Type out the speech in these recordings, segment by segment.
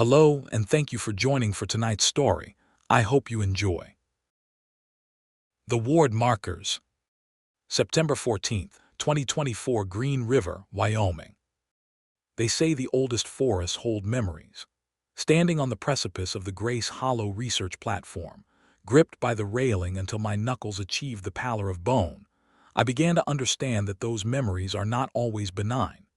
Hello, and thank you for joining for tonight's story. I hope you enjoy. The Ward Markers. September 14th, 2024, Green River, Wyoming. They say the oldest forests hold memories. Standing on the precipice of the Grace Hollow research platform, gripped by the railing until my knuckles achieved the pallor of bone, I began to understand that those memories are not always benign.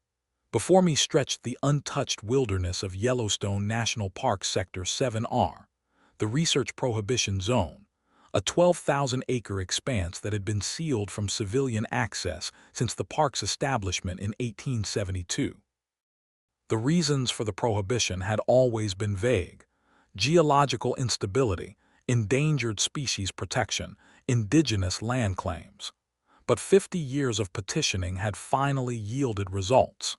Before me stretched the untouched wilderness of Yellowstone National Park Sector 7R, the Research Prohibition Zone, a 12,000-acre expanse that had been sealed from civilian access since the park's establishment in 1872. The reasons for the prohibition had always been vague: geological instability, endangered species protection, indigenous land claims. But 50 years of petitioning had finally yielded results.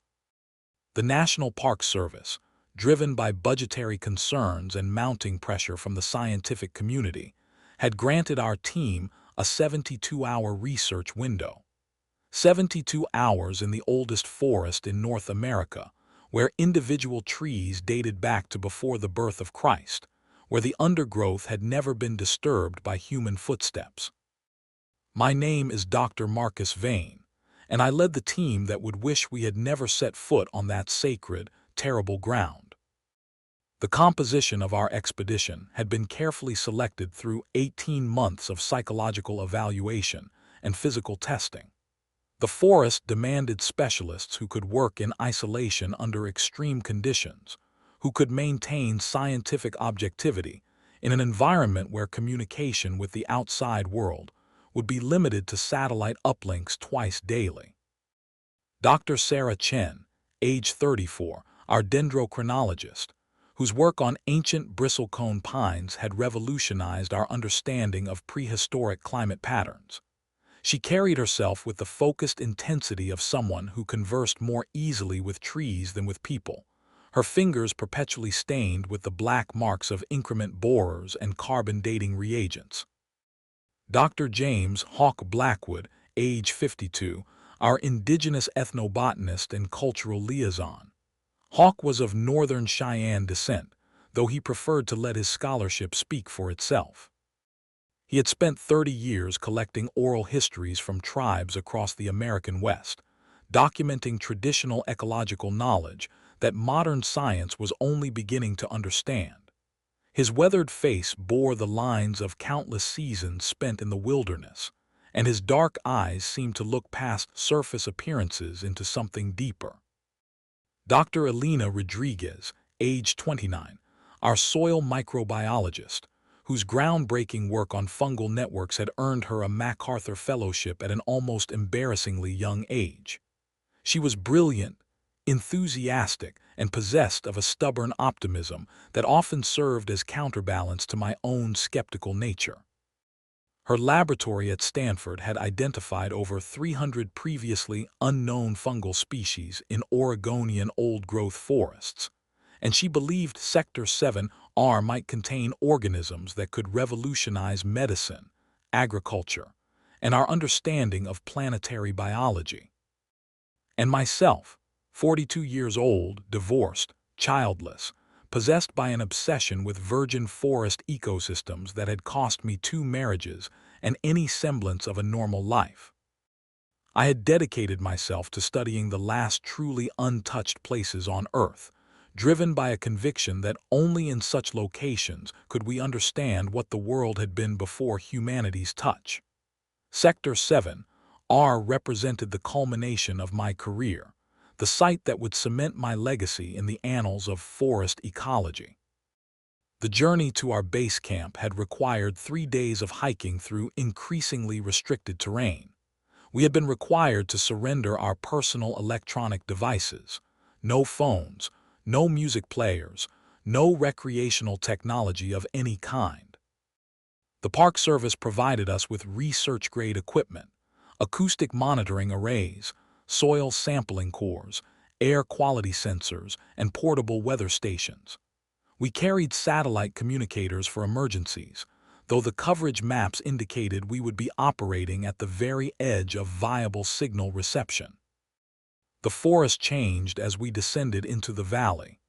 The National Park Service, driven by budgetary concerns and mounting pressure from the scientific community, had granted our team a 72-hour research window. 72 hours in the oldest forest in North America, where individual trees dated back to before the birth of Christ, where the undergrowth had never been disturbed by human footsteps. My name is Dr. Marcus Vane, and I led the team that would wish we had never set foot on that sacred, terrible ground. The composition of our expedition had been carefully selected through 18 months of psychological evaluation and physical testing. The forest demanded specialists who could work in isolation under extreme conditions, who could maintain scientific objectivity in an environment where communication with the outside world would be limited to satellite uplinks twice daily. Dr. Sarah Chen, age 34, our dendrochronologist, whose work on ancient bristlecone pines had revolutionized our understanding of prehistoric climate patterns. She carried herself with the focused intensity of someone who conversed more easily with trees than with people, her fingers perpetually stained with the black marks of increment borers and carbon dating reagents. Dr. James Hawk Blackwood, age 52, our indigenous ethnobotanist and cultural liaison. Hawk was of Northern Cheyenne descent, though he preferred to let his scholarship speak for itself. He had spent 30 years collecting oral histories from tribes across the American West, documenting traditional ecological knowledge that modern science was only beginning to understand. His weathered face bore the lines of countless seasons spent in the wilderness, and his dark eyes seemed to look past surface appearances into something deeper. Dr. Elena Rodriguez, age 29, our soil microbiologist, whose groundbreaking work on fungal networks had earned her a MacArthur Fellowship at an almost embarrassingly young age. She was brilliant, enthusiastic, and possessed of a stubborn optimism that often served as counterbalance to my own skeptical nature. Her laboratory at Stanford had identified over 300 previously unknown fungal species in Oregonian old-growth forests, and she believed Sector 7R might contain organisms that could revolutionize medicine, agriculture, and our understanding of planetary biology. And myself, 42 years old, divorced, childless, possessed by an obsession with virgin forest ecosystems that had cost me 2 marriages and any semblance of a normal life. I had dedicated myself to studying the last truly untouched places on Earth, driven by a conviction that only in such locations could we understand what the world had been before humanity's touch. Sector 7R represented the culmination of my career, the site that would cement my legacy in the annals of forest ecology. The journey to our base camp had required 3 days of hiking through increasingly restricted terrain. We had been required to surrender our personal electronic devices: no phones, no music players, no recreational technology of any kind. The Park Service provided us with research-grade equipment: acoustic monitoring arrays, soil sampling cores, air quality sensors, and portable weather stations. We carried satellite communicators for emergencies, though the coverage maps indicated we would be operating at the very edge of viable signal reception. The forest changed as we descended into the valley.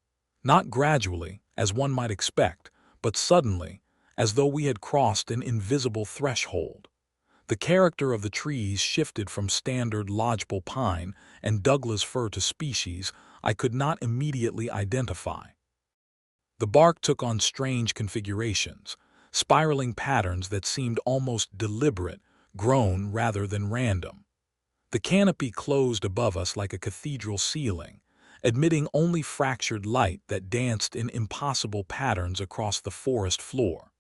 Not gradually, as one might expect, but suddenly, as though we had crossed an invisible threshold. The character of the trees shifted from standard lodgepole pine and Douglas fir to species I could not immediately identify. The bark took on strange configurations, spiraling patterns that seemed almost deliberate, grown rather than random. The canopy closed above us like a cathedral ceiling, admitting only fractured light that danced in impossible patterns across the forest floor.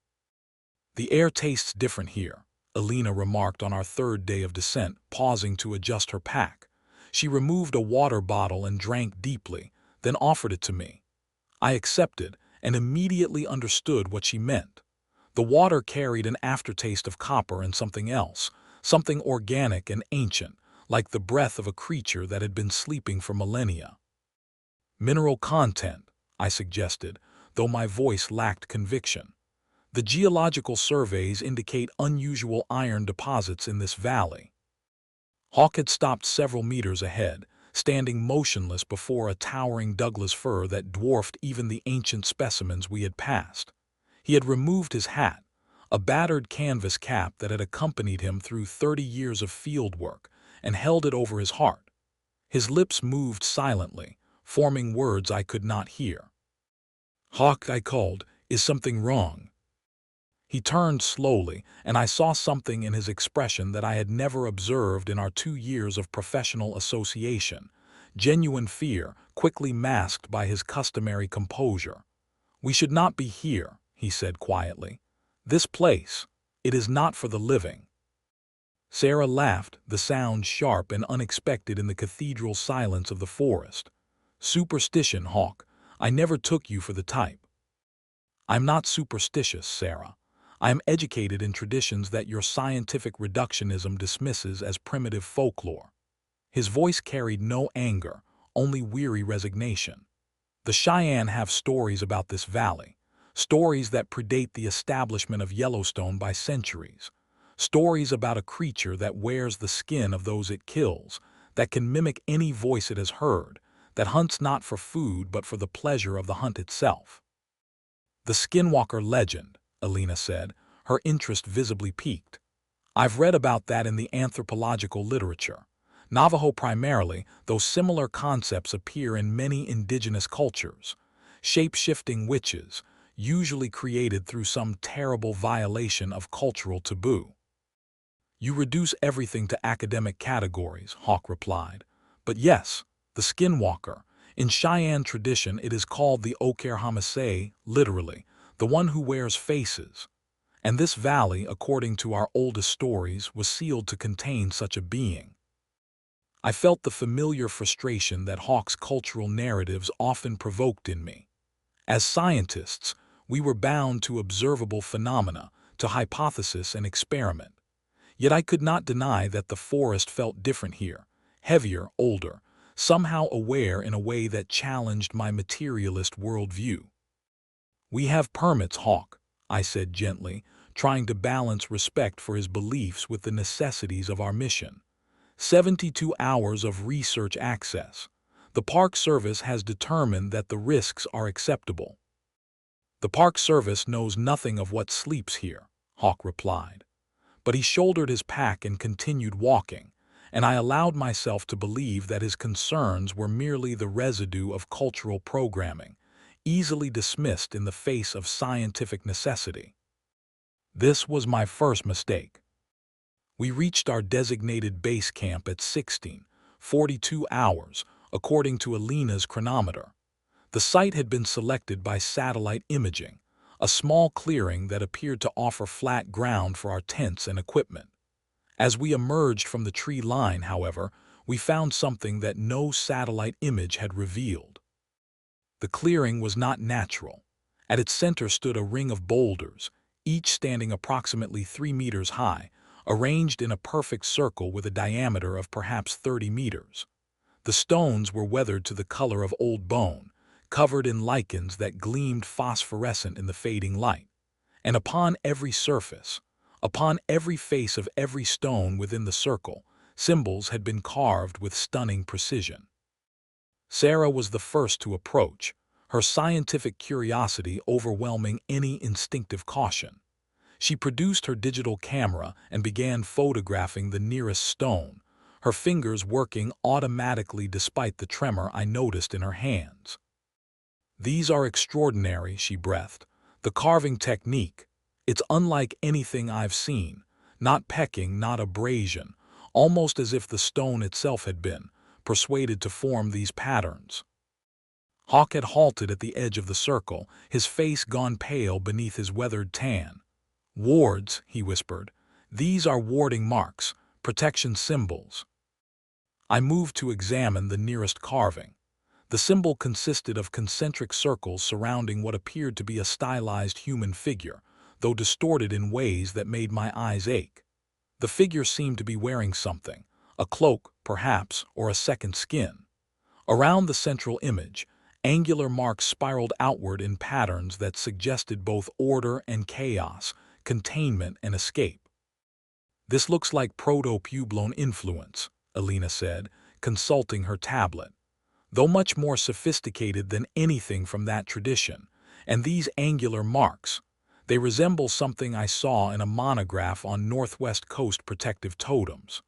"The air tastes different here," Alina remarked on our third day of descent, pausing to adjust her pack. She removed a water bottle and drank deeply, then offered it to me. I accepted and immediately understood what she meant. The water carried an aftertaste of copper and something else, something organic and ancient, like the breath of a creature that had been sleeping for millennia. "Mineral content," I suggested, though my voice lacked conviction. "The geological surveys indicate unusual iron deposits in this valley." Hawk had stopped several meters ahead, standing motionless before a towering Douglas fir that dwarfed even the ancient specimens we had passed. He had removed his hat, a battered canvas cap that had accompanied him through 30 years of field work, and held it over his heart. His lips moved silently, forming words I could not hear. "Hawk," I called, "is something wrong?" He turned slowly, and I saw something in his expression that I had never observed in our 2 years of professional association, genuine fear quickly masked by his customary composure. "We should not be here," he said quietly. "This place, it is not for the living." Sarah laughed, the sound sharp and unexpected in the cathedral silence of the forest. "Superstition, Hawk. I never took you for the type." "I'm not superstitious, Sarah. I am educated in traditions that your scientific reductionism dismisses as primitive folklore." His voice carried no anger, only weary resignation. "The Cheyenne have stories about this valley, stories that predate the establishment of Yellowstone by centuries, stories about a creature that wears the skin of those it kills, that can mimic any voice it has heard, that hunts not for food but for the pleasure of the hunt itself." "The Skinwalker legend," Alina said, her interest visibly piqued. "I've read about that in the anthropological literature. Navajo primarily, though similar concepts appear in many indigenous cultures. Shape-shifting witches, usually created through some terrible violation of cultural taboo." "You reduce everything to academic categories," Hawk replied. "But yes, the Skinwalker. In Cheyenne tradition it is called the Oker-Hamasei, literally, the one who wears faces. And this valley, according to our oldest stories, was sealed to contain such a being." I felt the familiar frustration that Hawk's cultural narratives often provoked in me. As scientists, we were bound to observable phenomena, to hypothesis and experiment. Yet I could not deny that the forest felt different here, heavier, older, somehow aware in a way that challenged my materialist worldview. "We have permits, Hawk," I said gently, trying to balance respect for his beliefs with the necessities of our mission. 72 hours of research access. The Park Service has determined that the risks are acceptable." "The Park Service knows nothing of what sleeps here," Hawk replied. But he shouldered his pack and continued walking, and I allowed myself to believe that his concerns were merely the residue of cultural programming, easily dismissed in the face of scientific necessity. This was my first mistake. We reached our designated base camp at 16:42 hours, according to Alina's chronometer. The site had been selected by satellite imaging, a small clearing that appeared to offer flat ground for our tents and equipment. As we emerged from the tree line, however, we found something that no satellite image had revealed. The clearing was not natural. At its center stood a ring of boulders, each standing approximately 3 meters high, arranged in a perfect circle with a diameter of perhaps 30 meters. The stones were weathered to the color of old bone, covered in lichens that gleamed phosphorescent in the fading light. And upon every surface, upon every face of every stone within the circle, symbols had been carved with stunning precision. Sarah was the first to approach, her scientific curiosity overwhelming any instinctive caution. She produced her digital camera and began photographing the nearest stone, her fingers working automatically despite the tremor I noticed in her hands. "These are extraordinary," she breathed. "The carving technique. It's unlike anything I've seen. Not pecking, not abrasion, almost as if the stone itself had been persuaded to form these patterns." Hawk had halted at the edge of the circle, his face gone pale beneath his weathered tan. "Wards," he whispered. "These are warding marks, protection symbols." I moved to examine the nearest carving. The symbol consisted of concentric circles surrounding what appeared to be a stylized human figure, though distorted in ways that made my eyes ache. The figure seemed to be wearing something, a cloak, perhaps, or a second skin. Around the central image, angular marks spiraled outward in patterns that suggested both order and chaos, containment and escape. "This looks like Proto-Puebloan influence," Alina said, consulting her tablet. "Though much more sophisticated than anything from that tradition. And these angular marks, they resemble something I saw in a monograph on Northwest Coast protective totems."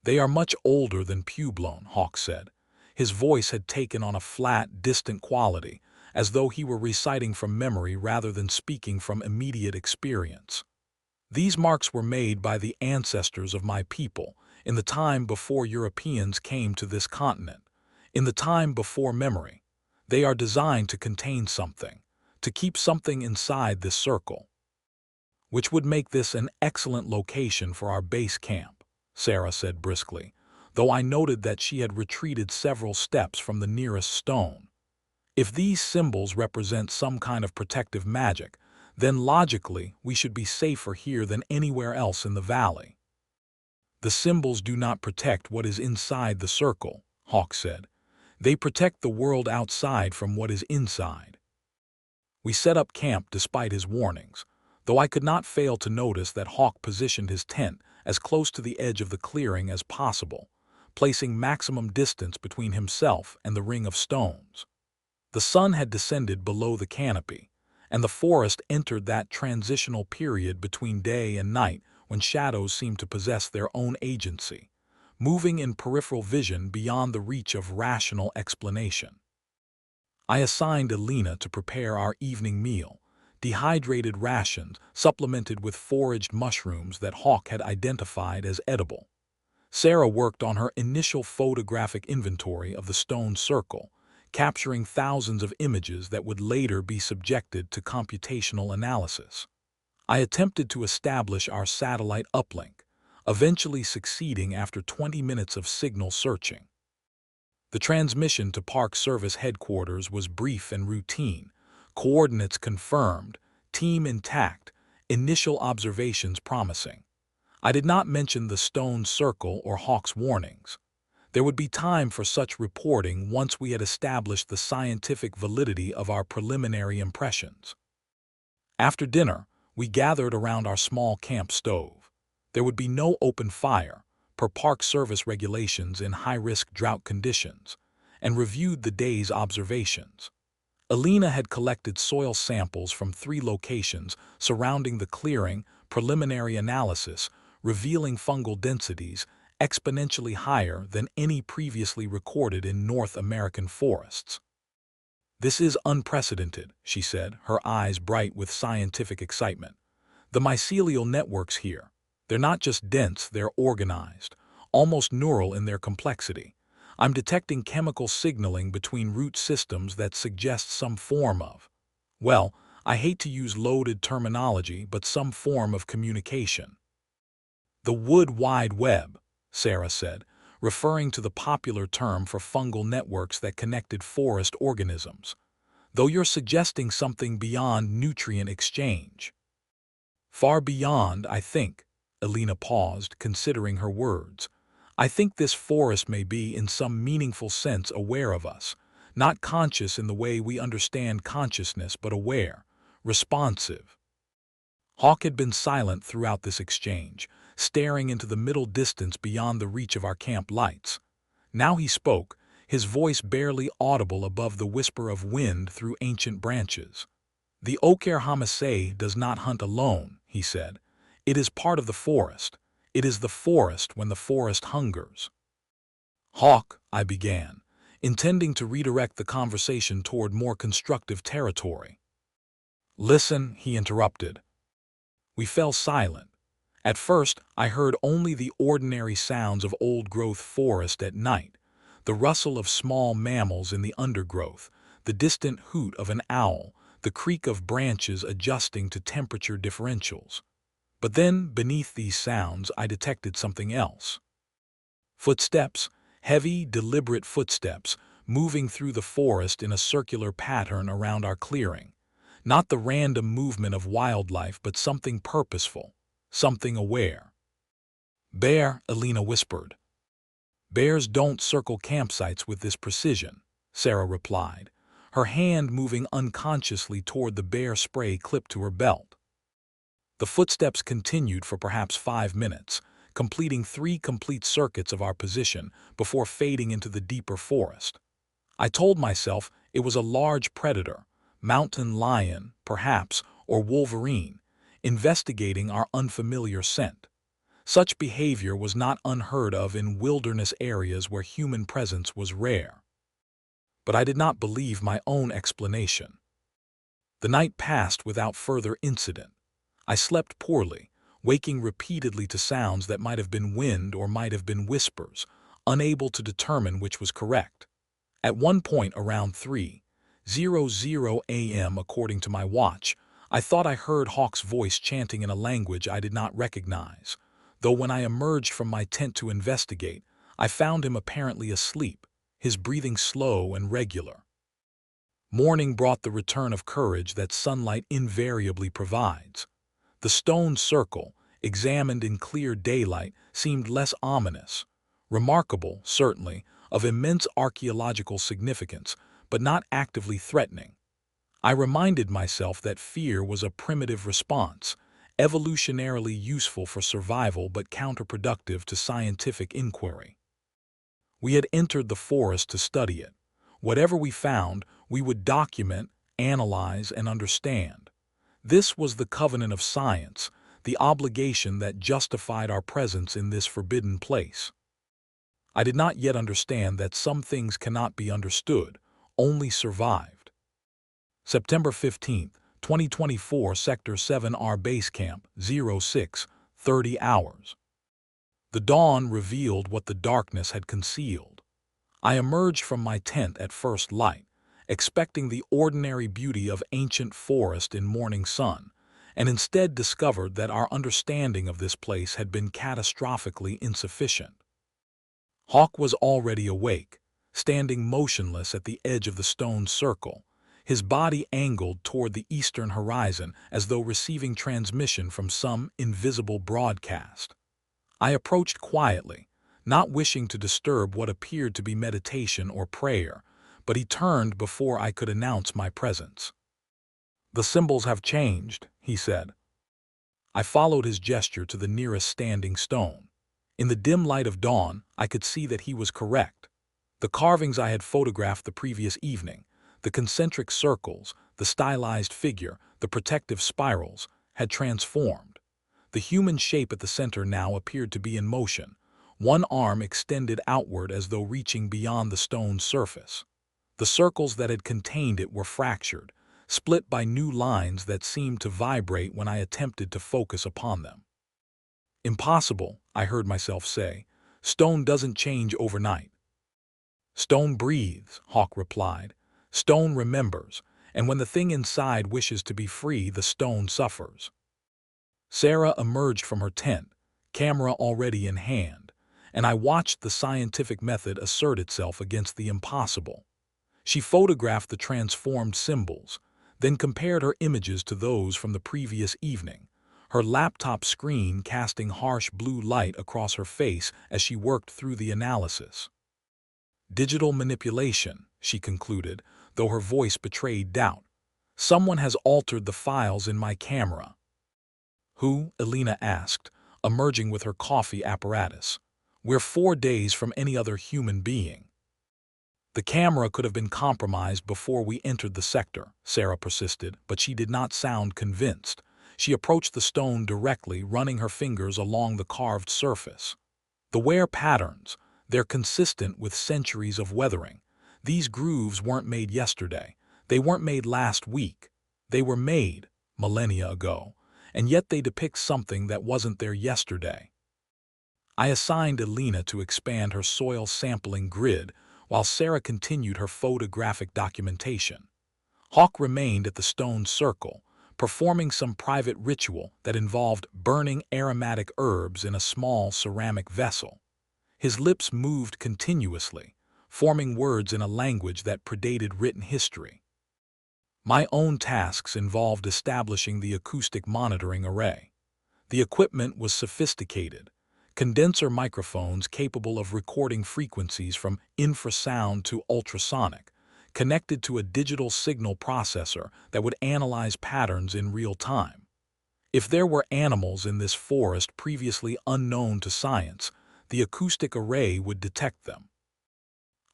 "They are much older than Puebloan," Hawk said. His voice had taken on a flat, distant quality, as though he were reciting from memory rather than speaking from immediate experience. "These marks were made by the ancestors of my people, in the time before Europeans came to this continent, in the time before memory. They are designed to contain something, to keep something inside this circle." "Which would make this an excellent location for our base camp," Sarah said briskly, though I noted that she had retreated several steps from the nearest stone. "If these symbols represent some kind of protective magic, then logically we should be safer here than anywhere else in the valley." "The symbols do not protect what is inside the circle," Hawk said. "They protect the world outside from what is inside." We set up camp despite his warnings, though I could not fail to notice that Hawk positioned his tent as close to the edge of the clearing as possible, placing maximum distance between himself and the ring of stones. The sun had descended below the canopy, and the forest entered that transitional period between day and night when shadows seem to possess their own agency, moving in peripheral vision beyond the reach of rational explanation. I assigned Alina to prepare our evening meal, dehydrated rations supplemented with foraged mushrooms that Hawk had identified as edible. Sarah worked on her initial photographic inventory of the stone circle, capturing thousands of images that would later be subjected to computational analysis. I attempted to establish our satellite uplink, eventually succeeding after 20 minutes of signal searching. The transmission to Park Service headquarters was brief and routine. Coordinates confirmed, team intact, initial observations promising. I did not mention the stone circle or Hawk's warnings. There would be time for such reporting once we had established the scientific validity of our preliminary impressions. After dinner, we gathered around our small camp stove. There would be no open fire, per Park Service regulations in high-risk drought conditions, and reviewed the day's observations. Alina had collected soil samples from 3 locations surrounding the clearing, preliminary analysis, revealing fungal densities exponentially higher than any previously recorded in North American forests. "This is unprecedented," she said, her eyes bright with scientific excitement. "The mycelial networks here, they're not just dense, they're organized, almost neural in their complexity. I'm detecting chemical signaling between root systems that suggests some form of, well, I hate to use loaded terminology, but some form of communication." "The Wood Wide Web," Sarah said, referring to the popular term for fungal networks that connected forest organisms. "Though you're suggesting something beyond nutrient exchange." "Far beyond, I think." Alina paused, considering her words. "I think this forest may be, in some meaningful sense, aware of us, not conscious in the way we understand consciousness, but aware, responsive." Hawk had been silent throughout this exchange, staring into the middle distance beyond the reach of our camp lights. Now he spoke, his voice barely audible above the whisper of wind through ancient branches. "The Oker Hamasei does not hunt alone," he said. "It is part of the forest. It is the forest when the forest hungers." "Hawk," I began, intending to redirect the conversation toward more constructive territory. "Listen," he interrupted. We fell silent. At first, I heard only the ordinary sounds of old-growth forest at night, the rustle of small mammals in the undergrowth, the distant hoot of an owl, the creak of branches adjusting to temperature differentials. But then, beneath these sounds, I detected something else. Footsteps, heavy, deliberate footsteps, moving through the forest in a circular pattern around our clearing. Not the random movement of wildlife, but something purposeful, something aware. "Bear," Alina whispered. "Bears don't circle campsites with this precision," Sarah replied, her hand moving unconsciously toward the bear spray clipped to her belt. The footsteps continued for perhaps 5 minutes, completing 3 complete circuits of our position before fading into the deeper forest. I told myself it was a large predator, mountain lion, perhaps, or wolverine, investigating our unfamiliar scent. Such behavior was not unheard of in wilderness areas where human presence was rare. But I did not believe my own explanation. The night passed without further incident. I slept poorly, waking repeatedly to sounds that might have been wind or might have been whispers, unable to determine which was correct. At one point around 3:00 a.m. according to my watch, I thought I heard Hawk's voice chanting in a language I did not recognize, though when I emerged from my tent to investigate, I found him apparently asleep, his breathing slow and regular. Morning brought the return of courage that sunlight invariably provides. The stone circle, examined in clear daylight, seemed less ominous. Remarkable, certainly, of immense archaeological significance, but not actively threatening. I reminded myself that fear was a primitive response, evolutionarily useful for survival but counterproductive to scientific inquiry. We had entered the forest to study it. Whatever we found, we would document, analyze, and understand. This was the covenant of science, the obligation that justified our presence in this forbidden place. I did not yet understand that some things cannot be understood, only survived. September 15, 2024, Sector 7R Base Camp, 06:30 hours. The dawn revealed what the darkness had concealed. I emerged from my tent at first light, expecting the ordinary beauty of ancient forest in morning sun, and instead discovered that our understanding of this place had been catastrophically insufficient. Hawk was already awake, standing motionless at the edge of the stone circle, his body angled toward the eastern horizon as though receiving transmission from some invisible broadcast. I approached quietly, not wishing to disturb what appeared to be meditation or prayer, but he turned before I could announce my presence. "The symbols have changed," he said. I followed his gesture to the nearest standing stone. In the dim light of dawn, I could see that he was correct. The carvings I had photographed the previous evening, the concentric circles, the stylized figure, the protective spirals, had transformed. The human shape at the center now appeared to be in motion, one arm extended outward as though reaching beyond the stone's surface. The circles that had contained it were fractured, split by new lines that seemed to vibrate when I attempted to focus upon them. "Impossible," I heard myself say. "Stone doesn't change overnight." "Stone breathes," Hawk replied. "Stone remembers, and when the thing inside wishes to be free, the stone suffers." Sarah emerged from her tent, camera already in hand, and I watched the scientific method assert itself against the impossible. She photographed the transformed symbols, then compared her images to those from the previous evening, her laptop screen casting harsh blue light across her face as she worked through the analysis. "Digital manipulation," she concluded, though her voice betrayed doubt. "Someone has altered the files in my camera." "Who?" Alina asked, emerging with her coffee apparatus. "We're 4 days from any other human being." The camera could have been compromised before we entered the sector, Sarah persisted, but she did not sound convinced. She approached the stone directly, running her fingers along the carved surface. The wear patterns, they're consistent with centuries of weathering. These grooves weren't made yesterday. They weren't made last week. They were made millennia ago, and yet they depict something that wasn't there yesterday. I assigned Alina to expand her soil sampling grid while Sarah continued her photographic documentation. Hawk remained at the stone circle, performing some private ritual that involved burning aromatic herbs in a small ceramic vessel. His lips moved continuously, forming words in a language that predated written history. My own tasks involved establishing the acoustic monitoring array. The equipment was sophisticated. Condenser microphones capable of recording frequencies from infrasound to ultrasonic, connected to a digital signal processor that would analyze patterns in real time. If there were animals in this forest previously unknown to science, the acoustic array would detect them.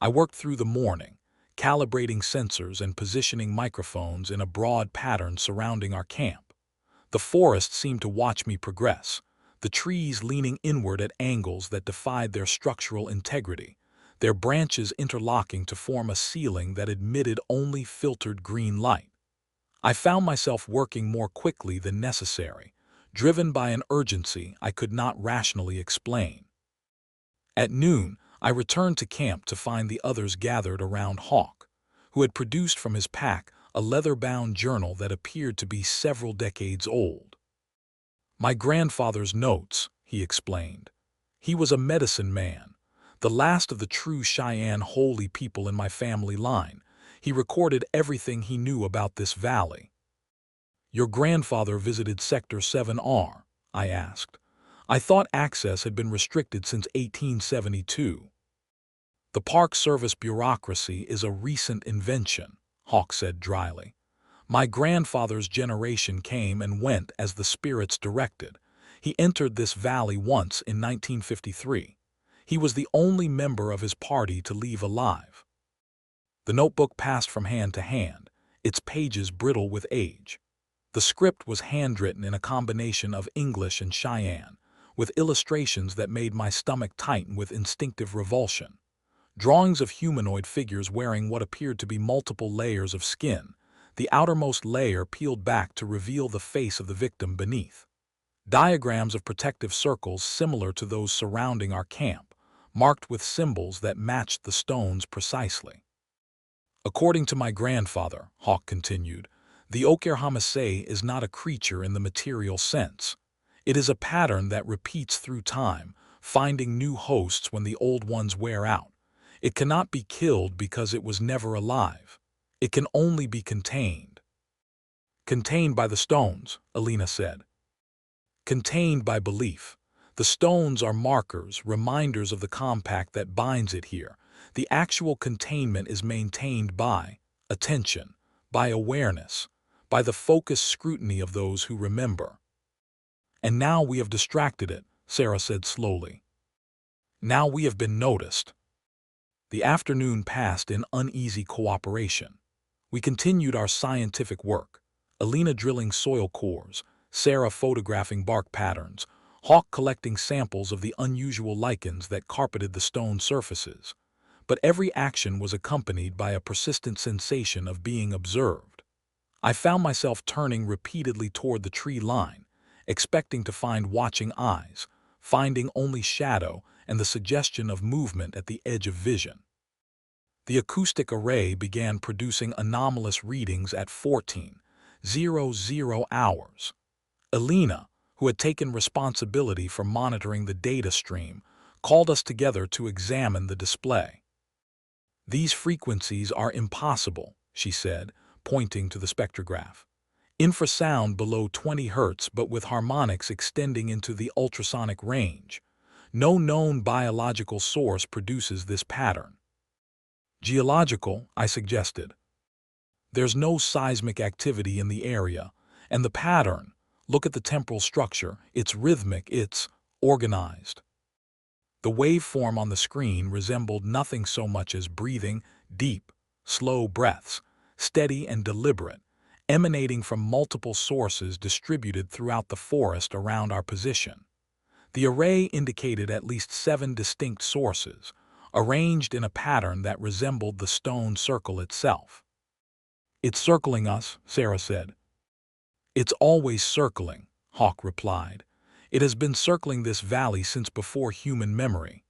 I worked through the morning, calibrating sensors and positioning microphones in a broad pattern surrounding our camp. The forest seemed to watch me progress, the trees leaning inward at angles that defied their structural integrity, their branches interlocking to form a ceiling that admitted only filtered green light. I found myself working more quickly than necessary, driven by an urgency I could not rationally explain. At noon, I returned to camp to find the others gathered around Hawk, who had produced from his pack a leather-bound journal that appeared to be several decades old. My grandfather's notes, he explained. He was a medicine man, the last of the true Cheyenne holy people in my family line. He recorded everything he knew about this valley. Your grandfather visited Sector 7R, I asked. I thought access had been restricted since 1872. The Park Service bureaucracy is a recent invention, Hawk said dryly. My grandfather's generation came and went as the spirits directed. He entered this valley once in 1953. He was the only member of his party to leave alive. The notebook passed from hand to hand, its pages brittle with age. The script was handwritten in a combination of English and Cheyenne, with illustrations that made my stomach tighten with instinctive revulsion. Drawings of humanoid figures wearing what appeared to be multiple layers of skin, the outermost layer peeled back to reveal the face of the victim beneath. Diagrams of protective circles similar to those surrounding our camp, marked with symbols that matched the stones precisely. According to my grandfather, Hawk continued, the Okir is not a creature in the material sense. It is a pattern that repeats through time, finding new hosts when the old ones wear out. It cannot be killed because it was never alive. It can only be contained. Contained by the stones, Alina said. Contained by belief. The stones are markers, reminders of the compact that binds it here. The actual containment is maintained by attention, by awareness, by the focused scrutiny of those who remember. And now we have distracted it, Sarah said slowly. Now we have been noticed. The afternoon passed in uneasy cooperation. We continued our scientific work, Alina drilling soil cores, Sarah photographing bark patterns, Hawk collecting samples of the unusual lichens that carpeted the stone surfaces. But every action was accompanied by a persistent sensation of being observed. I found myself turning repeatedly toward the tree line, expecting to find watching eyes, finding only shadow and the suggestion of movement at the edge of vision. The acoustic array began producing anomalous readings at 14:00 hours. Alina, who had taken responsibility for monitoring the data stream, called us together to examine the display. These frequencies are impossible, she said, pointing to the spectrograph. Infrasound below 20 Hz but with harmonics extending into the ultrasonic range. No known biological source produces this pattern. Geological, I suggested. There's no seismic activity in the area, and the pattern, look at the temporal structure, it's rhythmic, it's organized. The waveform on the screen resembled nothing so much as breathing, deep, slow breaths, steady and deliberate, emanating from multiple sources distributed throughout the forest around our position. The array indicated at least 7 distinct sources, arranged in a pattern that resembled the stone circle itself. "It's circling us," Sarah said. "It's always circling," Hawk replied. "It has been circling this valley since before human memory."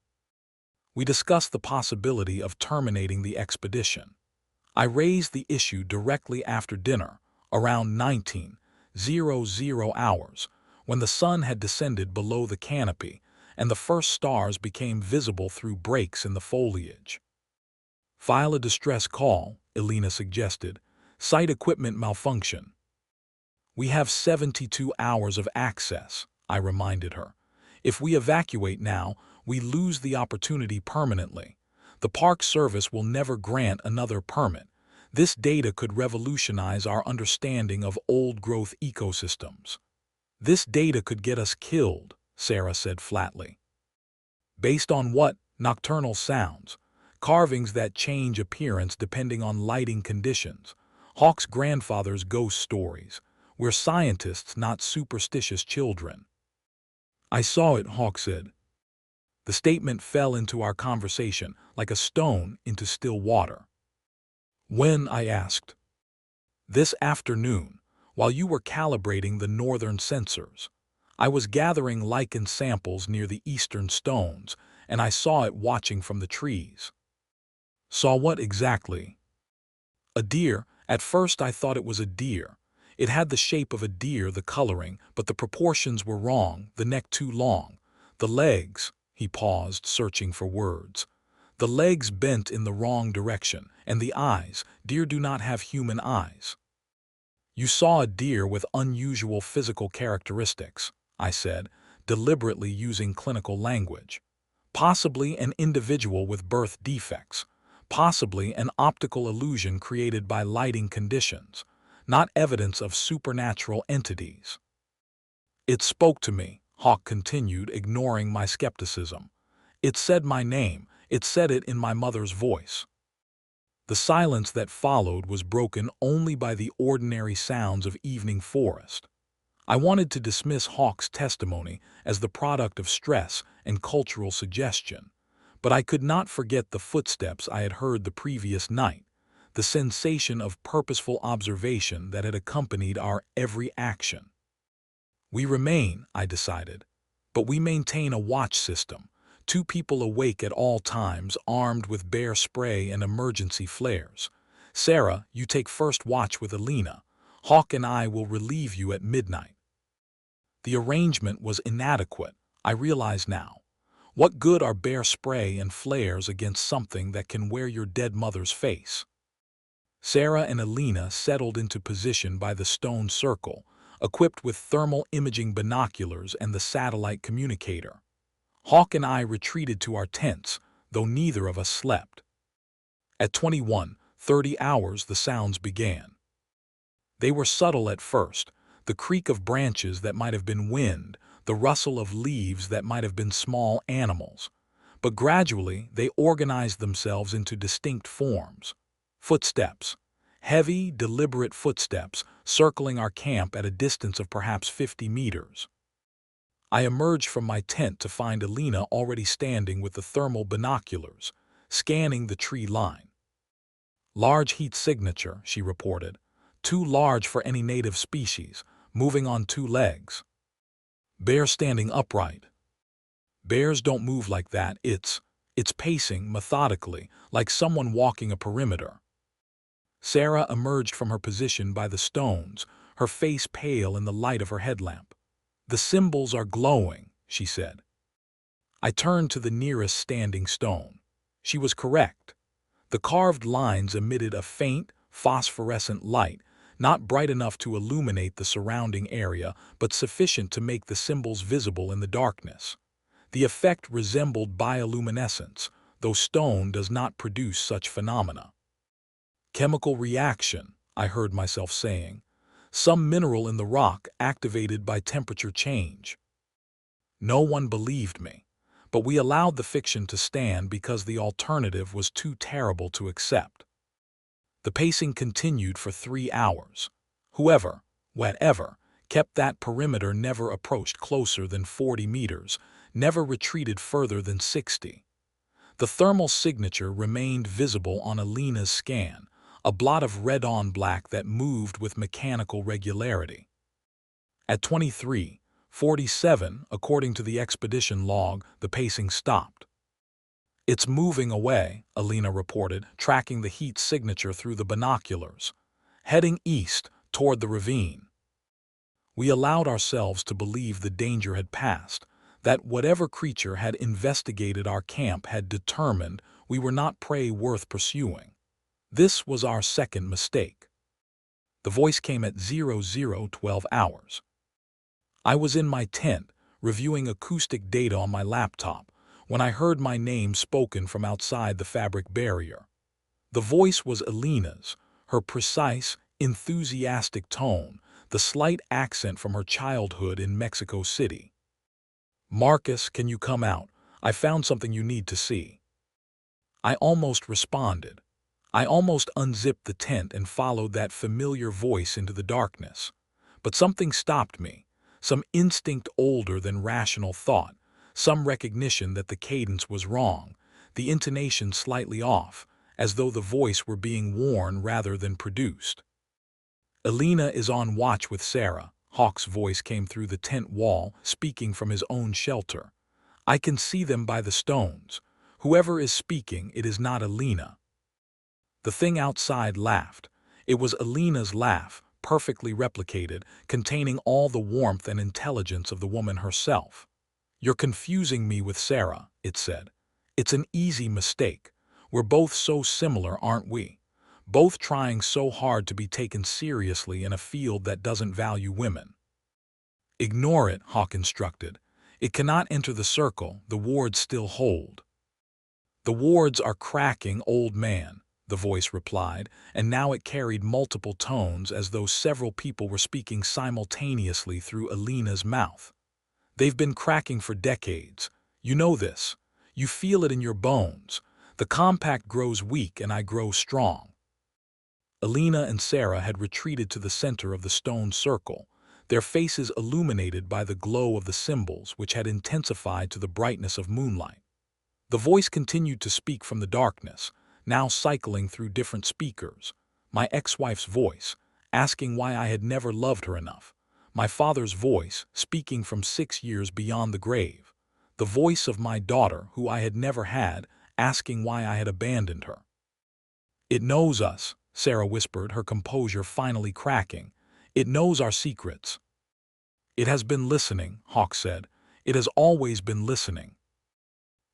We discussed the possibility of terminating the expedition. I raised the issue directly after dinner, around 19:00 hours, when the sun had descended below the canopy and the first stars became visible through breaks in the foliage. "File a distress call," Elena suggested. "Site equipment malfunction." "We have 72 hours of access," I reminded her. "If we evacuate now, we lose the opportunity permanently. The Park Service will never grant another permit. This data could revolutionize our understanding of old-growth ecosystems." "This data could get us killed," Sarah said flatly. "Based on what?" "Nocturnal sounds. Carvings that change appearance depending on lighting conditions. Hawk's grandfather's ghost stories. We're scientists, not superstitious children." "I saw it," Hawk said. The statement fell into our conversation like a stone into still water. "When?" I asked. "This afternoon, while you were calibrating the northern sensors. I was gathering lichen samples near the eastern stones, and I saw it watching from the trees." "Saw what exactly?" "A deer. At first I thought it was a deer. It had the shape of a deer, the coloring, but the proportions were wrong, the neck too long. The legs," he paused, searching for words. "The legs bent in the wrong direction, and the eyes, deer do not have human eyes." "You saw a deer with unusual physical characteristics," I said, deliberately using clinical language. "Possibly an individual with birth defects. Possibly an optical illusion created by lighting conditions, not evidence of supernatural entities." "It spoke to me," Hawk continued, ignoring my skepticism. "It said my name. It said it in my mother's voice." The silence that followed was broken only by the ordinary sounds of evening forest. I wanted to dismiss Hawk's testimony as the product of stress and cultural suggestion, but I could not forget the footsteps I had heard the previous night, the sensation of purposeful observation that had accompanied our every action. "We remain," I decided, "but we maintain a watch system, 2 people awake at all times, armed with bear spray and emergency flares. Sarah, you take first watch with Elena. Hawk and I will relieve you at midnight." The arrangement was inadequate, I realize now. What good are bear spray and flares against something that can wear your dead mother's face? Sarah and Elena settled into position by the stone circle, equipped with thermal imaging binoculars and the satellite communicator. Hawk and I retreated to our tents, though neither of us slept. At 21:30 hours the sounds began. They were subtle at first, the creak of branches that might have been wind, the rustle of leaves that might have been small animals. But gradually they organized themselves into distinct forms. Footsteps. Heavy, deliberate footsteps circling our camp at a distance of perhaps 50 meters. I emerged from my tent to find Elena already standing with the thermal binoculars, scanning the tree line. "Large heat signature," she reported. "Too large for any native species, moving on 2 legs. Bear standing upright. Bears don't move like that. It's pacing methodically, like someone walking a perimeter." Sarah emerged from her position by the stones, her face pale in the light of her headlamp. "The symbols are glowing," she said. I turned to the nearest standing stone. She was correct. The carved lines emitted a faint, phosphorescent light, not bright enough to illuminate the surrounding area, but sufficient to make the symbols visible in the darkness. The effect resembled bioluminescence, though stone does not produce such phenomena. "Chemical reaction," I heard myself saying. "Some mineral in the rock activated by temperature change." No one believed me. but we allowed the fiction to stand because the alternative was too terrible to accept. The pacing continued for 3 hours. Whoever, whatever, kept that perimeter never approached closer than 40 meters, never retreated further than 60. The thermal signature remained visible on Alina's scan, a blot of red-on black that moved with mechanical regularity. At 23:47, according to the expedition log, the pacing stopped. "It's moving away," Alina reported, tracking the heat signature through the binoculars, heading east toward the ravine. We allowed ourselves to believe the danger had passed, that whatever creature had investigated our camp had determined we were not prey worth pursuing. This was our second mistake. The voice came at 00:12 hours. I was in my tent, reviewing acoustic data on my laptop, when I heard my name spoken from outside the fabric barrier. The voice was Alina's, her precise, enthusiastic tone, the slight accent from her childhood in Mexico City. "Marcus, can you come out? I found something you need to see." I almost responded. I almost unzipped the tent and followed that familiar voice into the darkness. But something stopped me. Some instinct older than rational thought, some recognition that the cadence was wrong, the intonation slightly off, as though the voice were being worn rather than produced. "Alina is on watch with Sarah," Hawk's voice came through the tent wall, speaking from his own shelter. "I can see them by the stones. Whoever is speaking, it is not Alina." The thing outside laughed. It was Alina's laugh, perfectly replicated, containing all the warmth and intelligence of the woman herself. "You're confusing me with Sarah," it said. "It's an easy mistake. We're both so similar, aren't we? Both trying so hard to be taken seriously in a field that doesn't value women." "Ignore it," Hawk instructed. "It cannot enter the circle, the wards still hold." "The wards are cracking, old man," the voice replied, and now it carried multiple tones as though several people were speaking simultaneously through Alina's mouth. "They've been cracking for decades. You know this. You feel it in your bones. The compact grows weak and I grow strong." Alina and Sarah had retreated to the center of the stone circle, their faces illuminated by the glow of the symbols which had intensified to the brightness of moonlight. The voice continued to speak from the darkness, now cycling through different speakers. My ex-wife's voice, asking why I had never loved her enough. My father's voice, speaking from 6 years beyond the grave. The voice of my daughter, who I had never had, asking why I had abandoned her. "It knows us," Sarah whispered, her composure finally cracking. "It knows our secrets." "It has been listening," Hawk said. "It has always been listening."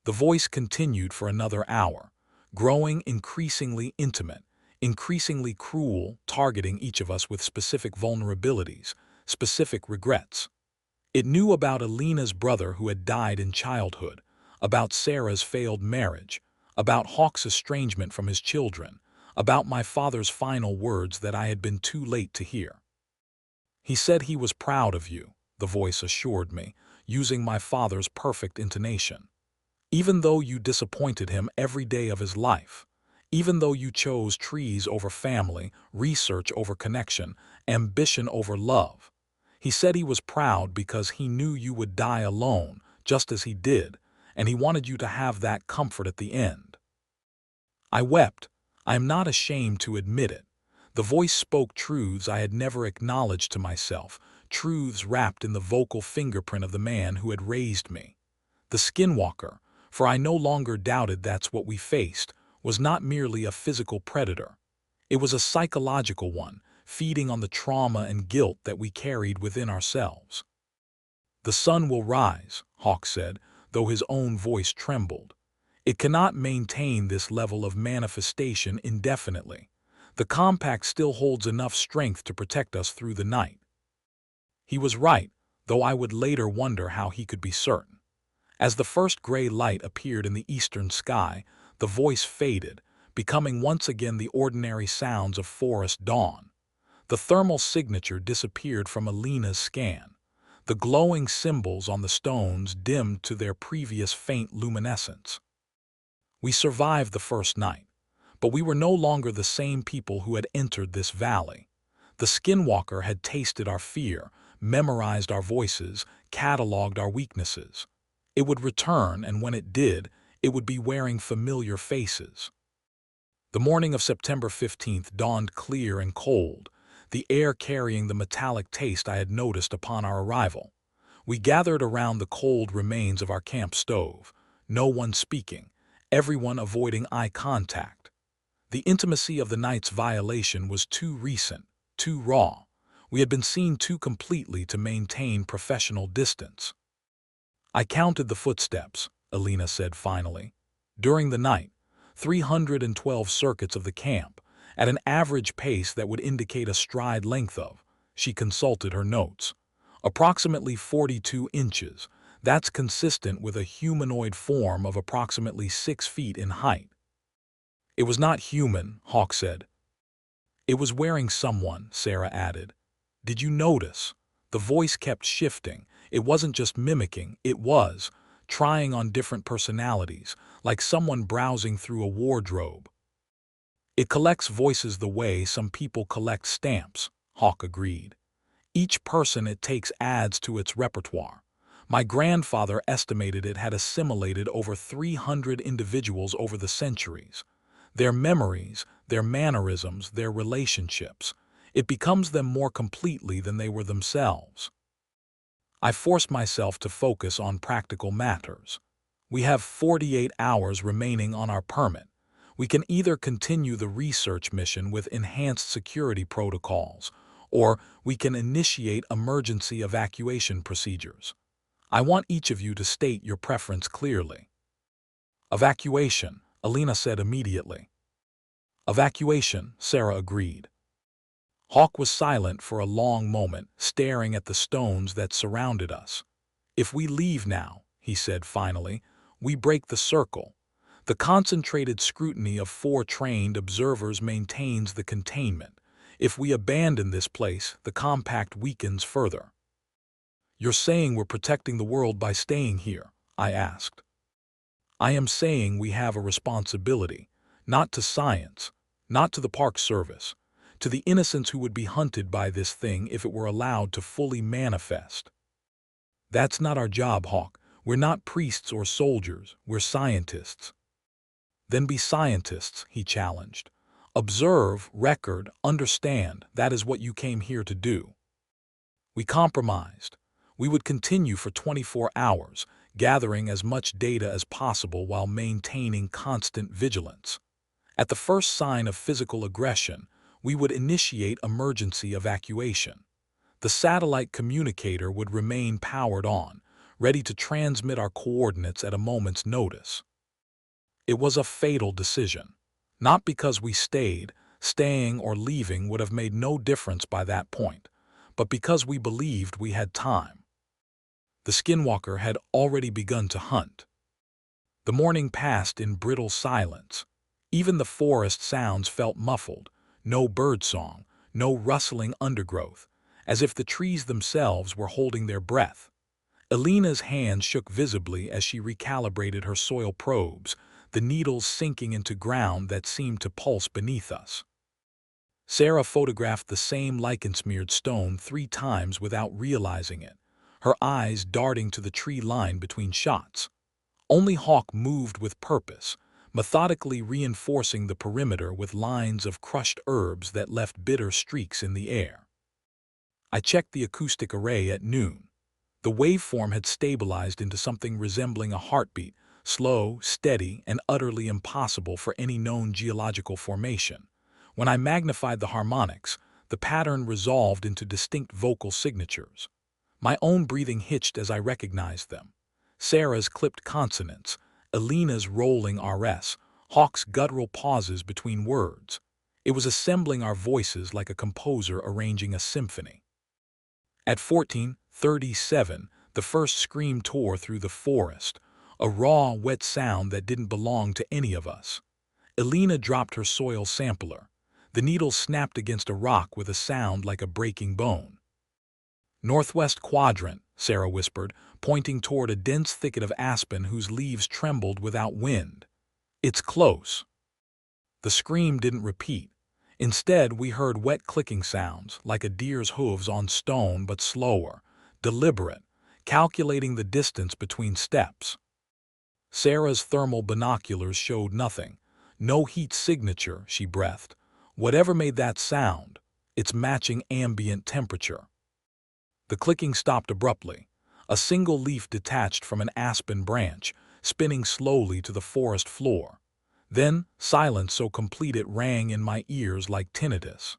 The voice continued for another hour, growing increasingly intimate, increasingly cruel, targeting each of us with specific vulnerabilities, specific regrets. It knew about Alina's brother who had died in childhood, about Sarah's failed marriage, about Hawk's estrangement from his children, about my father's final words that I had been too late to hear. "He said he was proud of you," the voice assured me, using my father's perfect intonation. "Even though you disappointed him every day of his life, even though you chose trees over family, research over connection, ambition over love. He said he was proud because he knew you would die alone, just as he did, and he wanted you to have that comfort at the end." I wept. I am not ashamed to admit it. The voice spoke truths I had never acknowledged to myself, truths wrapped in the vocal fingerprint of the man who had raised me. The Skinwalker, for I no longer doubted that's what we faced, was not merely a physical predator. It was a psychological one, feeding on the trauma and guilt that we carried within ourselves. "The sun will rise," Hawk said, though his own voice trembled. "It cannot maintain this level of manifestation indefinitely. The compact still holds enough strength to protect us through the night." He was right, though I would later wonder how he could be certain. As the first gray light appeared in the eastern sky, the voice faded, becoming once again the ordinary sounds of forest dawn. The thermal signature disappeared from Alina's scan. The glowing symbols on the stones dimmed to their previous faint luminescence. We survived the first night, but we were no longer the same people who had entered this valley. The Skinwalker had tasted our fear, memorized our voices, cataloged our weaknesses. It would return, and when it did, it would be wearing familiar faces. The morning of September 15th dawned clear and cold, the air carrying the metallic taste I had noticed upon our arrival. We gathered around the cold remains of our camp stove, no one speaking, everyone avoiding eye contact. The intimacy of the night's violation was too recent, too raw. We had been seen too completely to maintain professional distance. "I counted the footsteps," Alina said finally. "During the night, 312 circuits of the camp, at an average pace that would indicate a stride length of," she consulted her notes, "approximately 42 inches. That's consistent with a humanoid form of approximately 6 feet in height." "It was not human," Hawk said. "It was wearing someone," Sarah added. "Did you notice?" The voice kept shifting. It wasn't just mimicking, it was trying on different personalities, like someone browsing through a wardrobe. "It collects voices the way some people collect stamps," Hawk agreed. "Each person it takes adds to its repertoire. My grandfather estimated it had assimilated over 300 individuals over the centuries. Their memories, their mannerisms, their relationships. It becomes them more completely than they were themselves." I forced myself to focus on practical matters. "We have 48 hours remaining on our permit. We can either continue the research mission with enhanced security protocols, or we can initiate emergency evacuation procedures. I want each of you to state your preference clearly." "Evacuation," Alina said immediately. "Evacuation," Sarah agreed. Hawk was silent for a long moment, staring at the stones that surrounded us. "If we leave now," he said finally, "we break the circle. The concentrated scrutiny of 4 trained observers maintains the containment. If we abandon this place, the compact weakens further." "You're saying we're protecting the world by staying here?" I asked. "I am saying we have a responsibility, not to science, not to the Park Service, to the innocents who would be hunted by this thing if it were allowed to fully manifest." "That's not our job, Hawk. We're not priests or soldiers, we're scientists." "Then be scientists," he challenged. "Observe, record, understand, that is what you came here to do." We compromised. We would continue for 24 hours, gathering as much data as possible while maintaining constant vigilance. At the first sign of physical aggression, we would initiate emergency evacuation. The satellite communicator would remain powered on, ready to transmit our coordinates at a moment's notice. It was a fatal decision. Not because we stayed, staying or leaving would have made no difference by that point, but because we believed we had time. The Skinwalker had already begun to hunt. The morning passed in brittle silence. Even the forest sounds felt muffled. No birdsong, no rustling undergrowth, as if the trees themselves were holding their breath. Alina's hands shook visibly as she recalibrated her soil probes, the needles sinking into ground that seemed to pulse beneath us. Sarah photographed the same lichen-smeared stone 3 times without realizing it, her eyes darting to the tree line between shots. Only Hawk moved with purpose, methodically reinforcing the perimeter with lines of crushed herbs that left bitter streaks in the air. I checked the acoustic array at noon. The waveform had stabilized into something resembling a heartbeat, slow, steady, and utterly impossible for any known geological formation. When I magnified the harmonics, the pattern resolved into distinct vocal signatures. My own breathing hitched as I recognized them. Sarah's clipped consonants, Alina's rolling RS, Hawk's guttural pauses between words. It was assembling our voices like a composer arranging a symphony. At 14:37, the first scream tore through the forest, a raw, wet sound that didn't belong to any of us. Alina dropped her soil sampler. The needle snapped against a rock with a sound like a breaking bone. "Northwest quadrant," Sarah whispered, pointing toward a dense thicket of aspen whose leaves trembled without wind. "It's close." The scream didn't repeat. Instead, we heard wet clicking sounds, like a deer's hooves on stone, but slower, deliberate, calculating the distance between steps. Sarah's thermal binoculars showed nothing. No heat signature, she breathed. Whatever made that sound, it's matching ambient temperature. The clicking stopped abruptly. A single leaf detached from an aspen branch, spinning slowly to the forest floor. Then, silence so complete it rang in my ears like tinnitus.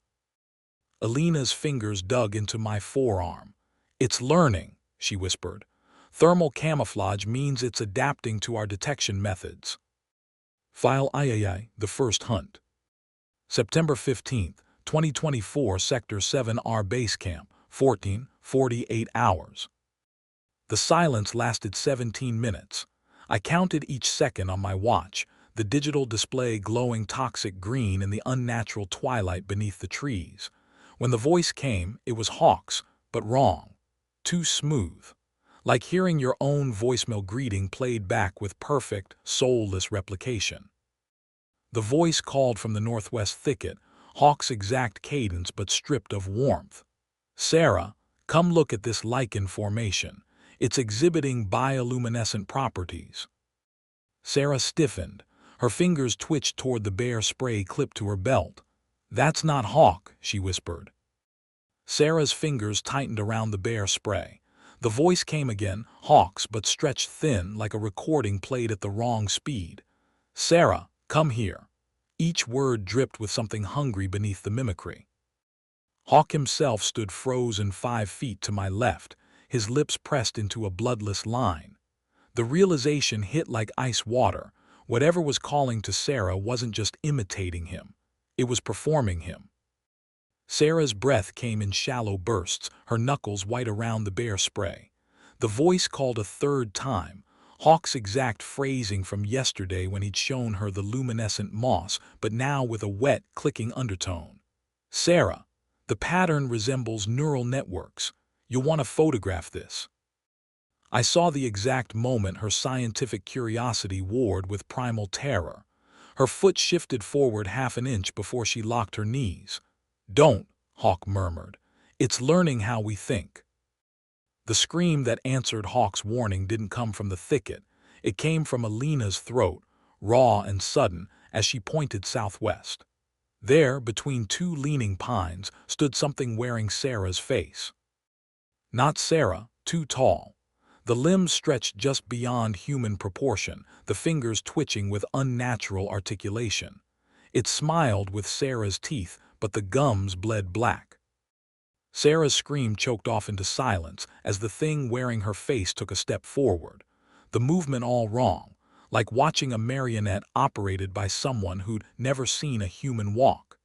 Alina's fingers dug into my forearm. "It's learning," she whispered. "Thermal camouflage means it's adapting to our detection methods." File III, The First Hunt. September 15th, 2024, Sector 7R Base Camp, 14:48 hours. The silence lasted 17 minutes. I counted each second on my watch, the digital display glowing toxic green in the unnatural twilight beneath the trees. When the voice came, it was Hawk's, but wrong. Too smooth. Like hearing your own voicemail greeting played back with perfect, soulless replication. The voice called from the northwest thicket, Hawk's exact cadence but stripped of warmth. "Sarah, come look at this lichen formation. It's exhibiting bioluminescent properties." Sarah stiffened. Her fingers twitched toward the bare spray clipped to her belt. "That's not Hawk," she whispered. Sarah's fingers tightened around the bare spray. The voice came again, Hawk's, but stretched thin like a recording played at the wrong speed. "Sarah, come here." Each word dripped with something hungry beneath the mimicry. Hawk himself stood frozen 5 feet to my left, his lips pressed into a bloodless line. The realization hit like ice water. Whatever was calling to Sarah wasn't just imitating him. It was performing him. Sarah's breath came in shallow bursts, her knuckles white around the bare spray. The voice called a third time, Hawk's exact phrasing from yesterday when he'd shown her the luminescent moss, but now with a wet, clicking undertone. "Sarah, the pattern resembles neural networks. You'll want to photograph this." I saw the exact moment her scientific curiosity warred with primal terror. Her foot shifted forward half an inch before she locked her knees. "Don't," Hawk murmured. "It's learning how we think." The scream that answered Hawk's warning didn't come from the thicket. It came from Alina's throat, raw and sudden, as she pointed southwest. There, between 2 leaning pines, stood something wearing Sarah's face. Not Sarah, too tall. The limbs stretched just beyond human proportion, the fingers twitching with unnatural articulation. It smiled with Sarah's teeth, but the gums bled black. Sarah's scream choked off into silence as the thing wearing her face took a step forward. The movement all wrong, like watching a marionette operated by someone who'd never seen a human walk.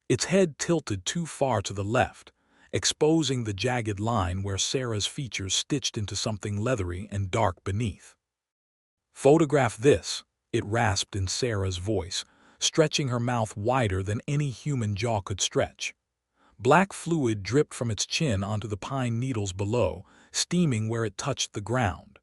Its head tilted too far to the left, exposing the jagged line where Sarah's features stitched into something leathery and dark beneath. "Photograph this," it rasped in Sarah's voice, stretching her mouth wider than any human jaw could stretch. Black fluid dripped from its chin onto the pine needles below, steaming where it touched the ground.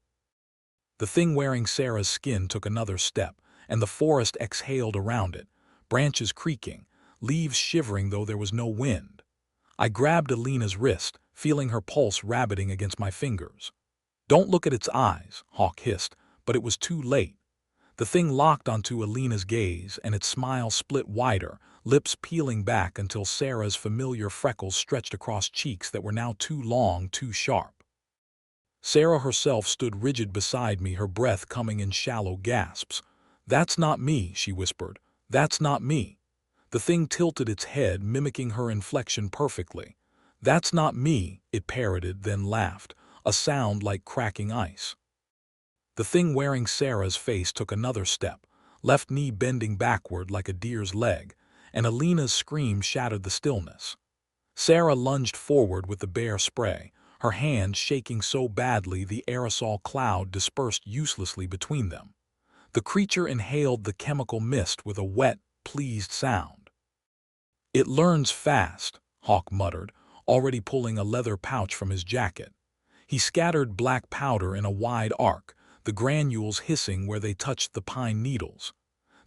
The thing wearing Sarah's skin took another step, and the forest exhaled around it, branches creaking, leaves shivering though there was no wind. I grabbed Alina's wrist, feeling her pulse rabbiting against my fingers. "Don't look at its eyes," Hawk hissed, but it was too late. The thing locked onto Alina's gaze, and its smile split wider, lips peeling back until Sarah's familiar freckles stretched across cheeks that were now too long, too sharp. Sarah herself stood rigid beside me, her breath coming in shallow gasps. "That's not me," she whispered. "That's not me." The thing tilted its head, mimicking her inflection perfectly. "That's not me," it parroted, then laughed, a sound like cracking ice. The thing wearing Sarah's face took another step, left knee bending backward like a deer's leg, and Alina's scream shattered the stillness. Sarah lunged forward with the bare spray, her hand shaking so badly the aerosol cloud dispersed uselessly between them. The creature inhaled the chemical mist with a wet, pleased sound. "It learns fast," Hawk muttered, already pulling a leather pouch from his jacket. He scattered black powder in a wide arc, the granules hissing where they touched the pine needles.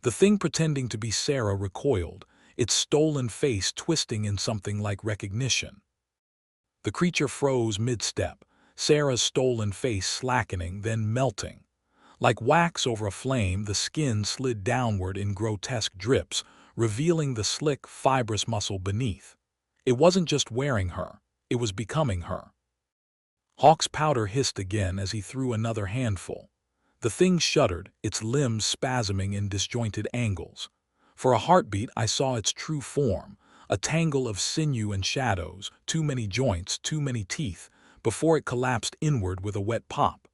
The thing pretending to be Sarah recoiled, its stolen face twisting in something like recognition. The creature froze mid-step, Sarah's stolen face slackening, then melting. Like wax over a flame, the skin slid downward in grotesque drips, revealing the slick, fibrous muscle beneath. It wasn't just wearing her, it was becoming her. Hawk's powder hissed again as he threw another handful. The thing shuddered, its limbs spasming in disjointed angles. For a heartbeat, I saw its true form, a tangle of sinew and shadows, too many joints, too many teeth, before it collapsed inward with a wet pop.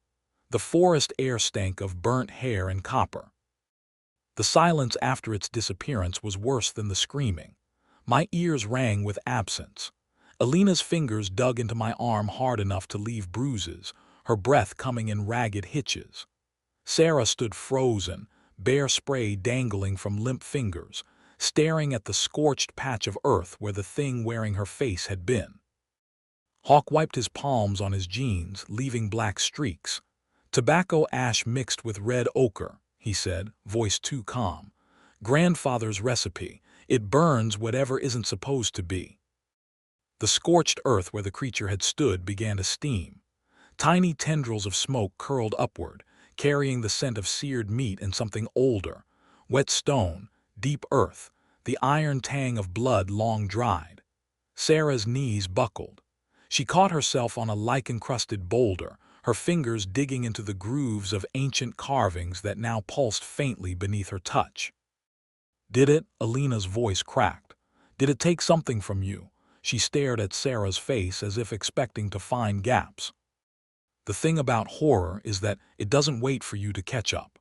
The forest air stank of burnt hair and copper. The silence after its disappearance was worse than the screaming. My ears rang with absence. Alina's fingers dug into my arm hard enough to leave bruises, her breath coming in ragged hitches. Sarah stood frozen, bare spray dangling from limp fingers, staring at the scorched patch of earth where the thing wearing her face had been. Hawk wiped his palms on his jeans, leaving black streaks. "Tobacco ash mixed with red ochre," he said, voice too calm. "Grandfather's recipe. It burns whatever isn't supposed to be." The scorched earth where the creature had stood began to steam. Tiny tendrils of smoke curled upward, carrying the scent of seared meat and something older. Wet stone, deep earth, the iron tang of blood long dried. Sarah's knees buckled. She caught herself on a lichen-crusted boulder, her fingers digging into the grooves of ancient carvings that now pulsed faintly beneath her touch. "Did it?" Alina's voice cracked. "Did it take something from you?" She stared at Sarah's face as if expecting to find gaps. "The thing about horror is that it doesn't wait for you to catch up."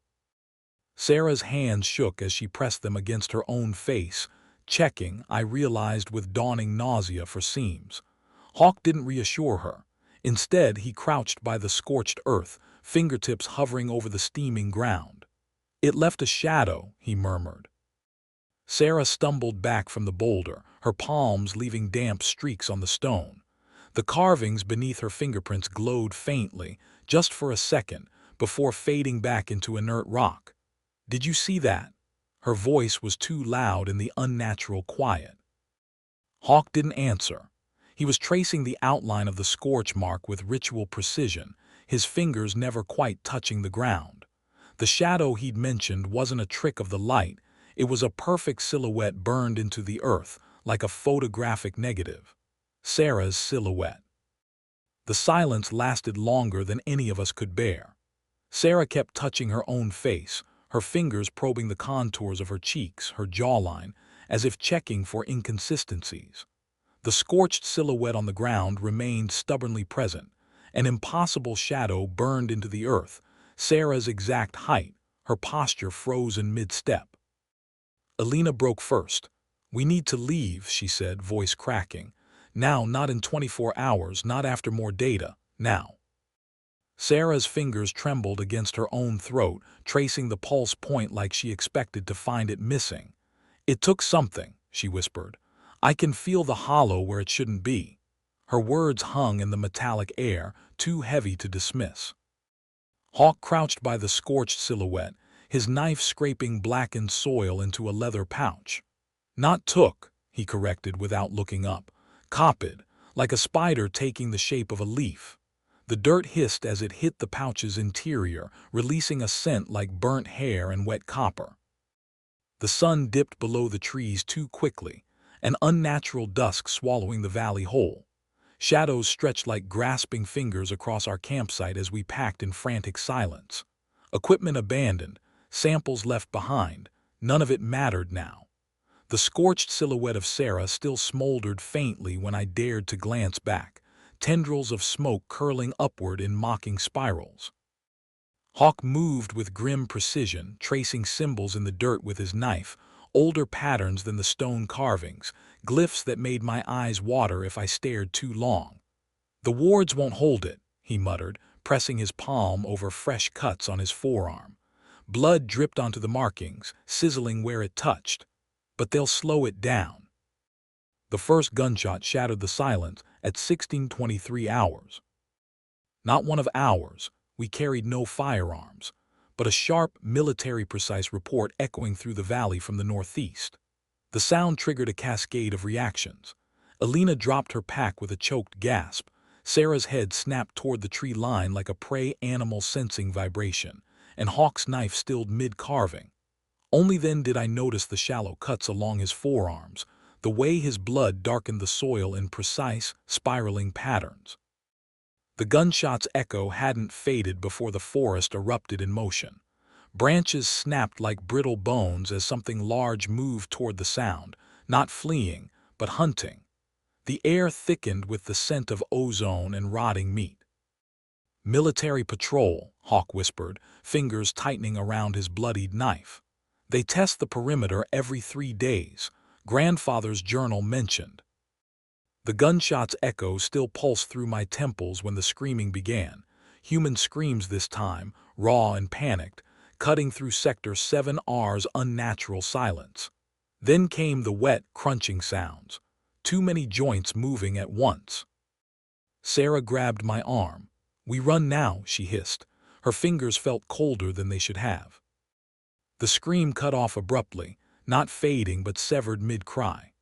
Sarah's hands shook as she pressed them against her own face, checking, I realized with dawning nausea, for seams. Hawk didn't reassure her. Instead, he crouched by the scorched earth, fingertips hovering over the steaming ground. "It left a shadow," he murmured. Sarah stumbled back from the boulder, her palms leaving damp streaks on the stone. The carvings beneath her fingerprints glowed faintly, just for a second, before fading back into inert rock. "Did you see that?" Her voice was too loud in the unnatural quiet. Hawk didn't answer. He was tracing the outline of the scorch mark with ritual precision, his fingers never quite touching the ground. The shadow he'd mentioned wasn't a trick of the light, it was a perfect silhouette burned into the earth, like a photographic negative. Sarah's silhouette. The silence lasted longer than any of us could bear. Sarah kept touching her own face, her fingers probing the contours of her cheeks, her jawline, as if checking for inconsistencies. The scorched silhouette on the ground remained stubbornly present, an impossible shadow burned into the earth, Sarah's exact height, her posture frozen mid-step. Alina broke first. "We need to leave," she said, voice cracking. "Now, not in 24 hours, not after more data, now." Sarah's fingers trembled against her own throat, tracing the pulse point like she expected to find it missing. "It took something," she whispered. "I can feel the hollow where it shouldn't be." Her words hung in the metallic air, too heavy to dismiss. Hawk crouched by the scorched silhouette, his knife scraping blackened soil into a leather pouch. "Not took," he corrected without looking up. "Copied, like a spider taking the shape of a leaf." The dirt hissed as it hit the pouch's interior, releasing a scent like burnt hair and wet copper. The sun dipped below the trees too quickly, an unnatural dusk swallowing the valley whole. Shadows stretched like grasping fingers across our campsite as we packed in frantic silence. Equipment abandoned, samples left behind, none of it mattered now. The scorched silhouette of Sarah still smoldered faintly when I dared to glance back, tendrils of smoke curling upward in mocking spirals. Hawk moved with grim precision, tracing symbols in the dirt with his knife, older patterns than the stone carvings, glyphs that made my eyes water if I stared too long. "The wards won't hold it," he muttered, pressing his palm over fresh cuts on his forearm. Blood dripped onto the markings, sizzling where it touched. "But they'll slow it down." The first gunshot shattered the silence at 16:23 hours. Not one of ours. We carried no firearms, but a sharp, military-precise report echoing through the valley from the northeast. The sound triggered a cascade of reactions. Alina dropped her pack with a choked gasp. Sarah's head snapped toward the tree line like a prey animal sensing vibration, and Hawk's knife stilled mid-carving. Only then did I notice the shallow cuts along his forearms, the way his blood darkened the soil in precise, spiraling patterns. The gunshot's echo hadn't faded before the forest erupted in motion. Branches snapped like brittle bones as something large moved toward the sound, not fleeing, but hunting. The air thickened with the scent of ozone and rotting meat. "Military patrol," Hawk whispered, fingers tightening around his bloodied knife. "They test the perimeter every 3 days," Grandfather's journal mentioned. The gunshot's echo still pulsed through my temples when the screaming began. Human screams this time, raw and panicked, cutting through Sector 7R's unnatural silence. Then came the wet, crunching sounds. Too many joints moving at once. Sarah grabbed my arm. "We run now," she hissed. Her fingers felt colder than they should have. The scream cut off abruptly, not fading but severed mid-cry.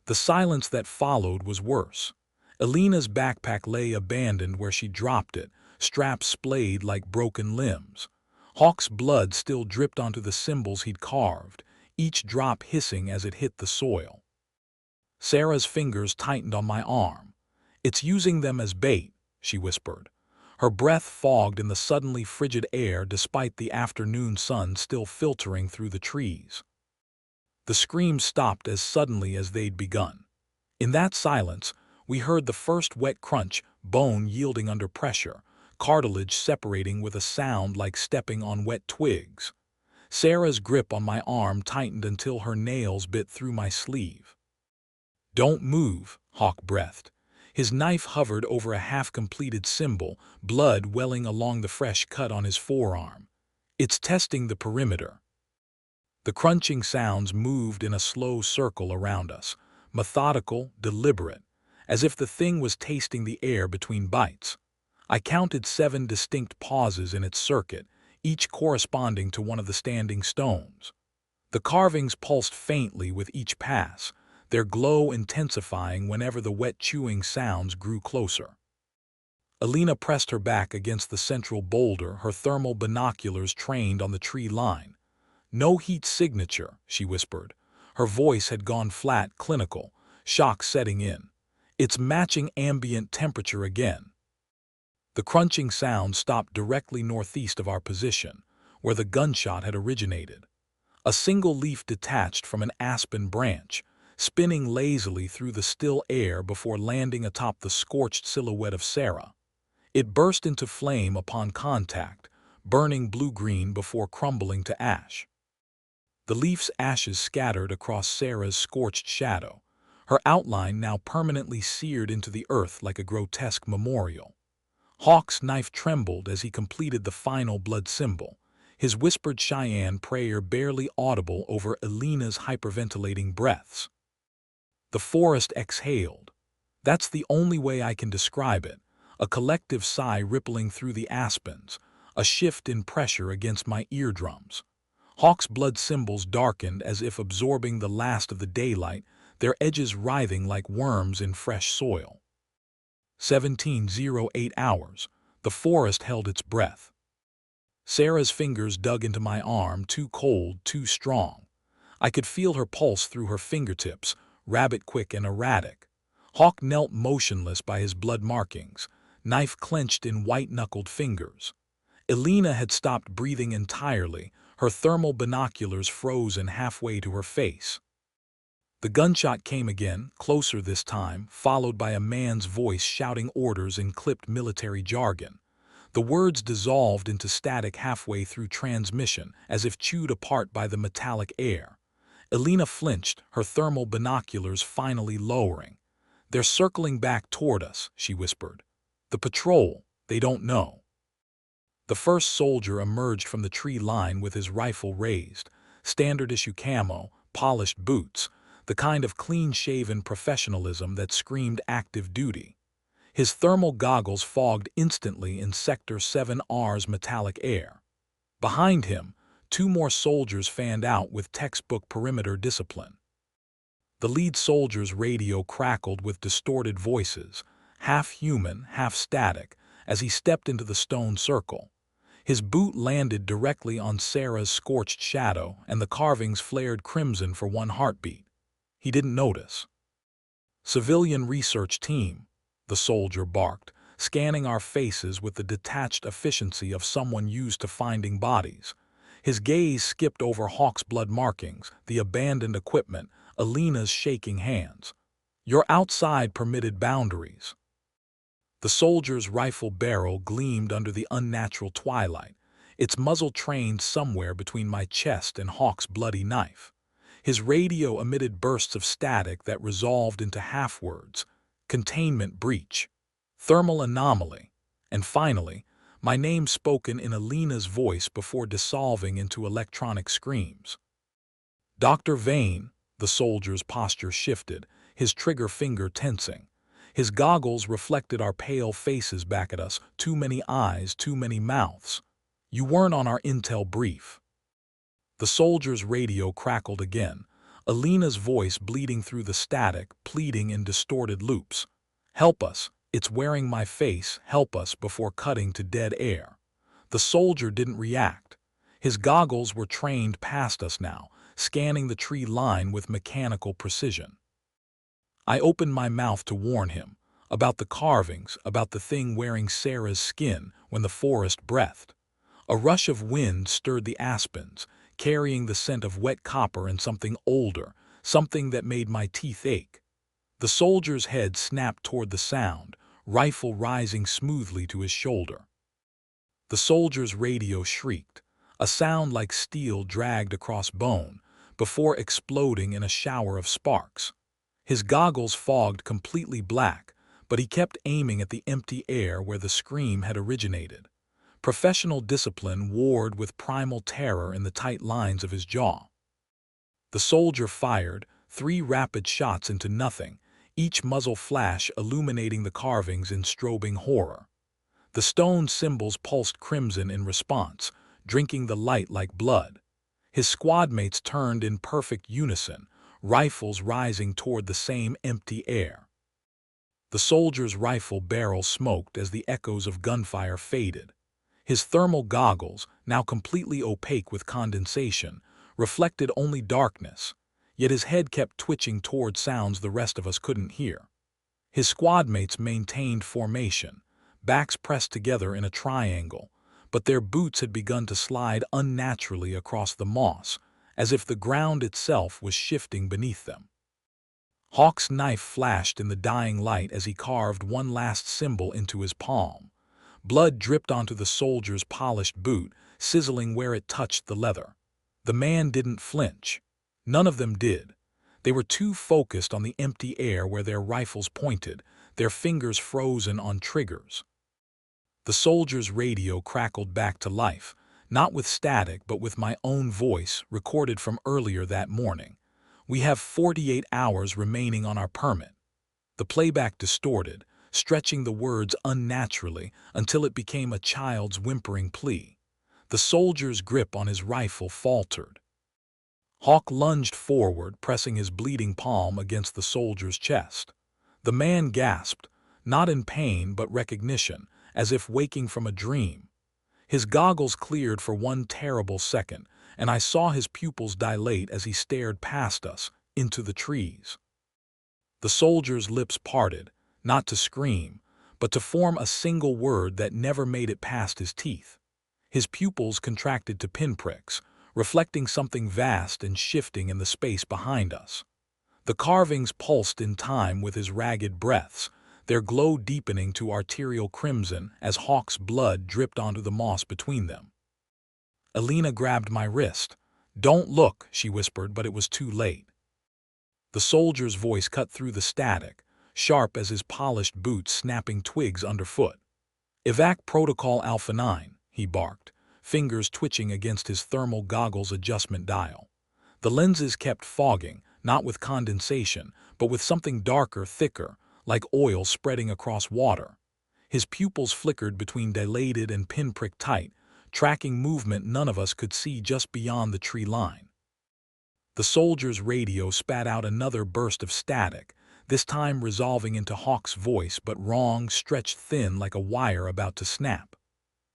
The silence that followed was worse. Alina's backpack lay abandoned where she dropped it, straps splayed like broken limbs. Hawk's blood still dripped onto the symbols he'd carved, each drop hissing as it hit the soil. Sarah's fingers tightened on my arm. "It's using them as bait," she whispered. Her breath fogged in the suddenly frigid air despite the afternoon sun still filtering through the trees. The screams stopped as suddenly as they'd begun. In that silence, we heard the first wet crunch, bone yielding under pressure, cartilage separating with a sound like stepping on wet twigs. Sarah's grip on my arm tightened until her nails bit through my sleeve. "Don't move," Hawk breathed. His knife hovered over a half-completed symbol, blood welling along the fresh cut on his forearm. "It's testing the perimeter." The crunching sounds moved in a slow circle around us, methodical, deliberate, as if the thing was tasting the air between bites. I counted 7 distinct pauses in its circuit, each corresponding to one of the standing stones. The carvings pulsed faintly with each pass, their glow intensifying whenever the wet chewing sounds grew closer. Alina pressed her back against the central boulder, her thermal binoculars trained on the tree line. "No heat signature," she whispered. Her voice had gone flat, clinical, shock setting in. "It's matching ambient temperature again." The crunching sound stopped directly northeast of our position, where the gunshot had originated. A single leaf detached from an aspen branch, spinning lazily through the still air before landing atop the scorched silhouette of Sarah. It burst into flame upon contact, burning blue-green before crumbling to ash. The leaf's ashes scattered across Sarah's scorched shadow, her outline now permanently seared into the earth like a grotesque memorial. Hawk's knife trembled as he completed the final blood symbol, his whispered Cheyenne prayer barely audible over Alina's hyperventilating breaths. The forest exhaled. That's the only way I can describe it, a collective sigh rippling through the aspens, a shift in pressure against my eardrums. Hawk's blood symbols darkened as if absorbing the last of the daylight, their edges writhing like worms in fresh soil. 17:08 hours. The forest held its breath. Sarah's fingers dug into my arm, too cold, too strong. I could feel her pulse through her fingertips, rabbit-quick and erratic. Hawk knelt motionless by his blood markings, knife clenched in white-knuckled fingers. Alina had stopped breathing entirely, her thermal binoculars frozen halfway to her face. The gunshot came again, closer this time, followed by a man's voice shouting orders in clipped military jargon. The words dissolved into static halfway through transmission, as if chewed apart by the metallic air. Alina flinched, her thermal binoculars finally lowering. "They're circling back toward us," she whispered. "The patrol, they don't know." The first soldier emerged from the tree line with his rifle raised, standard-issue camo, polished boots, the kind of clean-shaven professionalism that screamed active duty. His thermal goggles fogged instantly in Sector 7R's metallic air. Behind him, two more soldiers fanned out with textbook perimeter discipline. The lead soldier's radio crackled with distorted voices, half human, half static, as he stepped into the stone circle. His boot landed directly on Sarah's scorched shadow, and the carvings flared crimson for one heartbeat. He didn't notice. "Civilian research team," the soldier barked, scanning our faces with the detached efficiency of someone used to finding bodies. His gaze skipped over Hawk's blood markings, the abandoned equipment, Alina's shaking hands. "You're outside permitted boundaries." The soldier's rifle barrel gleamed under the unnatural twilight, its muzzle trained somewhere between my chest and Hawk's bloody knife. His radio emitted bursts of static that resolved into half-words: containment breach, thermal anomaly, and finally, my name spoken in Alina's voice before dissolving into electronic screams. "Dr. Vane," the soldier's posture shifted, his trigger finger tensing. His goggles reflected our pale faces back at us, too many eyes, too many mouths. "You weren't on our intel brief." The soldier's radio crackled again, Alina's voice bleeding through the static, pleading in distorted loops. "Help us, it's wearing my face, help us," before cutting to dead air. The soldier didn't react. His goggles were trained past us now, scanning the tree line with mechanical precision. I opened my mouth to warn him, about the carvings, about the thing wearing Sarah's skin, when the forest breathed. A rush of wind stirred the aspens, carrying the scent of wet copper and something older, something that made my teeth ache. The soldier's head snapped toward the sound, rifle rising smoothly to his shoulder. The soldier's radio shrieked, a sound like steel dragged across bone, before exploding in a shower of sparks. His goggles fogged completely black, but he kept aiming at the empty air where the scream had originated. Professional discipline warred with primal terror in the tight lines of his jaw. The soldier fired, 3 rapid shots into nothing, each muzzle flash illuminating the carvings in strobing horror. The stone symbols pulsed crimson in response, drinking the light like blood. His squadmates turned in perfect unison, rifles rising toward the same empty air. The soldier's rifle barrel smoked as the echoes of gunfire faded. His thermal goggles, now completely opaque with condensation, reflected only darkness, yet his head kept twitching toward sounds the rest of us couldn't hear. His squadmates maintained formation, backs pressed together in a triangle, but their boots had begun to slide unnaturally across the moss, as if the ground itself was shifting beneath them. Hawk's knife flashed in the dying light as he carved one last symbol into his palm. Blood dripped onto the soldier's polished boot, sizzling where it touched the leather. The man didn't flinch. None of them did. They were too focused on the empty air where their rifles pointed, their fingers frozen on triggers. The soldier's radio crackled back to life, not with static but with my own voice, recorded from earlier that morning. "We have 48 hours remaining on our permit." The playback distorted, stretching the words unnaturally until it became a child's whimpering plea. The soldier's grip on his rifle faltered. Hawk lunged forward, pressing his bleeding palm against the soldier's chest. The man gasped, not in pain but recognition, as if waking from a dream. His goggles cleared for one terrible second, and I saw his pupils dilate as he stared past us, into the trees. The soldier's lips parted, not to scream, but to form a single word that never made it past his teeth. His pupils contracted to pinpricks, reflecting something vast and shifting in the space behind us. The carvings pulsed in time with his ragged breaths, their glow deepening to arterial crimson as Hawk's blood dripped onto the moss between them. Alina grabbed my wrist. "Don't look," she whispered, but it was too late. The soldier's voice cut through the static, sharp as his polished boots snapping twigs underfoot. "Evac Protocol Alpha 9, he barked, fingers twitching against his thermal goggles adjustment dial. The lenses kept fogging, not with condensation, but with something darker, thicker, like oil spreading across water. His pupils flickered between dilated and pinprick tight, tracking movement none of us could see just beyond the tree line. The soldier's radio spat out another burst of static, this time resolving into Hawk's voice, but wrong, stretched thin like a wire about to snap.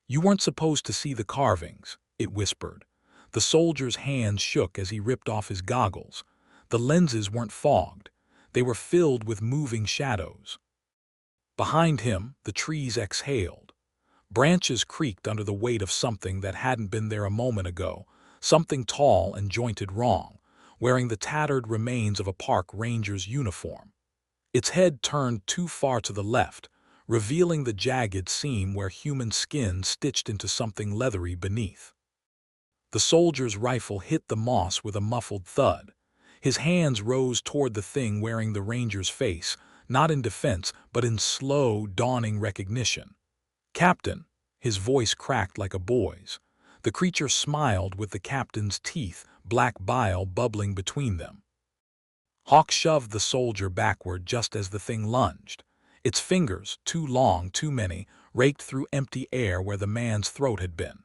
"You weren't supposed to see the carvings," it whispered. The soldier's hands shook as he ripped off his goggles. The lenses weren't fogged. They were filled with moving shadows. Behind him, the trees exhaled. Branches creaked under the weight of something that hadn't been there a moment ago, something tall and jointed wrong, wearing the tattered remains of a park ranger's uniform. Its head turned too far to the left, revealing the jagged seam where human skin stitched into something leathery beneath. The soldier's rifle hit the moss with a muffled thud. His hands rose toward the thing wearing the ranger's face, not in defense, but in slow, dawning recognition. "Captain," his voice cracked like a boy's. The creature smiled with the captain's teeth, black bile bubbling between them. Hawk shoved the soldier backward just as the thing lunged. Its fingers, too long, too many, raked through empty air where the man's throat had been.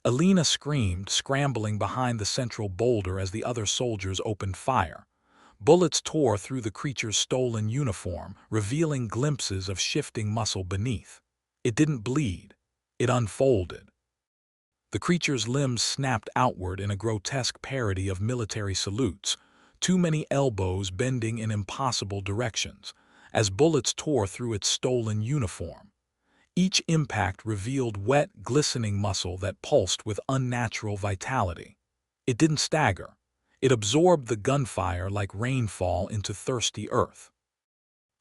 Alina screamed, scrambling behind the central boulder as the other soldiers opened fire. Bullets tore through the creature's stolen uniform, revealing glimpses of shifting muscle beneath. It didn't bleed. It unfolded. The creature's limbs snapped outward in a grotesque parody of military salutes, too many elbows bending in impossible directions, as bullets tore through its stolen uniform. Each impact revealed wet, glistening muscle that pulsed with unnatural vitality. It didn't stagger. It absorbed the gunfire like rainfall into thirsty earth.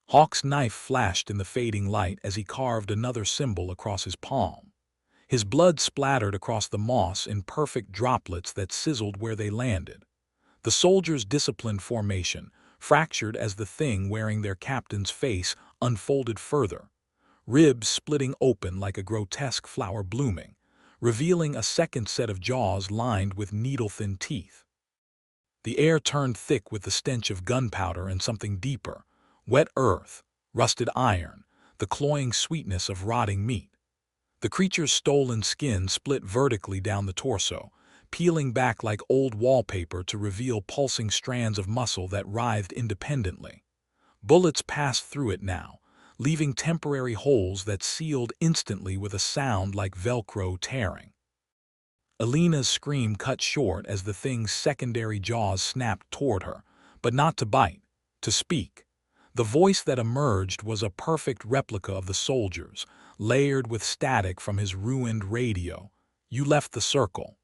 Hawk's knife flashed in the fading light as he carved another symbol across his palm. His blood splattered across the moss in perfect droplets that sizzled where they landed. The soldiers' disciplined formation, fractured as the thing wearing their captain's face unfolded further, ribs splitting open like a grotesque flower blooming, revealing a second set of jaws lined with needle-thin teeth. The air turned thick with the stench of gunpowder and something deeper, wet earth, rusted iron, the cloying sweetness of rotting meat. The creature's stolen skin split vertically down the torso, peeling back like old wallpaper to reveal pulsing strands of muscle that writhed independently. Bullets passed through it now, leaving temporary holes that sealed instantly with a sound like Velcro tearing. Alina's scream cut short as the thing's secondary jaws snapped toward her, but not to bite, to speak. The voice that emerged was a perfect replica of the soldier's, layered with static from his ruined radio. "You left the circle."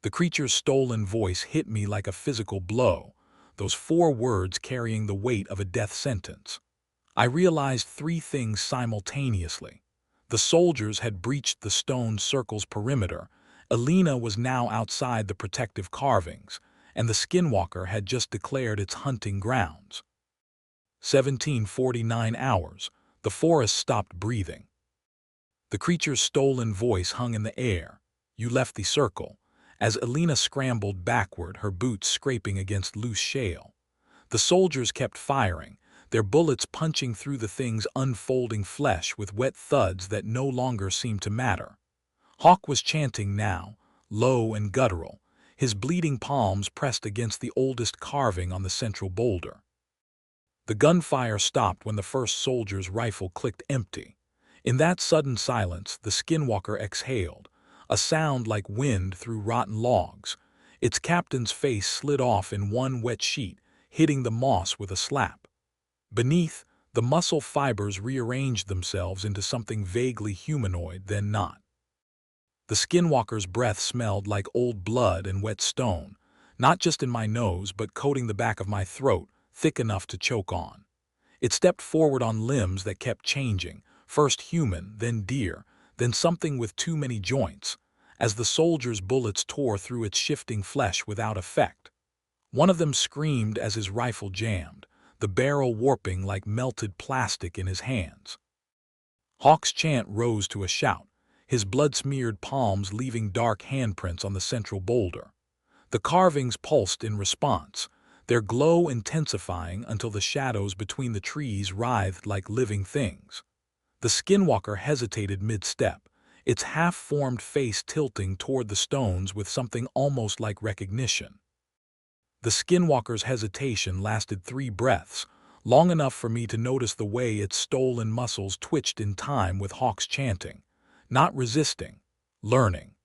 The creature's stolen voice hit me like a physical blow, those 4 words carrying the weight of a death sentence. I realized 3 things simultaneously. The soldiers had breached the stone circle's perimeter, Alina was now outside the protective carvings, and the Skinwalker had just declared its hunting grounds. 1749 hours, the forest stopped breathing. The creature's stolen voice hung in the air. "You left the circle," as Alina scrambled backward, her boots scraping against loose shale. The soldiers kept firing, their bullets punching through the thing's unfolding flesh with wet thuds that no longer seemed to matter. Hawk was chanting now, low and guttural, his bleeding palms pressed against the oldest carving on the central boulder. The gunfire stopped when the first soldier's rifle clicked empty. In that sudden silence, the Skinwalker exhaled, a sound like wind through rotten logs. Its captain's face slid off in one wet sheet, hitting the moss with a slap. Beneath, the muscle fibers rearranged themselves into something vaguely humanoid, then not. The Skinwalker's breath smelled like old blood and wet stone, not just in my nose but coating the back of my throat, thick enough to choke on. It stepped forward on limbs that kept changing, first human, then deer, then something with too many joints, as the soldier's bullets tore through its shifting flesh without effect. One of them screamed as his rifle jammed, the barrel warping like melted plastic in his hands. Hawk's chant rose to a shout, his blood-smeared palms leaving dark handprints on the central boulder. The carvings pulsed in response, their glow intensifying until the shadows between the trees writhed like living things. The Skinwalker hesitated mid-step, its half-formed face tilting toward the stones with something almost like recognition. The Skinwalker's hesitation lasted 3 breaths, long enough for me to notice the way its stolen muscles twitched in time with Hawk's chanting, not resisting, learning.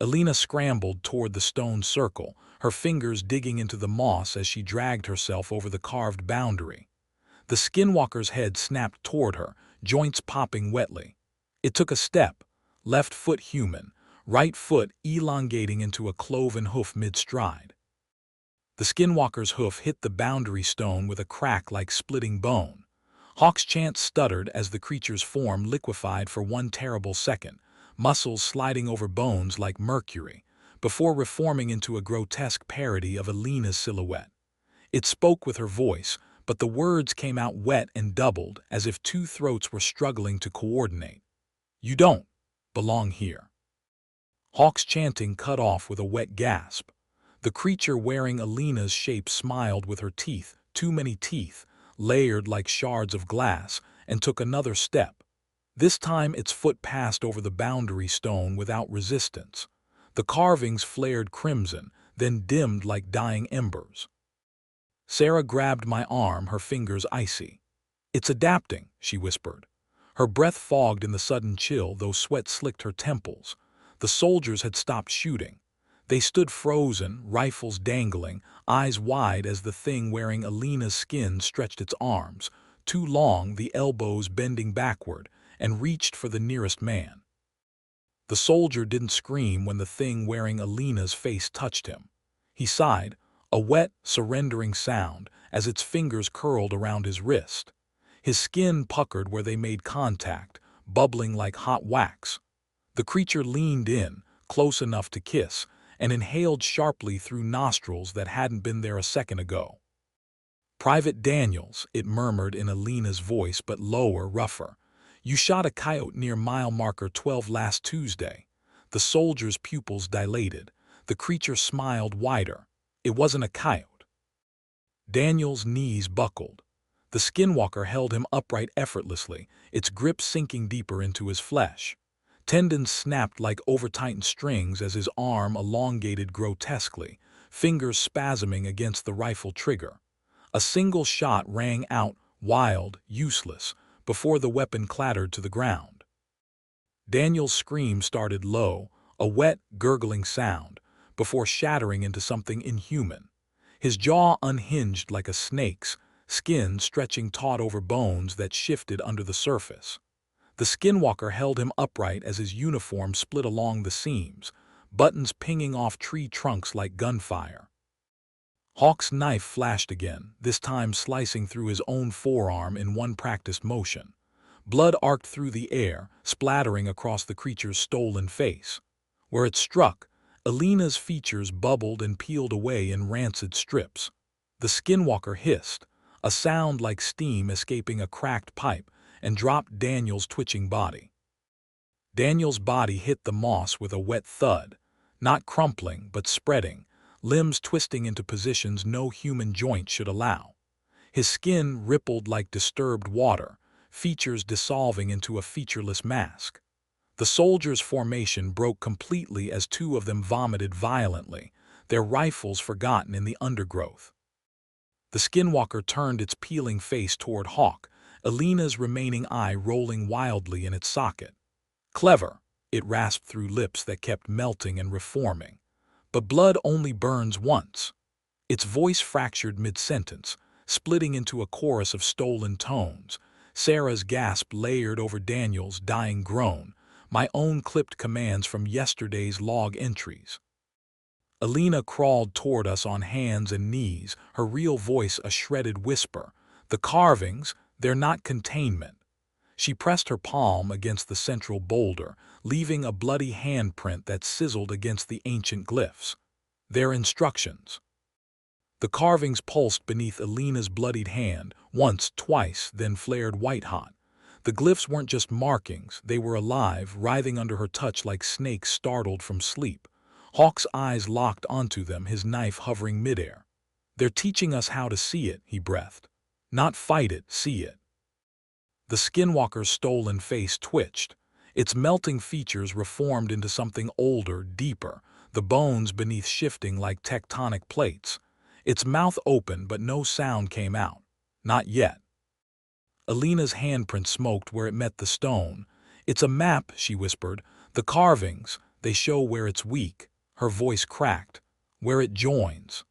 Alina scrambled toward the stone circle, her fingers digging into the moss as she dragged herself over the carved boundary. The Skinwalker's head snapped toward her, joints popping wetly. It took a step, left foot human, right foot elongating into a cloven hoof mid-stride. The Skinwalker's hoof hit the boundary stone with a crack like splitting bone. Hawk's chant stuttered as the creature's form liquefied for one terrible second, muscles sliding over bones like mercury, before reforming into a grotesque parody of Alina's silhouette. It spoke with her voice, but the words came out wet and doubled as if 2 throats were struggling to coordinate. "You don't belong here." Hawk's chanting cut off with a wet gasp. The creature wearing Alina's shape smiled with her teeth, too many teeth, layered like shards of glass, and took another step. This time its foot passed over the boundary stone without resistance. The carvings flared crimson, then dimmed like dying embers. Sarah grabbed my arm, her fingers icy. "It's adapting," she whispered. Her breath fogged in the sudden chill, though sweat slicked her temples. The soldiers had stopped shooting. They stood frozen, rifles dangling, eyes wide as the thing wearing Alina's skin stretched its arms, too long, the elbows bending backward, and reached for the nearest man. The soldier didn't scream when the thing wearing Alina's face touched him. He sighed, a wet, surrendering sound, as its fingers curled around his wrist. His skin puckered where they made contact, bubbling like hot wax. The creature leaned in, close enough to kiss, and inhaled sharply through nostrils that hadn't been there a second ago. "Private Daniels," it murmured in Alina's voice, but lower, rougher. "You shot a coyote near mile marker 12 last Tuesday." The soldier's pupils dilated. The creature smiled wider. "It wasn't a coyote." Daniel's knees buckled. The Skinwalker held him upright effortlessly, its grip sinking deeper into his flesh. Tendons snapped like over-tightened strings as his arm elongated grotesquely, fingers spasming against the rifle trigger. A single shot rang out, wild, useless, before the weapon clattered to the ground. Daniel's scream started low, a wet, gurgling sound, before shattering into something inhuman. His jaw unhinged like a snake's, skin stretching taut over bones that shifted under the surface. The Skinwalker held him upright as his uniform split along the seams, buttons pinging off tree trunks like gunfire. Hawk's knife flashed again, this time slicing through his own forearm in one practiced motion. Blood arced through the air, splattering across the creature's stolen face. Where it struck, Alina's features bubbled and peeled away in rancid strips. The Skinwalker hissed, a sound like steam escaping a cracked pipe, and dropped Daniel's twitching body. Daniel's body hit the moss with a wet thud, not crumpling but spreading, limbs twisting into positions no human joint should allow. His skin rippled like disturbed water, features dissolving into a featureless mask. The soldiers' formation broke completely as 2 of them vomited violently, their rifles forgotten in the undergrowth. The Skinwalker turned its peeling face toward Hawk, Alina's remaining eye rolling wildly in its socket. "Clever," it rasped through lips that kept melting and reforming. "But blood only burns once." Its voice fractured mid-sentence, splitting into a chorus of stolen tones. Sarah's gasp layered over Daniel's dying groan, my own clipped commands from yesterday's log entries. Alina crawled toward us on hands and knees, her real voice a shredded whisper. "The carvings, they're not containment." She pressed her palm against the central boulder, leaving a bloody handprint that sizzled against the ancient glyphs. "They're instructions." The carvings pulsed beneath Alina's bloodied hand, once, twice, then flared white-hot. The glyphs weren't just markings, they were alive, writhing under her touch like snakes startled from sleep. Hawk's eyes locked onto them, his knife hovering midair. They're teaching us how to see it, he breathed. Not fight it, see it. The Skinwalker's stolen face twitched. Its melting features reformed into something older, deeper, the bones beneath shifting like tectonic plates. Its mouth opened, but no sound came out. Not yet. Alina's handprint smoked where it met the stone. It's a map, she whispered. The carvings, they show where it's weak. Her voice cracked. Where it joins.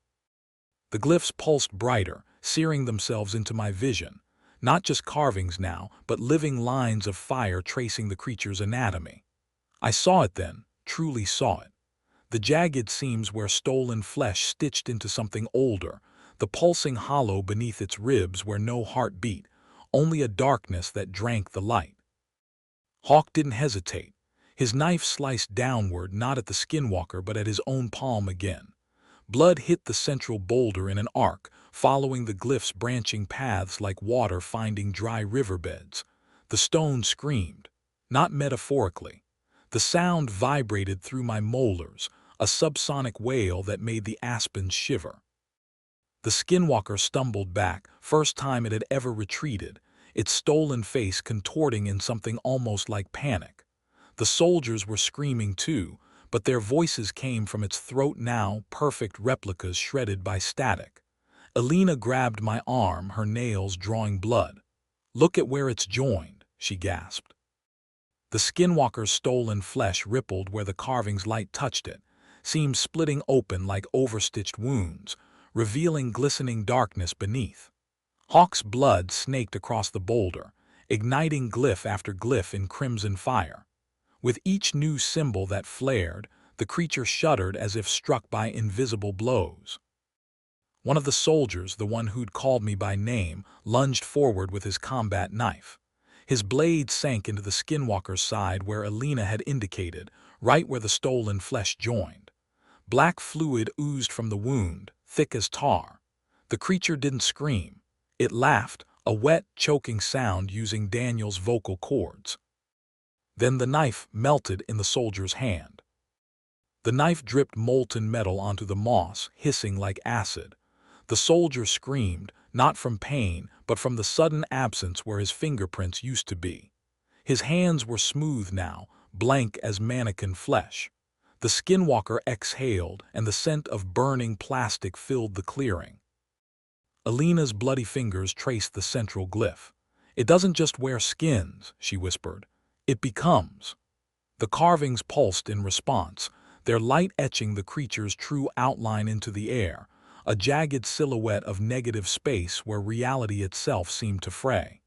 The glyphs pulsed brighter, searing themselves into my vision. Not just carvings now, but living lines of fire tracing the creature's anatomy. I saw it then, truly saw it. The jagged seams where stolen flesh stitched into something older, the pulsing hollow beneath its ribs where no heart beat, only a darkness that drank the light. Hawk didn't hesitate. His knife sliced downward, not at the Skinwalker but at his own palm again. Blood hit the central boulder in an arc, following the glyph's branching paths like water finding dry riverbeds. The stone screamed, not metaphorically. The sound vibrated through my molars, a subsonic wail that made the aspens shiver. The Skinwalker stumbled back, first time it had ever retreated, its stolen face contorting in something almost like panic. The soldiers were screaming too, but their voices came from its throat now, perfect replicas shredded by static. Alina grabbed my arm, her nails drawing blood. Look at where it's joined, she gasped. The Skinwalker's stolen flesh rippled where the carving's light touched it, seams splitting open like overstitched wounds, revealing glistening darkness beneath. Hawk's blood snaked across the boulder, igniting glyph after glyph in crimson fire. With each new symbol that flared, the creature shuddered as if struck by invisible blows. One of the soldiers, the one who'd called me by name, lunged forward with his combat knife. His blade sank into the Skinwalker's side where Alina had indicated, right where the stolen flesh joined. Black fluid oozed from the wound, thick as tar. The creature didn't scream. It laughed, a wet, choking sound using Daniel's vocal cords. Then the knife melted in the soldier's hand. The knife dripped molten metal onto the moss, hissing like acid. The soldier screamed, not from pain, but from the sudden absence where his fingerprints used to be. His hands were smooth now, blank as mannequin flesh. The Skinwalker exhaled, and the scent of burning plastic filled the clearing. Alina's bloody fingers traced the central glyph. It doesn't just wear skins, she whispered. It becomes. The carvings pulsed in response, their light etching the creature's true outline into the air, a jagged silhouette of negative space where reality itself seemed to fray.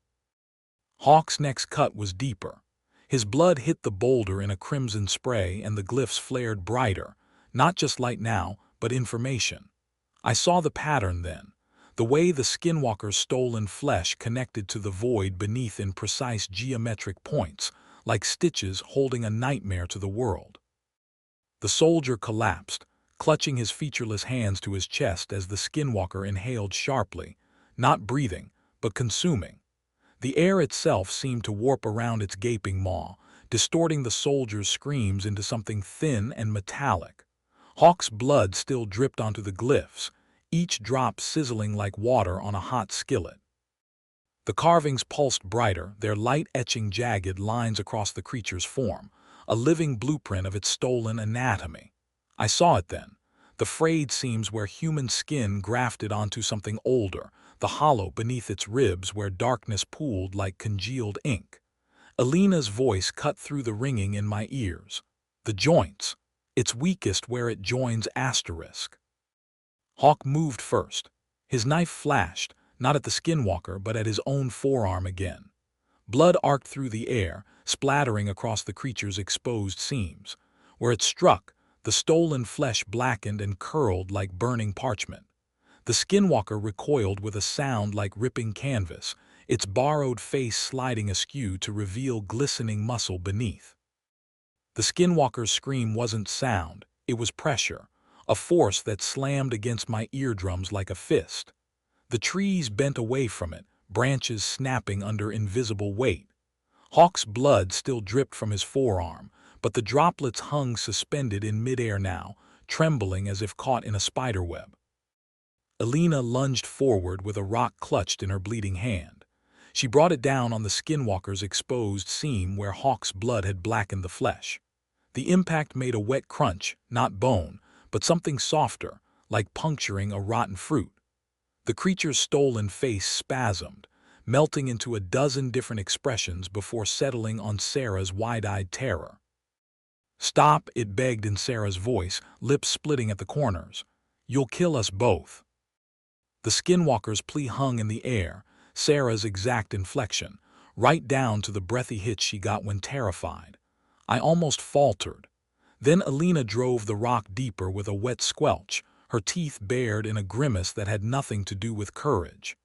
Hawk's next cut was deeper. His blood hit the boulder in a crimson spray and the glyphs flared brighter, not just light now, but information. I saw the pattern then, the way the Skinwalker's stolen flesh connected to the void beneath in precise geometric points, like stitches holding a nightmare to the world. The soldier collapsed, clutching his featureless hands to his chest as the Skinwalker inhaled sharply, not breathing, but consuming. The air itself seemed to warp around its gaping maw, distorting the soldier's screams into something thin and metallic. Hawk's blood still dripped onto the glyphs, each drop sizzling like water on a hot skillet. The carvings pulsed brighter, their light etching jagged lines across the creature's form, a living blueprint of its stolen anatomy. I saw it then, the frayed seams where human skin grafted onto something older, the hollow beneath its ribs where darkness pooled like congealed ink. Alina's voice cut through the ringing in my ears. The joints. It's weakest where it joins asterisk. Hawk moved first. His knife flashed, not at the Skinwalker but at his own forearm again. Blood arced through the air, splattering across the creature's exposed seams. Where it struck, the stolen flesh blackened and curled like burning parchment. The Skinwalker recoiled with a sound like ripping canvas, its borrowed face sliding askew to reveal glistening muscle beneath. The Skinwalker's scream wasn't sound, it was pressure, a force that slammed against my eardrums like a fist. The trees bent away from it, branches snapping under invisible weight. Hawk's blood still dripped from his forearm, but the droplets hung suspended in midair now, trembling as if caught in a spiderweb. Alina lunged forward with a rock clutched in her bleeding hand. She brought it down on the Skinwalker's exposed seam where Hawk's blood had blackened the flesh. The impact made a wet crunch, not bone, but something softer, like puncturing a rotten fruit. The creature's stolen face spasmed, melting into a dozen different expressions before settling on Sarah's wide-eyed terror. "Stop," it begged in Sarah's voice, lips splitting at the corners. "You'll kill us both." The Skinwalker's plea hung in the air, Sarah's exact inflection, right down to the breathy hitch she got when terrified. I almost faltered. Then Alina drove the rock deeper with a wet squelch, her teeth bared in a grimace that had nothing to do with courage.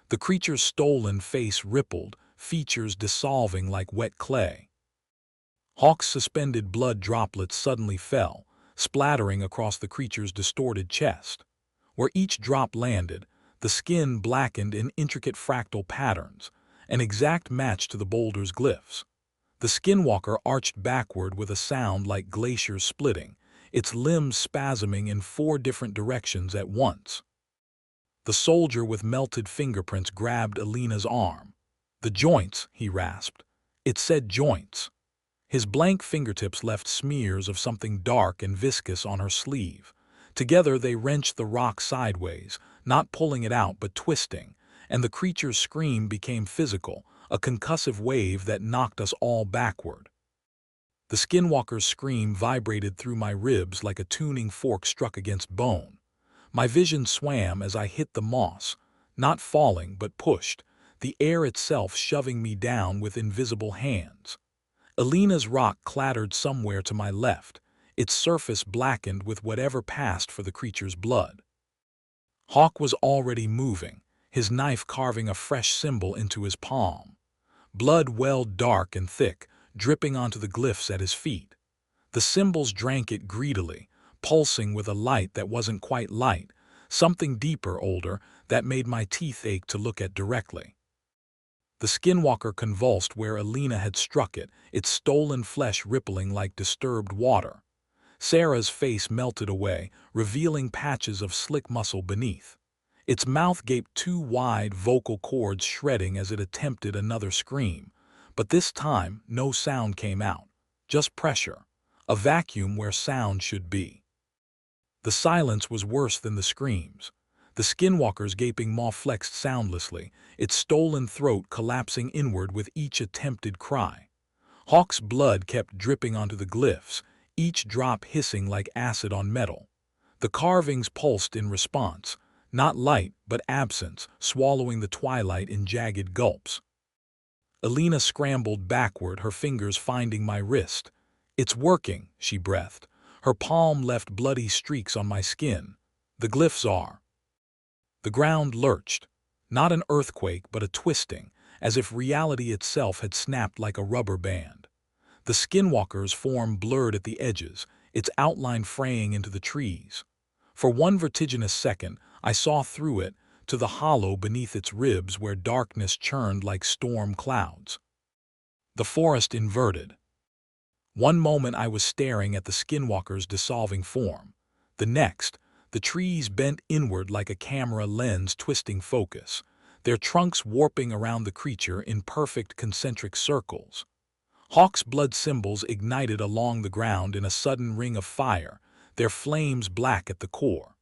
The creature's stolen face rippled, features dissolving like wet clay. Hawk's suspended blood droplets suddenly fell, splattering across the creature's distorted chest. Where each drop landed, the skin blackened in intricate fractal patterns, an exact match to the boulder's glyphs. The Skinwalker arched backward with a sound like glaciers splitting, its limbs spasming in 4 different directions at once. The soldier with melted fingerprints grabbed Alina's arm. "The joints," he rasped. It said joints. His blank fingertips left smears of something dark and viscous on her sleeve. Together they wrenched the rock sideways, not pulling it out but twisting, and the creature's scream became physical, a concussive wave that knocked us all backward. The Skinwalker's scream vibrated through my ribs like a tuning fork struck against bone. My vision swam as I hit the moss, not falling but pushed, the air itself shoving me down with invisible hands. Alina's rock clattered somewhere to my left, its surface blackened with whatever passed for the creature's blood. Hawk was already moving, his knife carving a fresh symbol into his palm. Blood welled dark and thick, dripping onto the glyphs at his feet. The symbols drank it greedily, pulsing with a light that wasn't quite light, something deeper, older, that made my teeth ache to look at directly. The Skinwalker convulsed where Alina had struck it, its stolen flesh rippling like disturbed water. Sarah's face melted away, revealing patches of slick muscle beneath. Its mouth gaped 2 wide, vocal cords shredding as it attempted another scream. But this time, no sound came out. Just pressure. A vacuum where sound should be. The silence was worse than the screams. The Skinwalker's gaping maw flexed soundlessly, its stolen throat collapsing inward with each attempted cry. Hawk's blood kept dripping onto the glyphs, each drop hissing like acid on metal. The carvings pulsed in response, not light but absence, swallowing the twilight in jagged gulps. Alina scrambled backward, her fingers finding my wrist. "It's working," she breathed. Her palm left bloody streaks on my skin. "The glyphs are." The ground lurched. Not an earthquake, but a twisting, as if reality itself had snapped like a rubber band. The Skinwalker's form blurred at the edges, its outline fraying into the trees. For one vertiginous second, I saw through it, to the hollow beneath its ribs where darkness churned like storm clouds. The forest inverted. One moment I was staring at the Skinwalker's dissolving form. The next, the trees bent inward like a camera lens twisting focus, their trunks warping around the creature in perfect concentric circles. Hawk's blood symbols ignited along the ground in a sudden ring of fire, their flames black at the core.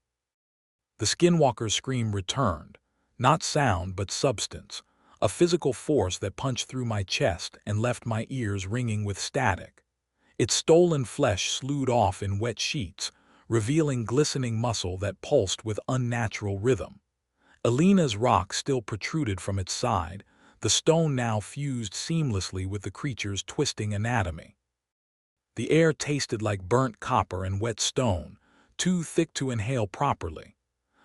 The Skinwalker's scream returned, not sound but substance, a physical force that punched through my chest and left my ears ringing with static. Its stolen flesh slewed off in wet sheets, revealing glistening muscle that pulsed with unnatural rhythm. Alina's rock still protruded from its side, the stone now fused seamlessly with the creature's twisting anatomy. The air tasted like burnt copper and wet stone, too thick to inhale properly.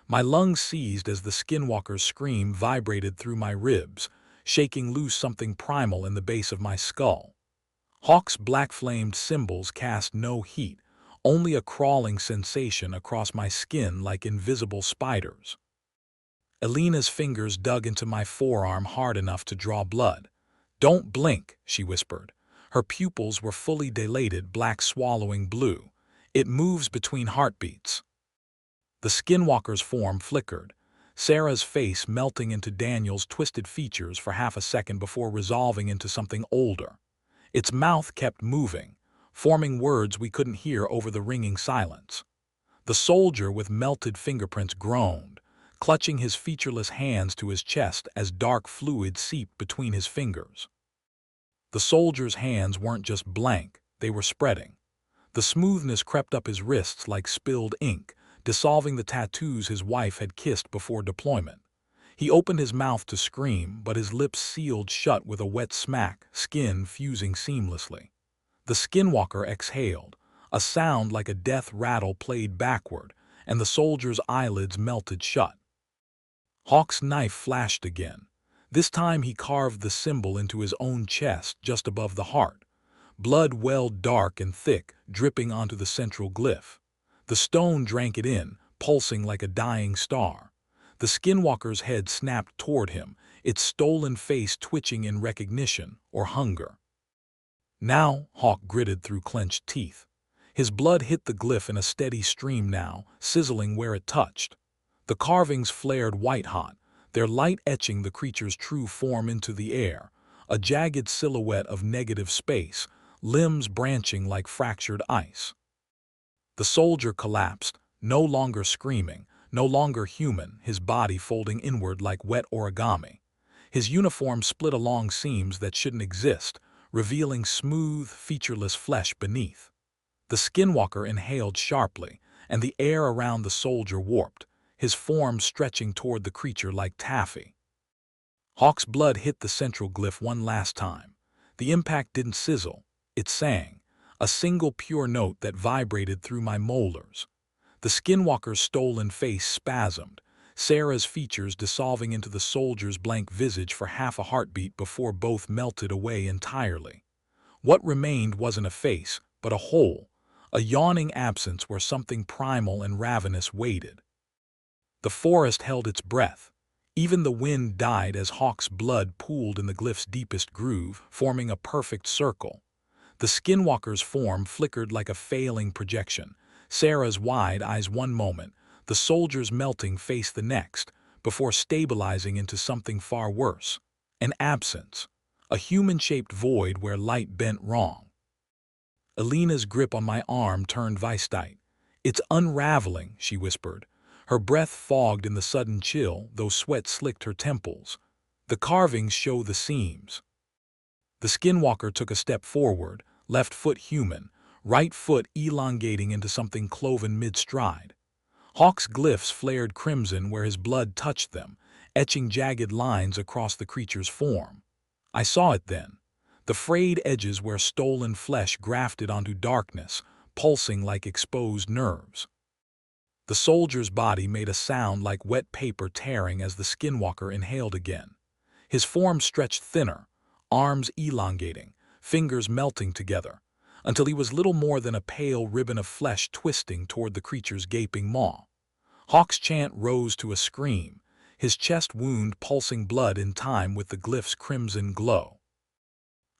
My lungs seized as the Skinwalker's scream vibrated through my ribs, shaking loose something primal in the base of my skull. Hawk's black-flamed symbols cast no heat, only a crawling sensation across my skin like invisible spiders. Alina's fingers dug into my forearm hard enough to draw blood. "Don't blink," she whispered. Her pupils were fully dilated, black swallowing blue. "It moves between heartbeats." The Skinwalker's form flickered, Sarah's face melting into Daniel's twisted features for half a second before resolving into something older. Its mouth kept moving, forming words we couldn't hear over the ringing silence. The soldier with melted fingerprints groaned, clutching his featureless hands to his chest as dark fluid seeped between his fingers. The soldier's hands weren't just blank, they were spreading. The smoothness crept up his wrists like spilled ink, dissolving the tattoos his wife had kissed before deployment. He opened his mouth to scream, but his lips sealed shut with a wet smack, skin fusing seamlessly. The Skinwalker exhaled, a sound like a death rattle played backward, and the soldier's eyelids melted shut. Hawk's knife flashed again. This time he carved the symbol into his own chest just above the heart. Blood welled dark and thick, dripping onto the central glyph. The stone drank it in, pulsing like a dying star. The Skinwalker's head snapped toward him, its stolen face twitching in recognition or hunger. Now, Hawk gritted through clenched teeth. His blood hit the glyph in a steady stream now, sizzling where it touched. The carvings flared white-hot, their light etching the creature's true form into the air, a jagged silhouette of negative space, limbs branching like fractured ice. The soldier collapsed, no longer screaming, no longer human, his body folding inward like wet origami. His uniform split along seams that shouldn't exist, revealing smooth, featureless flesh beneath. The Skinwalker inhaled sharply, and the air around the soldier warped, his form stretching toward the creature like taffy. Hawk's blood hit the central glyph one last time. The impact didn't sizzle, it sang, a single pure note that vibrated through my molars. The Skinwalker's stolen face spasmed, Sarah's features dissolving into the soldier's blank visage for half a heartbeat before both melted away entirely. What remained wasn't a face, but a hole, a yawning absence where something primal and ravenous waited. The forest held its breath. Even the wind died as Hawk's blood pooled in the glyph's deepest groove, forming a perfect circle. The Skinwalker's form flickered like a failing projection, Sarah's wide eyes one moment, the soldier's melting face the next, before stabilizing into something far worse, an absence, a human-shaped void where light bent wrong. Alina's grip on my arm turned vice-tight. "It's unraveling," she whispered. Her breath fogged in the sudden chill, though sweat slicked her temples. "The carvings show the seams." The Skinwalker took a step forward, left foot human, right foot elongating into something cloven mid-stride. Hawk's glyphs flared crimson where his blood touched them, etching jagged lines across the creature's form. I saw it then, the frayed edges where stolen flesh grafted onto darkness, pulsing like exposed nerves. The soldier's body made a sound like wet paper tearing as the Skinwalker inhaled again. His form stretched thinner, arms elongating, fingers melting together, until he was little more than a pale ribbon of flesh twisting toward the creature's gaping maw. Hawk's chant rose to a scream, his chest wound pulsing blood in time with the glyph's crimson glow.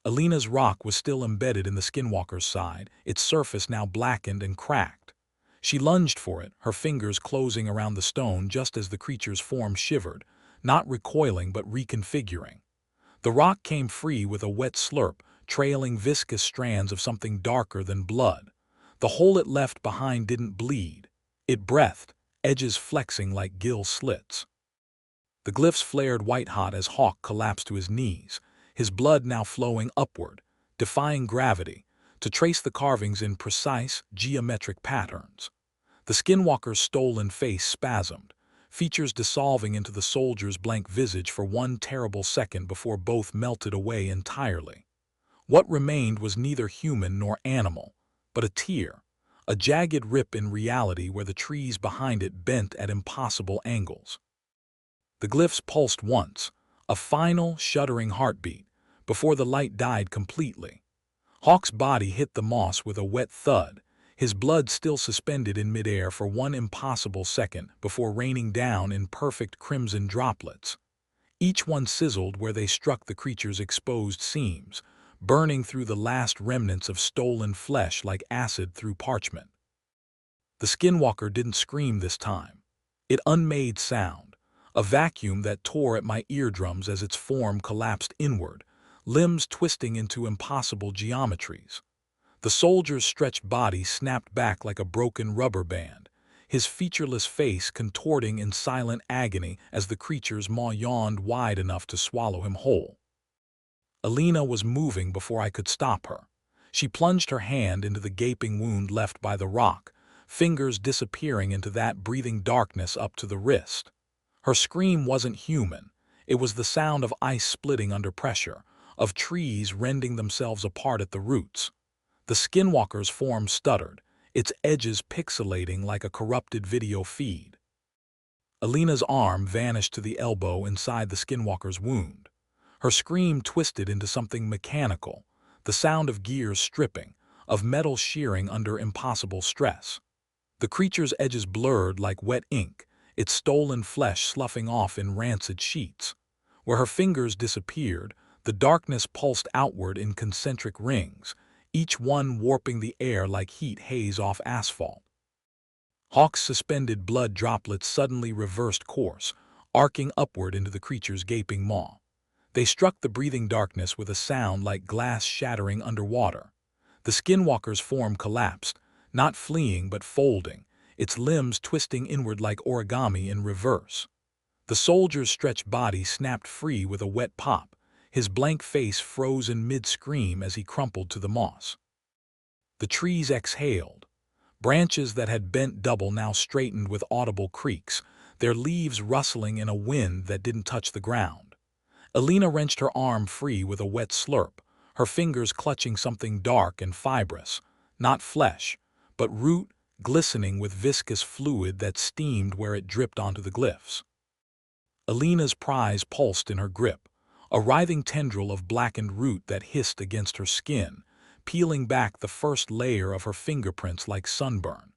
Alina's rock was still embedded in the Skinwalker's side, its surface now blackened and cracked. She lunged for it, her fingers closing around the stone just as the creature's form shivered, not recoiling but reconfiguring. The rock came free with a wet slurp, trailing viscous strands of something darker than blood. The hole it left behind didn't bleed. It breathed, edges flexing like gill slits. The glyphs flared white-hot as Hawk collapsed to his knees, his blood now flowing upward, defying gravity, to trace the carvings in precise, geometric patterns. The Skinwalker's stolen face spasmed, features dissolving into the soldier's blank visage for one terrible second before both melted away entirely. What remained was neither human nor animal, but a tear, a jagged rip in reality where the trees behind it bent at impossible angles. The glyphs pulsed once, a final, shuddering heartbeat, before the light died completely. Hawk's body hit the moss with a wet thud, his blood still suspended in midair for one impossible second before raining down in perfect crimson droplets. Each one sizzled where they struck the creature's exposed seams, burning through the last remnants of stolen flesh like acid through parchment. The Skinwalker didn't scream this time. It unmade sound, a vacuum that tore at my eardrums as its form collapsed inward, limbs twisting into impossible geometries. The soldier's stretched body snapped back like a broken rubber band, his featureless face contorting in silent agony as the creature's maw yawned wide enough to swallow him whole. Alina was moving before I could stop her. She plunged her hand into the gaping wound left by the rock, fingers disappearing into that breathing darkness up to the wrist. Her scream wasn't human. It was the sound of ice splitting under pressure, of trees rending themselves apart at the roots. The Skinwalker's form stuttered, its edges pixelating like a corrupted video feed. Alina's arm vanished to the elbow inside the Skinwalker's wound. Her scream twisted into something mechanical, the sound of gears stripping, of metal shearing under impossible stress. The creature's edges blurred like wet ink, its stolen flesh sloughing off in rancid sheets. Where her fingers disappeared, the darkness pulsed outward in concentric rings, each one warping the air like heat haze off asphalt. Hawk's suspended blood droplets suddenly reversed course, arcing upward into the creature's gaping maw. They struck the breathing darkness with a sound like glass shattering underwater. The Skinwalker's form collapsed, not fleeing but folding, its limbs twisting inward like origami in reverse. The soldier's stretched body snapped free with a wet pop, his blank face froze in mid-scream as he crumpled to the moss. The trees exhaled. Branches that had bent double now straightened with audible creaks, their leaves rustling in a wind that didn't touch the ground. Alina wrenched her arm free with a wet slurp, her fingers clutching something dark and fibrous, not flesh, but root glistening with viscous fluid that steamed where it dripped onto the glyphs. Alina's prize pulsed in her grip, a writhing tendril of blackened root that hissed against her skin, peeling back the first layer of her fingerprints like sunburn.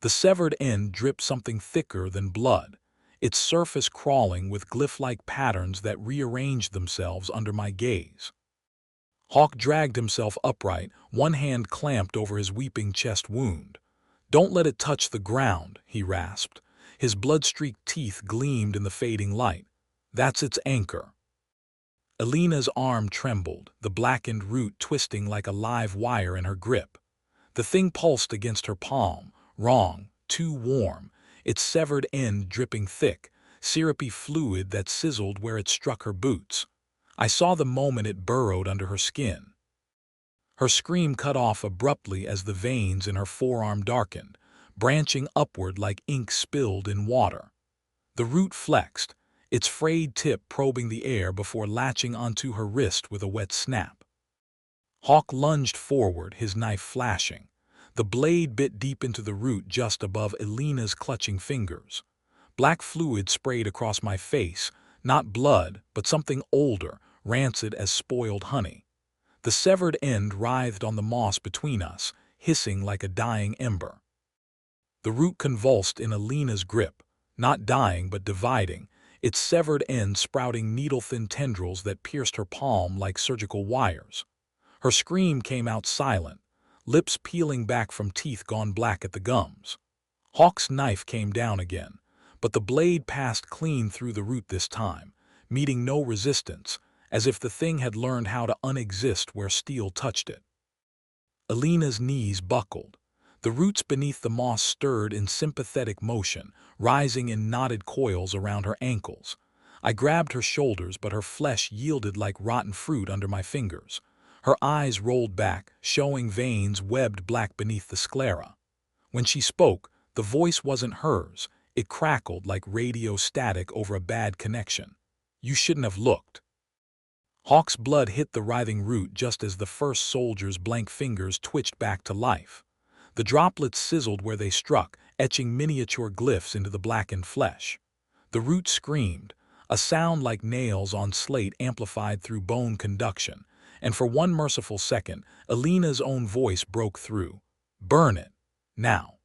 The severed end dripped something thicker than blood, its surface crawling with glyph-like patterns that rearranged themselves under my gaze. Hawk dragged himself upright, one hand clamped over his weeping chest wound. "Don't let it touch the ground," he rasped. His blood-streaked teeth gleamed in the fading light. "That's its anchor." Alina's arm trembled, the blackened root twisting like a live wire in her grip. The thing pulsed against her palm, wrong, too warm, its severed end dripping thick, syrupy fluid that sizzled where it struck her boots. I saw the moment it burrowed under her skin. Her scream cut off abruptly as the veins in her forearm darkened, branching upward like ink spilled in water. The root flexed, its frayed tip probing the air before latching onto her wrist with a wet snap. Hawk lunged forward, his knife flashing. The blade bit deep into the root just above Alina's clutching fingers. Black fluid sprayed across my face, not blood, but something older, rancid as spoiled honey. The severed end writhed on the moss between us, hissing like a dying ember. The root convulsed in Alina's grip, not dying but dividing, its severed end sprouting needle-thin tendrils that pierced her palm like surgical wires. Her scream came out silent, lips peeling back from teeth gone black at the gums. Hawk's knife came down again, but the blade passed clean through the root this time, meeting no resistance, as if the thing had learned how to unexist where steel touched it. Alina's knees buckled. The roots beneath the moss stirred in sympathetic motion, rising in knotted coils around her ankles. I grabbed her shoulders, but her flesh yielded like rotten fruit under my fingers. Her eyes rolled back, showing veins webbed black beneath the sclera. When she spoke, the voice wasn't hers. It crackled like radio static over a bad connection. "You shouldn't have looked." Hawk's blood hit the writhing root just as the first soldier's blank fingers twitched back to life. The droplets sizzled where they struck, etching miniature glyphs into the blackened flesh. The root screamed, a sound like nails on slate amplified through bone conduction, and for one merciful second, Alina's own voice broke through. "Burn it. Now."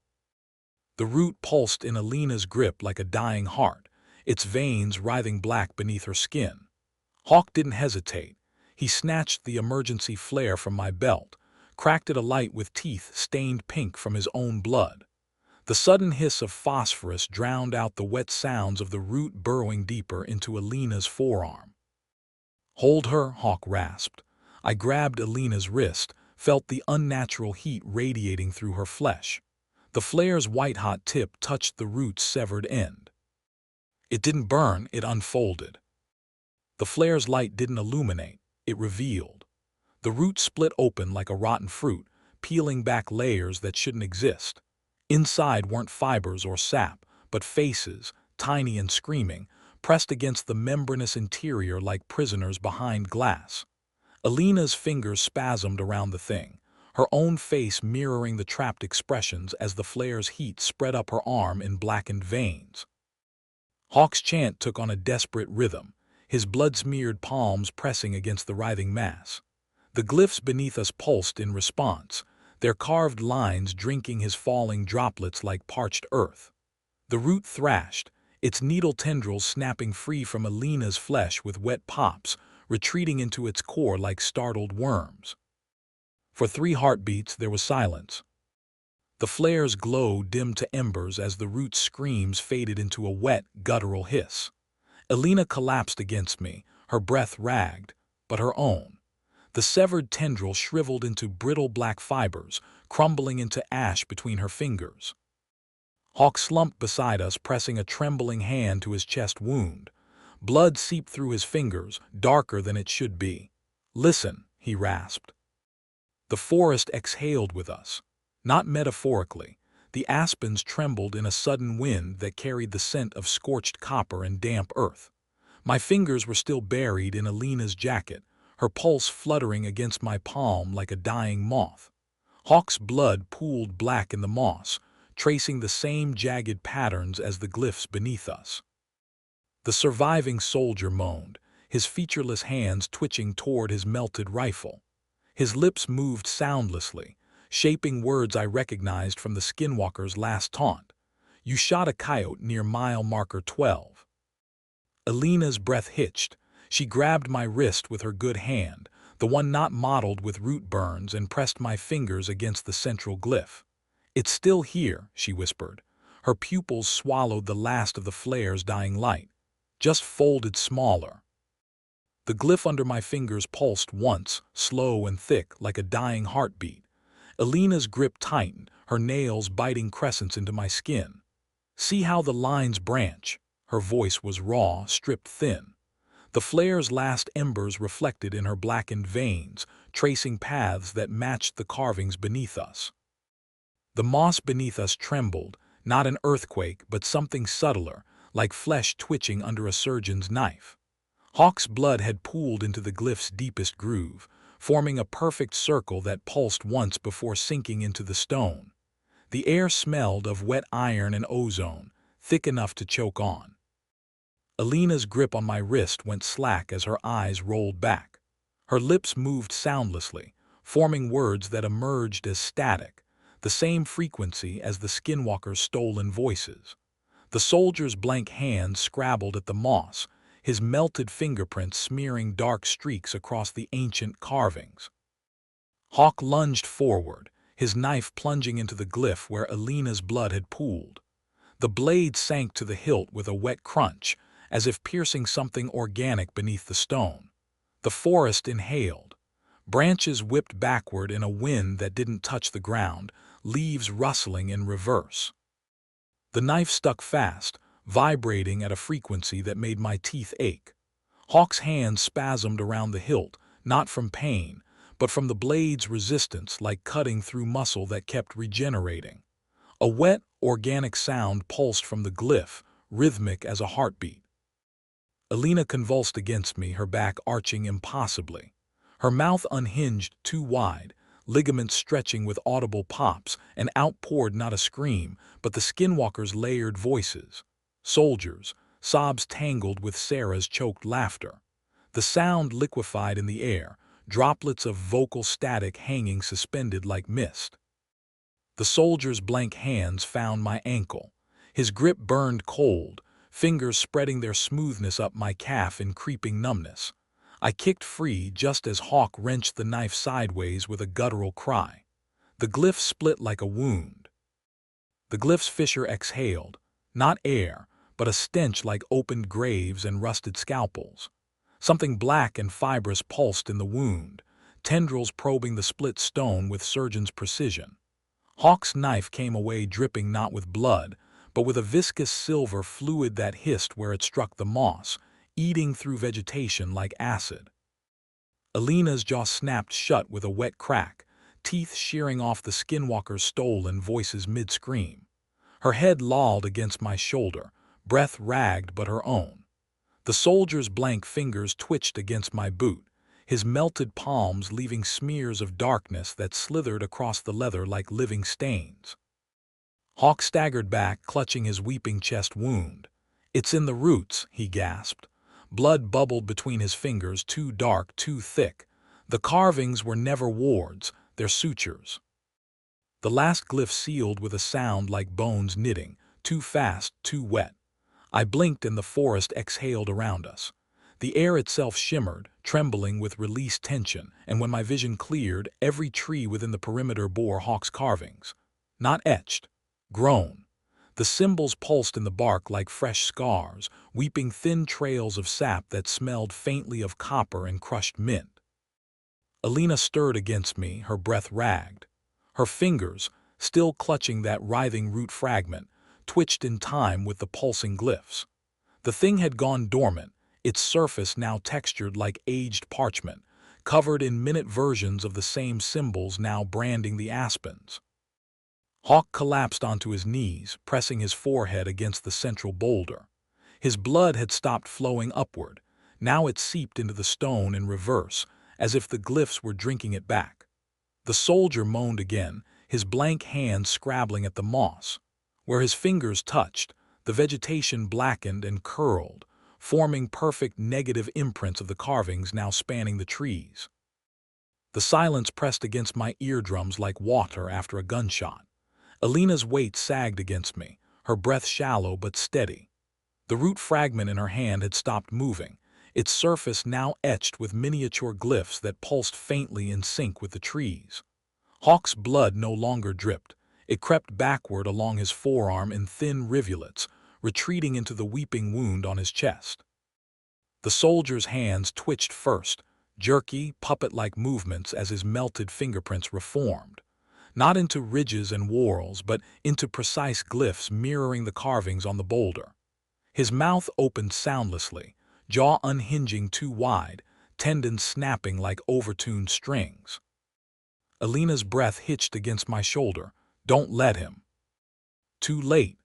The root pulsed in Alina's grip like a dying heart, its veins writhing black beneath her skin. Hawk didn't hesitate. He snatched the emergency flare from my belt, cracked it alight with teeth stained pink from his own blood. The sudden hiss of phosphorus drowned out the wet sounds of the root burrowing deeper into Alina's forearm. "Hold her," Hawk rasped. I grabbed Alina's wrist, felt the unnatural heat radiating through her flesh. The flare's white-hot tip touched the root's severed end. It didn't burn, it unfolded. The flare's light didn't illuminate, it revealed. The root split open like a rotten fruit, peeling back layers that shouldn't exist. Inside weren't fibers or sap, but faces, tiny and screaming, pressed against the membranous interior like prisoners behind glass. Alina's fingers spasmed around the thing, her own face mirroring the trapped expressions as the flare's heat spread up her arm in blackened veins. Hawk's chant took on a desperate rhythm, his blood-smeared palms pressing against the writhing mass. The glyphs beneath us pulsed in response, their carved lines drinking his falling droplets like parched earth. The root thrashed, its needle tendrils snapping free from Alina's flesh with wet pops, retreating into its core like startled worms. For 3 heartbeats there was silence. The flare's glow dimmed to embers as the root's screams faded into a wet, guttural hiss. Alina collapsed against me, her breath ragged, but her own. The severed tendril shriveled into brittle black fibers, crumbling into ash between her fingers. Hawk slumped beside us, pressing a trembling hand to his chest wound. Blood seeped through his fingers, darker than it should be. "Listen," he rasped. The forest exhaled with us. Not metaphorically. The aspens trembled in a sudden wind that carried the scent of scorched copper and damp earth. My fingers were still buried in Alina's jacket, her pulse fluttering against my palm like a dying moth. Hawk's blood pooled black in the moss, tracing the same jagged patterns as the glyphs beneath us. The surviving soldier moaned, his featureless hands twitching toward his melted rifle. His lips moved soundlessly, shaping words I recognized from the Skinwalker's last taunt. "You shot a coyote near mile marker 12. Alina's breath hitched. She grabbed my wrist with her good hand, the one not mottled with root burns, and pressed my fingers against the central glyph. "It's still here," she whispered. Her pupils swallowed the last of the flare's dying light, just folded smaller. The glyph under my fingers pulsed once, slow and thick, like a dying heartbeat. Alina's grip tightened, her nails biting crescents into my skin. "See how the lines branch?" Her voice was raw, stripped thin. The flare's last embers reflected in her blackened veins, tracing paths that matched the carvings beneath us. The moss beneath us trembled, not an earthquake, but something subtler, like flesh twitching under a surgeon's knife. Hawk's blood had pooled into the glyph's deepest groove, forming a perfect circle that pulsed once before sinking into the stone. The air smelled of wet iron and ozone, thick enough to choke on. Alina's grip on my wrist went slack as her eyes rolled back. Her lips moved soundlessly, forming words that emerged as static, the same frequency as the Skinwalker's stolen voices. The soldier's blank hand scrabbled at the moss, his melted fingerprints smearing dark streaks across the ancient carvings. Hawk lunged forward, his knife plunging into the glyph where Alina's blood had pooled. The blade sank to the hilt with a wet crunch, as if piercing something organic beneath the stone. The forest inhaled. Branches whipped backward in a wind that didn't touch the ground, leaves rustling in reverse. The knife stuck fast, vibrating at a frequency that made my teeth ache. Hawk's hand spasmed around the hilt, not from pain, but from the blade's resistance, like cutting through muscle that kept regenerating. A wet, organic sound pulsed from the glyph, rhythmic as a heartbeat. Alina convulsed against me, her back arching impossibly. Her mouth unhinged too wide, ligaments stretching with audible pops, and out poured not a scream, but the Skinwalker's layered voices. Soldiers, sobs tangled with Sarah's choked laughter. The sound liquefied in the air, droplets of vocal static hanging suspended like mist. The soldier's blank hands found my ankle. His grip burned cold, fingers spreading their smoothness up my calf in creeping numbness. I kicked free just as Hawk wrenched the knife sideways with a guttural cry. The glyph split like a wound. The glyph's fissure exhaled, not air, but a stench like opened graves and rusted scalpels. Something black and fibrous pulsed in the wound, tendrils probing the split stone with surgeon's precision. Hawk's knife came away dripping not with blood, but with a viscous silver fluid that hissed where it struck the moss, eating through vegetation like acid. Alina's jaw snapped shut with a wet crack, teeth shearing off the Skinwalker's stolen voices mid-scream. Her head lolled against my shoulder, breath ragged but her own. The soldier's blank fingers twitched against my boot, his melted palms leaving smears of darkness that slithered across the leather like living stains. Hawk staggered back, clutching his weeping chest wound. "It's in the roots," he gasped. Blood bubbled between his fingers, too dark, too thick. The carvings were never wards, they're sutures. The last glyph sealed with a sound like bones knitting, too fast, too wet. I blinked and the forest exhaled around us. The air itself shimmered, trembling with released tension, and when my vision cleared, every tree within the perimeter bore Hawk's carvings. Not etched, grown. The symbols pulsed in the bark like fresh scars, weeping thin trails of sap that smelled faintly of copper and crushed mint. Alina stirred against me, her breath ragged. Her fingers, still clutching that writhing root fragment, twitched in time with the pulsing glyphs. The thing had gone dormant, its surface now textured like aged parchment, covered in minute versions of the same symbols now branding the aspens. Hawk collapsed onto his knees, pressing his forehead against the central boulder. His blood had stopped flowing upward. Now it seeped into the stone in reverse, as if the glyphs were drinking it back. The soldier moaned again, his blank hands scrabbling at the moss. Where his fingers touched, the vegetation blackened and curled, forming perfect negative imprints of the carvings now spanning the trees. The silence pressed against my eardrums like water after a gunshot. Alina's weight sagged against me, her breath shallow but steady. The root fragment in her hand had stopped moving, its surface now etched with miniature glyphs that pulsed faintly in sync with the trees. Hawk's blood no longer dripped. It crept backward along his forearm in thin rivulets, retreating into the weeping wound on his chest. The soldier's hands twitched first, jerky, puppet-like movements as his melted fingerprints reformed. Not into ridges and whorls, but into precise glyphs mirroring the carvings on the boulder. His mouth opened soundlessly, jaw unhinging too wide, tendons snapping like overtuned strings. Alina's breath hitched against my shoulder. "Don't let him." Too late.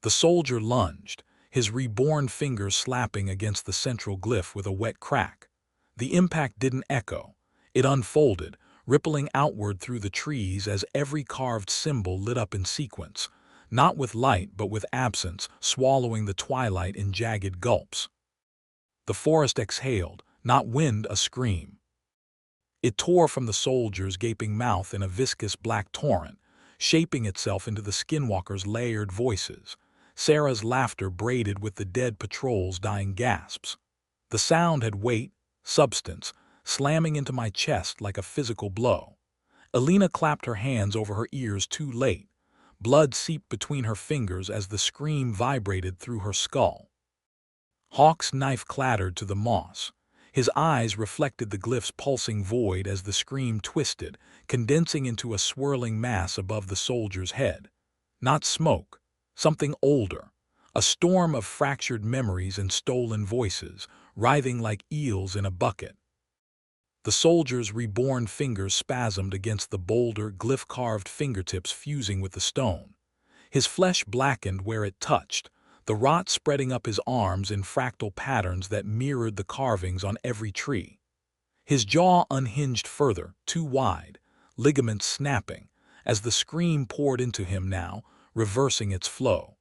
The soldier lunged, his reborn fingers slapping against the central glyph with a wet crack. The impact didn't echo. It unfolded, rippling outward through the trees as every carved symbol lit up in sequence, not with light but with absence, swallowing the twilight in jagged gulps. The forest exhaled, not wind, a scream. It tore from the soldier's gaping mouth in a viscous black torrent, shaping itself into the Skinwalker's layered voices, Sarah's laughter braided with the dead patrol's dying gasps. The sound had weight, substance, slamming into my chest like a physical blow. Alina clapped her hands over her ears too late. Blood seeped between her fingers as the scream vibrated through her skull. Hawk's knife clattered to the moss. His eyes reflected the glyph's pulsing void as the scream twisted, condensing into a swirling mass above the soldier's head. Not smoke, something older, a storm of fractured memories and stolen voices, writhing like eels in a bucket. The soldier's reborn fingers spasmed against the boulder, glyph-carved fingertips fusing with the stone. His flesh blackened where it touched, the rot spreading up his arms in fractal patterns that mirrored the carvings on every tree. His jaw unhinged further, too wide, ligaments snapping, as the scream poured into him now, reversing its flow.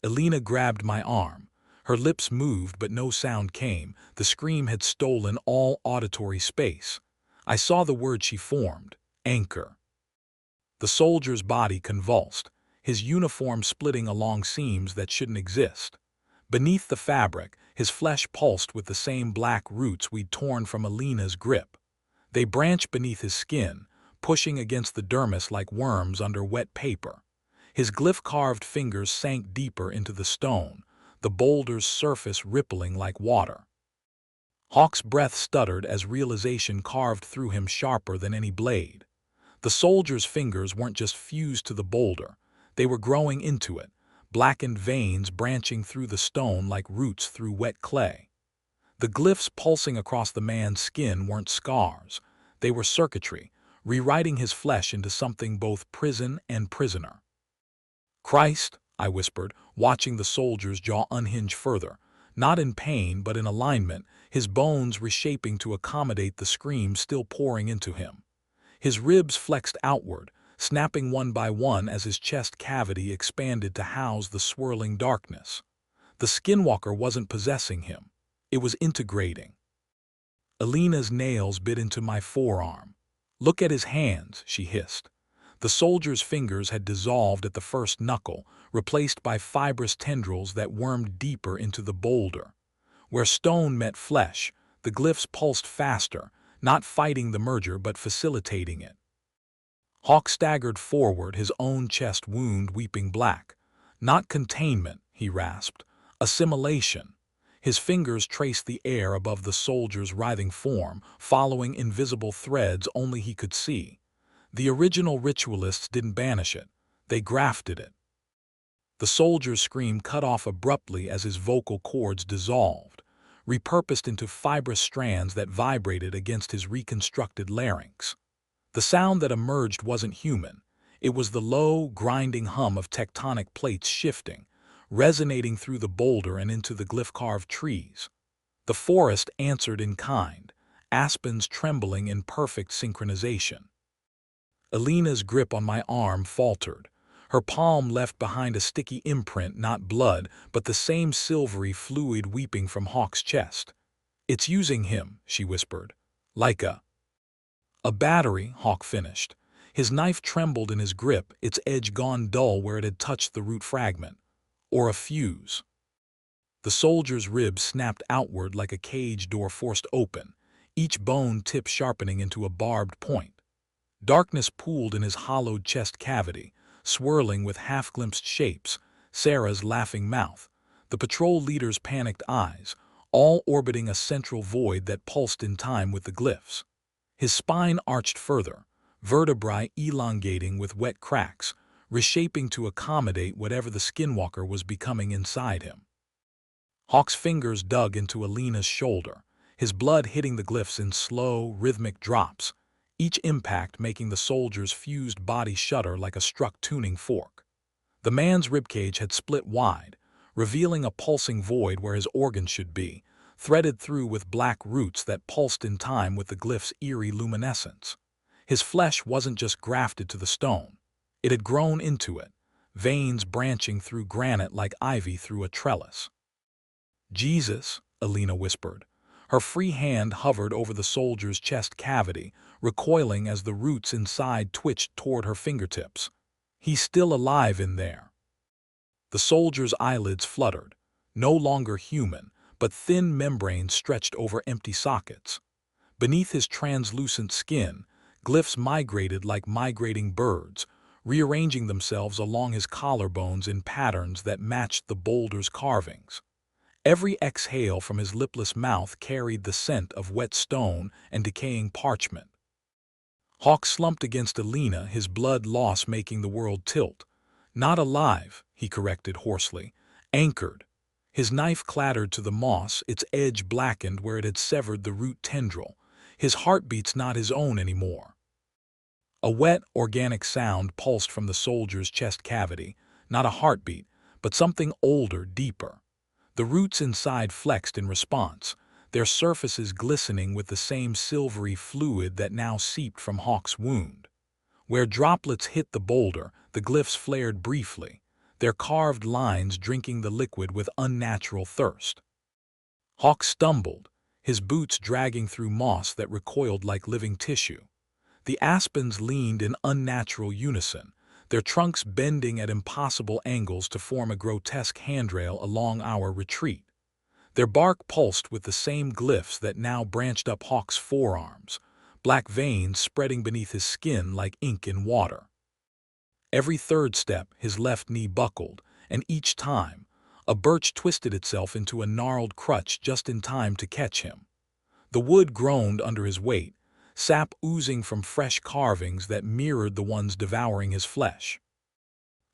Alina grabbed my arm. Her lips moved but no sound came. The scream had stolen all auditory space. I saw the word she formed, anchor. The soldier's body convulsed, his uniform splitting along seams that shouldn't exist. Beneath the fabric, his flesh pulsed with the same black roots we'd torn from Alina's grip. They branched beneath his skin, pushing against the dermis like worms under wet paper. His glyph-carved fingers sank deeper into the stone, the boulder's surface rippling like water. Hawk's breath stuttered as realization carved through him sharper than any blade. The soldier's fingers weren't just fused to the boulder, they were growing into it, blackened veins branching through the stone like roots through wet clay. The glyphs pulsing across the man's skin weren't scars, they were circuitry, rewriting his flesh into something both prison and prisoner. "Christ," I whispered, watching the soldier's jaw unhinge further, not in pain but in alignment, his bones reshaping to accommodate the scream still pouring into him. His ribs flexed outward, snapping one by one as his chest cavity expanded to house the swirling darkness. The Skinwalker wasn't possessing him. It was integrating. Alina's nails bit into my forearm. "Look at his hands," she hissed. The soldier's fingers had dissolved at the first knuckle, replaced by fibrous tendrils that wormed deeper into the boulder. Where stone met flesh, the glyphs pulsed faster, not fighting the merger but facilitating it. Hawk staggered forward, his own chest wound weeping black. "Not containment," he rasped. "Assimilation." His fingers traced the air above the soldier's writhing form, following invisible threads only he could see. The original ritualists didn't banish it, they grafted it. The soldier's scream cut off abruptly as his vocal cords dissolved, repurposed into fibrous strands that vibrated against his reconstructed larynx. The sound that emerged wasn't human. It was the low, grinding hum of tectonic plates shifting, resonating through the boulder and into the glyph-carved trees. The forest answered in kind, aspens trembling in perfect synchronization. Alina's grip on my arm faltered. Her palm left behind a sticky imprint, not blood, but the same silvery fluid weeping from Hawk's chest. "It's using him," she whispered. "Like a battery," Hawk finished. His knife trembled in his grip, its edge gone dull where it had touched the root fragment. "Or a fuse." The soldier's ribs snapped outward like a cage door forced open, each bone tip sharpening into a barbed point. Darkness pooled in his hollowed chest cavity, swirling with half-glimpsed shapes, Sarah's laughing mouth, the patrol leader's panicked eyes, all orbiting a central void that pulsed in time with the glyphs. His spine arched further, vertebrae elongating with wet cracks, reshaping to accommodate whatever the Skinwalker was becoming inside him. Hawk's fingers dug into Alina's shoulder, his blood hitting the glyphs in slow, rhythmic drops, each impact making the soldier's fused body shudder like a struck tuning fork. The man's ribcage had split wide, revealing a pulsing void where his organs should be, threaded through with black roots that pulsed in time with the glyph's eerie luminescence. His flesh wasn't just grafted to the stone. It had grown into it, veins branching through granite like ivy through a trellis. "Jesus," Alina whispered. Her free hand hovered over the soldier's chest cavity, recoiling as the roots inside twitched toward her fingertips. "He's still alive in there." The soldier's eyelids fluttered, no longer human, but thin membranes stretched over empty sockets. Beneath his translucent skin, glyphs migrated like migrating birds, rearranging themselves along his collarbones in patterns that matched the boulder's carvings. Every exhale from his lipless mouth carried the scent of wet stone and decaying parchment. Hawk slumped against Alina, his blood loss making the world tilt. "Not alive," he corrected hoarsely. "Anchored." His knife clattered to the moss, its edge blackened where it had severed the root tendril. His heartbeat's not his own anymore. A wet, organic sound pulsed from the soldier's chest cavity, not a heartbeat, but something older, deeper. The roots inside flexed in response, their surfaces glistening with the same silvery fluid that now seeped from Hawk's wound. Where droplets hit the boulder, the glyphs flared briefly, their carved lines drinking the liquid with unnatural thirst. Hawk stumbled, his boots dragging through moss that recoiled like living tissue. The aspens leaned in unnatural unison, their trunks bending at impossible angles to form a grotesque handrail along our retreat. Their bark pulsed with the same glyphs that now branched up Hawk's forearms, black veins spreading beneath his skin like ink in water. Every third step, his left knee buckled, and each time, a birch twisted itself into a gnarled crutch just in time to catch him. The wood groaned under his weight, sap oozing from fresh carvings that mirrored the ones devouring his flesh.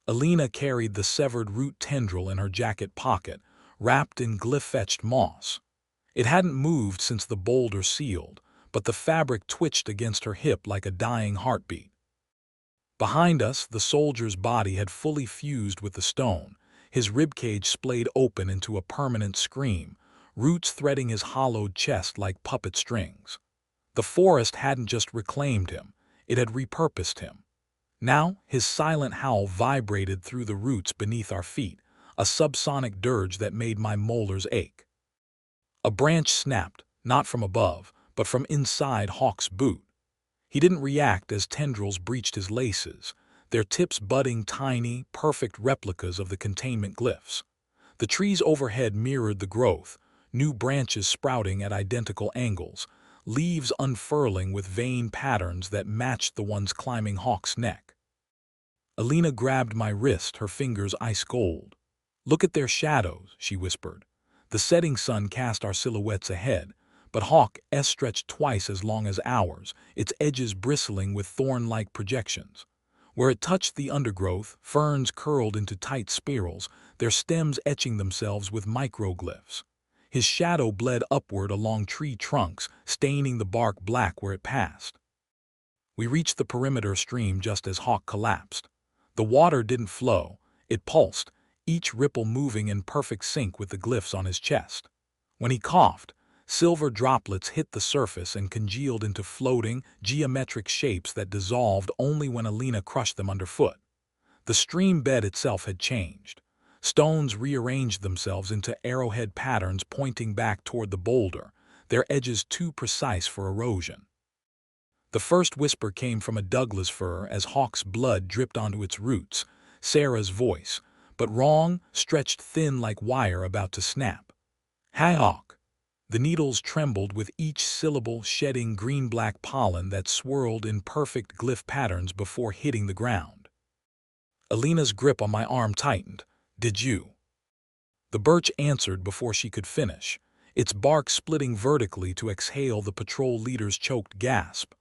Alina carried the severed root tendril in her jacket pocket, wrapped in glyph-etched moss. It hadn't moved since the boulder sealed, but the fabric twitched against her hip like a dying heartbeat. Behind us, the soldier's body had fully fused with the stone, his ribcage splayed open into a permanent scream, roots threading his hollowed chest like puppet strings. The forest hadn't just reclaimed him, it had repurposed him. Now, his silent howl vibrated through the roots beneath our feet, a subsonic dirge that made my molars ache. A branch snapped, not from above, but from inside Hawk's boot. He didn't react as tendrils breached his laces, their tips budding tiny, perfect replicas of the containment glyphs. The trees overhead mirrored the growth, new branches sprouting at identical angles, leaves unfurling with vein patterns that matched the ones climbing Hawk's neck. Alina grabbed my wrist, her fingers ice cold. "Look at their shadows," she whispered. The setting sun cast our silhouettes ahead, but Hawk's stretched twice as long as ours, its edges bristling with thorn-like projections. Where it touched the undergrowth, ferns curled into tight spirals, their stems etching themselves with microglyphs. His shadow bled upward along tree trunks, staining the bark black where it passed. We reached the perimeter stream just as Hawk collapsed. The water didn't flow, it pulsed, each ripple moving in perfect sync with the glyphs on his chest. When he coughed, silver droplets hit the surface and congealed into floating, geometric shapes that dissolved only when Alina crushed them underfoot. The stream bed itself had changed. Stones rearranged themselves into arrowhead patterns pointing back toward the boulder, their edges too precise for erosion. The first whisper came from a Douglas fir as Hawk's blood dripped onto its roots, Sarah's voice, but wrong, stretched thin like wire about to snap. "Hi, Hawk." The needles trembled with each syllable, shedding green-black pollen that swirled in perfect glyph patterns before hitting the ground. Alina's grip on my arm tightened. "Did you?" The birch answered before she could finish, its bark splitting vertically to exhale the patrol leader's choked gasp.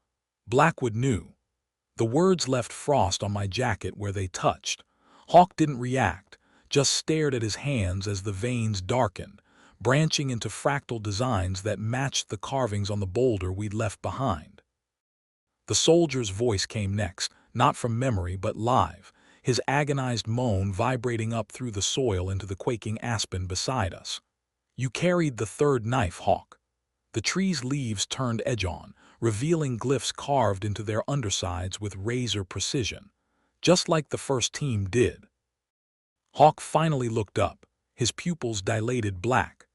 Blackwood knew. The words left frost on my jacket where they touched. Hawk didn't react, just stared at his hands as the veins darkened, branching into fractal designs that matched the carvings on the boulder we'd left behind. The soldier's voice came next, not from memory but live, his agonized moan vibrating up through the soil into the quaking aspen beside us. "You carried the third knife, Hawk." The tree's leaves turned edge-on, revealing glyphs carved into their undersides with razor precision, just like the first team did. Hawk finally looked up, his pupils dilated black.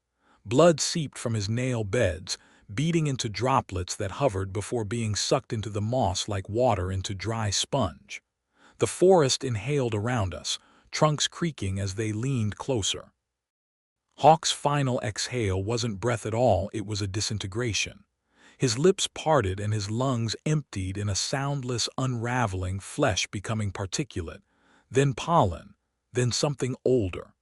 Blood seeped from his nail beds, beating into droplets that hovered before being sucked into the moss like water into dry sponge. The forest inhaled around us, trunks creaking as they leaned closer. Hawk's final exhale wasn't breath at all, it was a disintegration. His lips parted and his lungs emptied in a soundless unraveling, flesh becoming particulate, then pollen, then something older.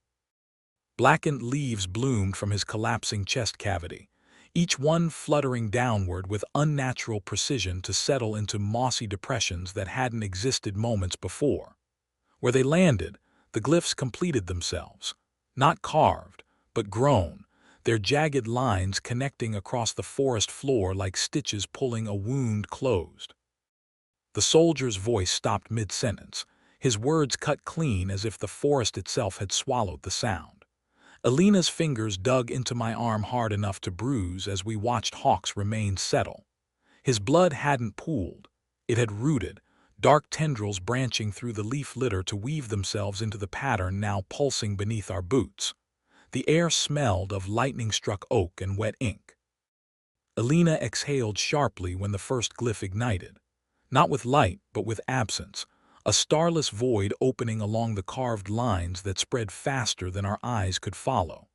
Blackened leaves bloomed from his collapsing chest cavity, each one fluttering downward with unnatural precision to settle into mossy depressions that hadn't existed moments before. Where they landed, the glyphs completed themselves, not carved, but grown, their jagged lines connecting across the forest floor like stitches pulling a wound closed. The soldier's voice stopped mid-sentence, his words cut clean as if the forest itself had swallowed the sound. Alina's fingers dug into my arm hard enough to bruise as we watched Hawk's remains settle. His blood hadn't pooled, it had rooted, dark tendrils branching through the leaf litter to weave themselves into the pattern now pulsing beneath our boots. The air smelled of lightning-struck oak and wet ink. Alina exhaled sharply when the first glyph ignited. Not with light, but with absence, a starless void opening along the carved lines that spread faster than our eyes could follow.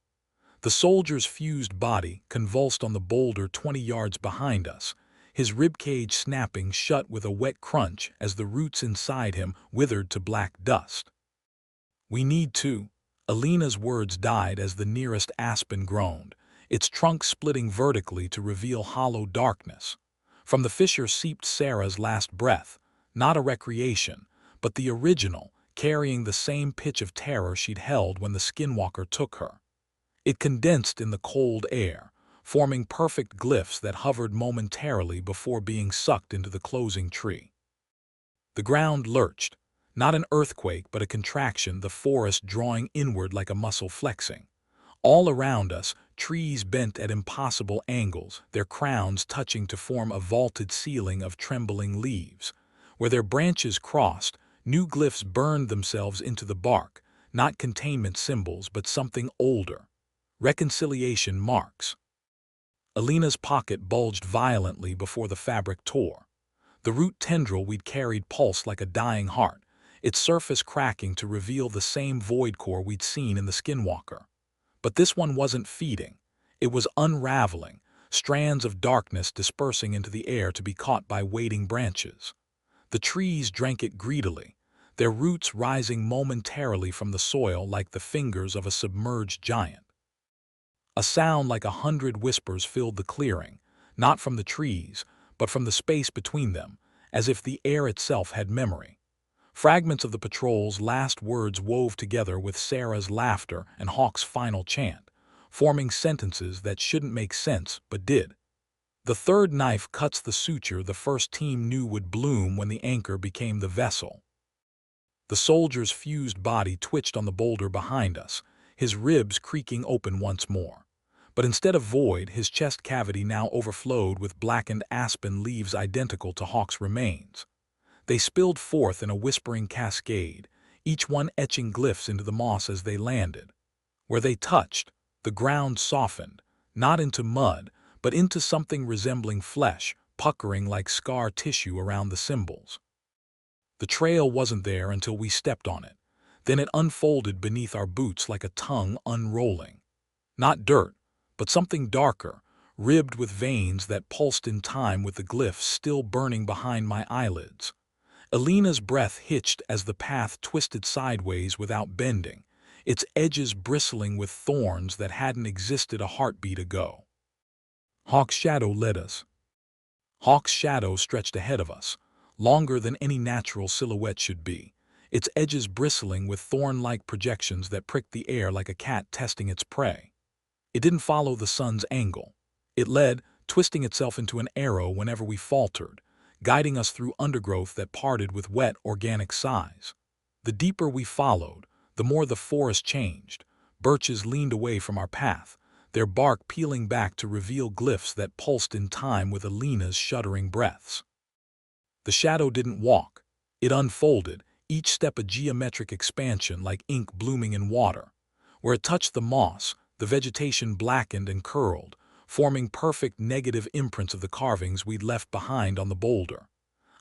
The soldier's fused body convulsed on the boulder 20 yards behind us, his ribcage snapping shut with a wet crunch as the roots inside him withered to black dust. "We need to." Alina's words died as the nearest aspen groaned, its trunk splitting vertically to reveal hollow darkness. From the fissure seeped Sarah's last breath, not a recreation, but the original, carrying the same pitch of terror she'd held when the Skinwalker took her. It condensed in the cold air, forming perfect glyphs that hovered momentarily before being sucked into the closing tree. The ground lurched, not an earthquake but a contraction, the forest drawing inward like a muscle flexing. All around us, trees bent at impossible angles, their crowns touching to form a vaulted ceiling of trembling leaves. Where their branches crossed, new glyphs burned themselves into the bark, not containment symbols but something older. Reconciliation marks. Alina's pocket bulged violently before the fabric tore. The root tendril we'd carried pulsed like a dying heart, its surface cracking to reveal the same void core we'd seen in the Skinwalker. But this one wasn't feeding. It was unraveling, strands of darkness dispersing into the air to be caught by waiting branches. The trees drank it greedily, their roots rising momentarily from the soil like the fingers of a submerged giant. A sound like 100 whispers filled the clearing, not from the trees, but from the space between them, as if the air itself had memory. Fragments of the patrol's last words wove together with Sarah's laughter and Hawk's final chant, forming sentences that shouldn't make sense but did. The third knife cuts the suture the first team knew would bloom when the anchor became the vessel. The soldier's fused body twitched on the boulder behind us, his ribs creaking open once more. But instead of void, his chest cavity now overflowed with blackened aspen leaves identical to Hawk's remains. They spilled forth in a whispering cascade, each one etching glyphs into the moss as they landed. Where they touched, the ground softened, not into mud, but into something resembling flesh, puckering like scar tissue around the symbols. The trail wasn't there until we stepped on it. Then it unfolded beneath our boots like a tongue unrolling. Not dirt, but something darker, ribbed with veins that pulsed in time with the glyphs still burning behind my eyelids. Alina's breath hitched as the path twisted sideways without bending, its edges bristling with thorns that hadn't existed a heartbeat ago. Hawk's shadow led us. Hawk's shadow stretched ahead of us, longer than any natural silhouette should be, its edges bristling with thorn-like projections that pricked the air like a cat testing its prey. It didn't follow the sun's angle. It led, twisting itself into an arrow whenever we faltered, guiding us through undergrowth that parted with wet, organic sighs. The deeper we followed, the more the forest changed. Birches leaned away from our path, their bark peeling back to reveal glyphs that pulsed in time with Alina's shuddering breaths. The shadow didn't walk. It unfolded, each step a geometric expansion like ink blooming in water. Where it touched the moss, the vegetation blackened and curled, forming perfect negative imprints of the carvings we'd left behind on the boulder.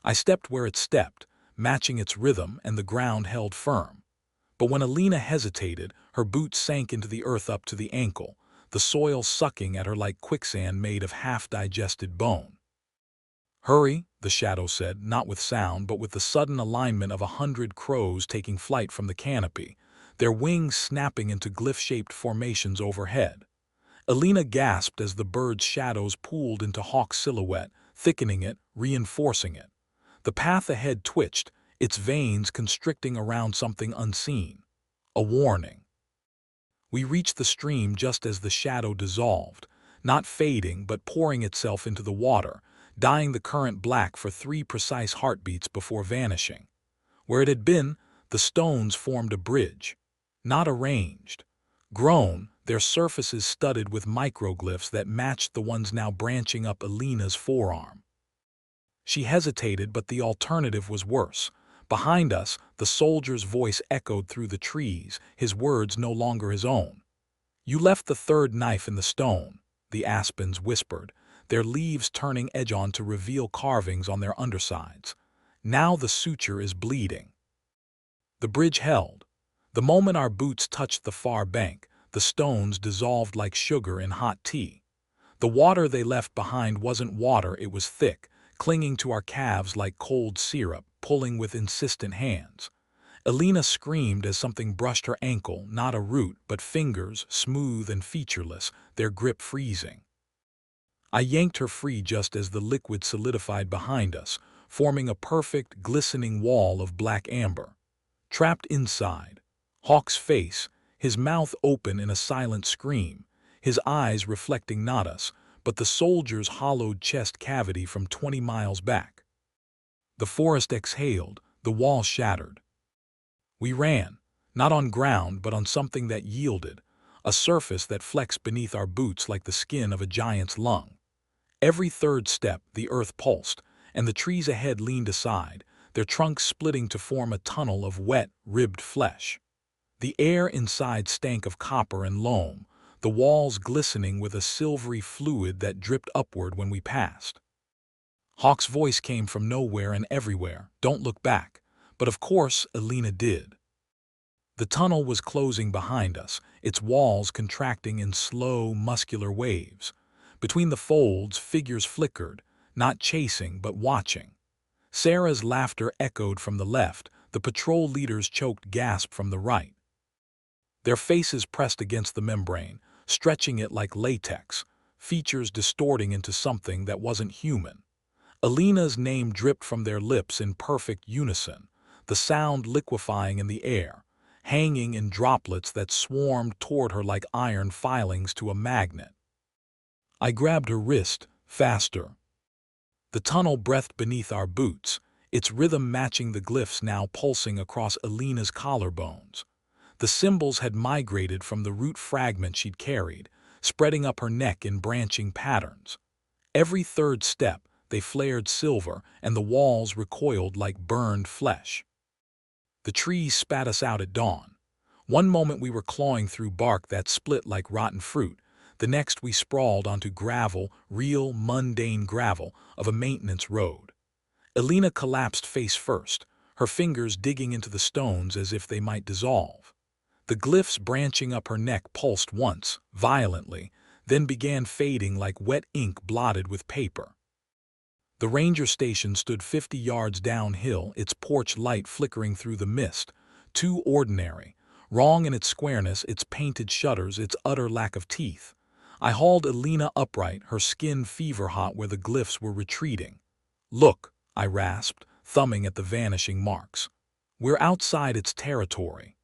I stepped where it stepped, matching its rhythm, and the ground held firm. But when Alina hesitated, her boots sank into the earth up to the ankle, the soil sucking at her like quicksand made of half-digested bone. "Hurry," the shadow said, not with sound but with the sudden alignment of 100 crows taking flight from the canopy, their wings snapping into glyph-shaped formations overhead. Alina gasped as the birds' shadows pooled into Hawk's silhouette, thickening it, reinforcing it. The path ahead twitched, its veins constricting around something unseen. A warning. We reached the stream just as the shadow dissolved, not fading but pouring itself into the water, dyeing the current black for 3 precise heartbeats before vanishing. Where it had been, the stones formed a bridge. Not arranged. Grown, their surfaces studded with microglyphs that matched the ones now branching up Alina's forearm. She hesitated, but the alternative was worse. Behind us, the soldier's voice echoed through the trees, his words no longer his own. "You left the third knife in the stone," the aspens whispered, their leaves turning edge-on to reveal carvings on their undersides. "Now the suture is bleeding." The bridge held. The moment our boots touched the far bank, the stones dissolved like sugar in hot tea. The water they left behind wasn't water, it was thick, clinging to our calves like cold syrup, pulling with insistent hands. Alina screamed as something brushed her ankle, not a root, but fingers, smooth and featureless, their grip freezing. I yanked her free just as the liquid solidified behind us, forming a perfect, glistening wall of black amber. Trapped inside, Hawk's face, his mouth open in a silent scream, his eyes reflecting not us, but the soldier's hollowed chest cavity from 20 miles back. The forest exhaled, the wall shattered. We ran, not on ground but on something that yielded, a surface that flexed beneath our boots like the skin of a giant's lung. Every third step, the earth pulsed, and the trees ahead leaned aside, their trunks splitting to form a tunnel of wet, ribbed flesh. The air inside stank of copper and loam, the walls glistening with a silvery fluid that dripped upward when we passed. Hawk's voice came from nowhere and everywhere, "Don't look back." But of course, Alina did. The tunnel was closing behind us, its walls contracting in slow, muscular waves. Between the folds, figures flickered, not chasing but watching. Sarah's laughter echoed from the left, the patrol leader's choked gasp from the right. Their faces pressed against the membrane, stretching it like latex, features distorting into something that wasn't human. Alina's name dripped from their lips in perfect unison, the sound liquefying in the air, hanging in droplets that swarmed toward her like iron filings to a magnet. I grabbed her wrist, faster. The tunnel breathed beneath our boots, its rhythm matching the glyphs now pulsing across Alina's collarbones. The symbols had migrated from the root fragment she'd carried, spreading up her neck in branching patterns. Every third step, they flared silver, and the walls recoiled like burned flesh. The trees spat us out at dawn. One moment we were clawing through bark that split like rotten fruit, the next we sprawled onto gravel, real, mundane gravel, of a maintenance road. Alina collapsed face first, her fingers digging into the stones as if they might dissolve. The glyphs branching up her neck pulsed once, violently, then began fading like wet ink blotted with paper. The ranger station stood 50 yards downhill, its porch light flickering through the mist, too ordinary, wrong in its squareness, its painted shutters, its utter lack of teeth. I hauled Alina upright, her skin fever-hot where the glyphs were retreating. "Look," I rasped, thumbing at the vanishing marks. "We're outside its territory."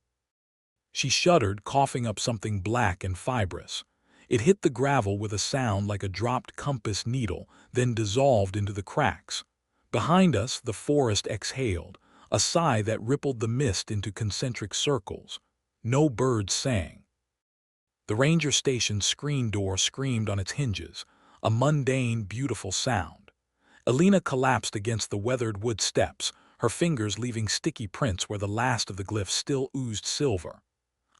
She shuddered, coughing up something black and fibrous. It hit the gravel with a sound like a dropped compass needle, then dissolved into the cracks. Behind us, the forest exhaled, a sigh that rippled the mist into concentric circles. No birds sang. The ranger station's screen door screamed on its hinges, a mundane, beautiful sound. Alina collapsed against the weathered wood steps, her fingers leaving sticky prints where the last of the glyphs still oozed silver.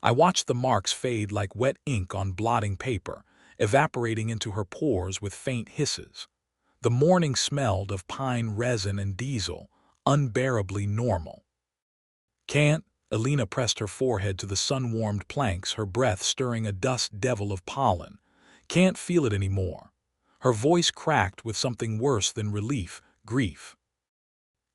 I watched the marks fade like wet ink on blotting paper, evaporating into her pores with faint hisses. The morning smelled of pine resin and diesel, unbearably normal. "Can't," Alina pressed her forehead to the sun-warmed planks, her breath stirring a dust devil of pollen. "Can't feel it anymore." Her voice cracked with something worse than relief, grief.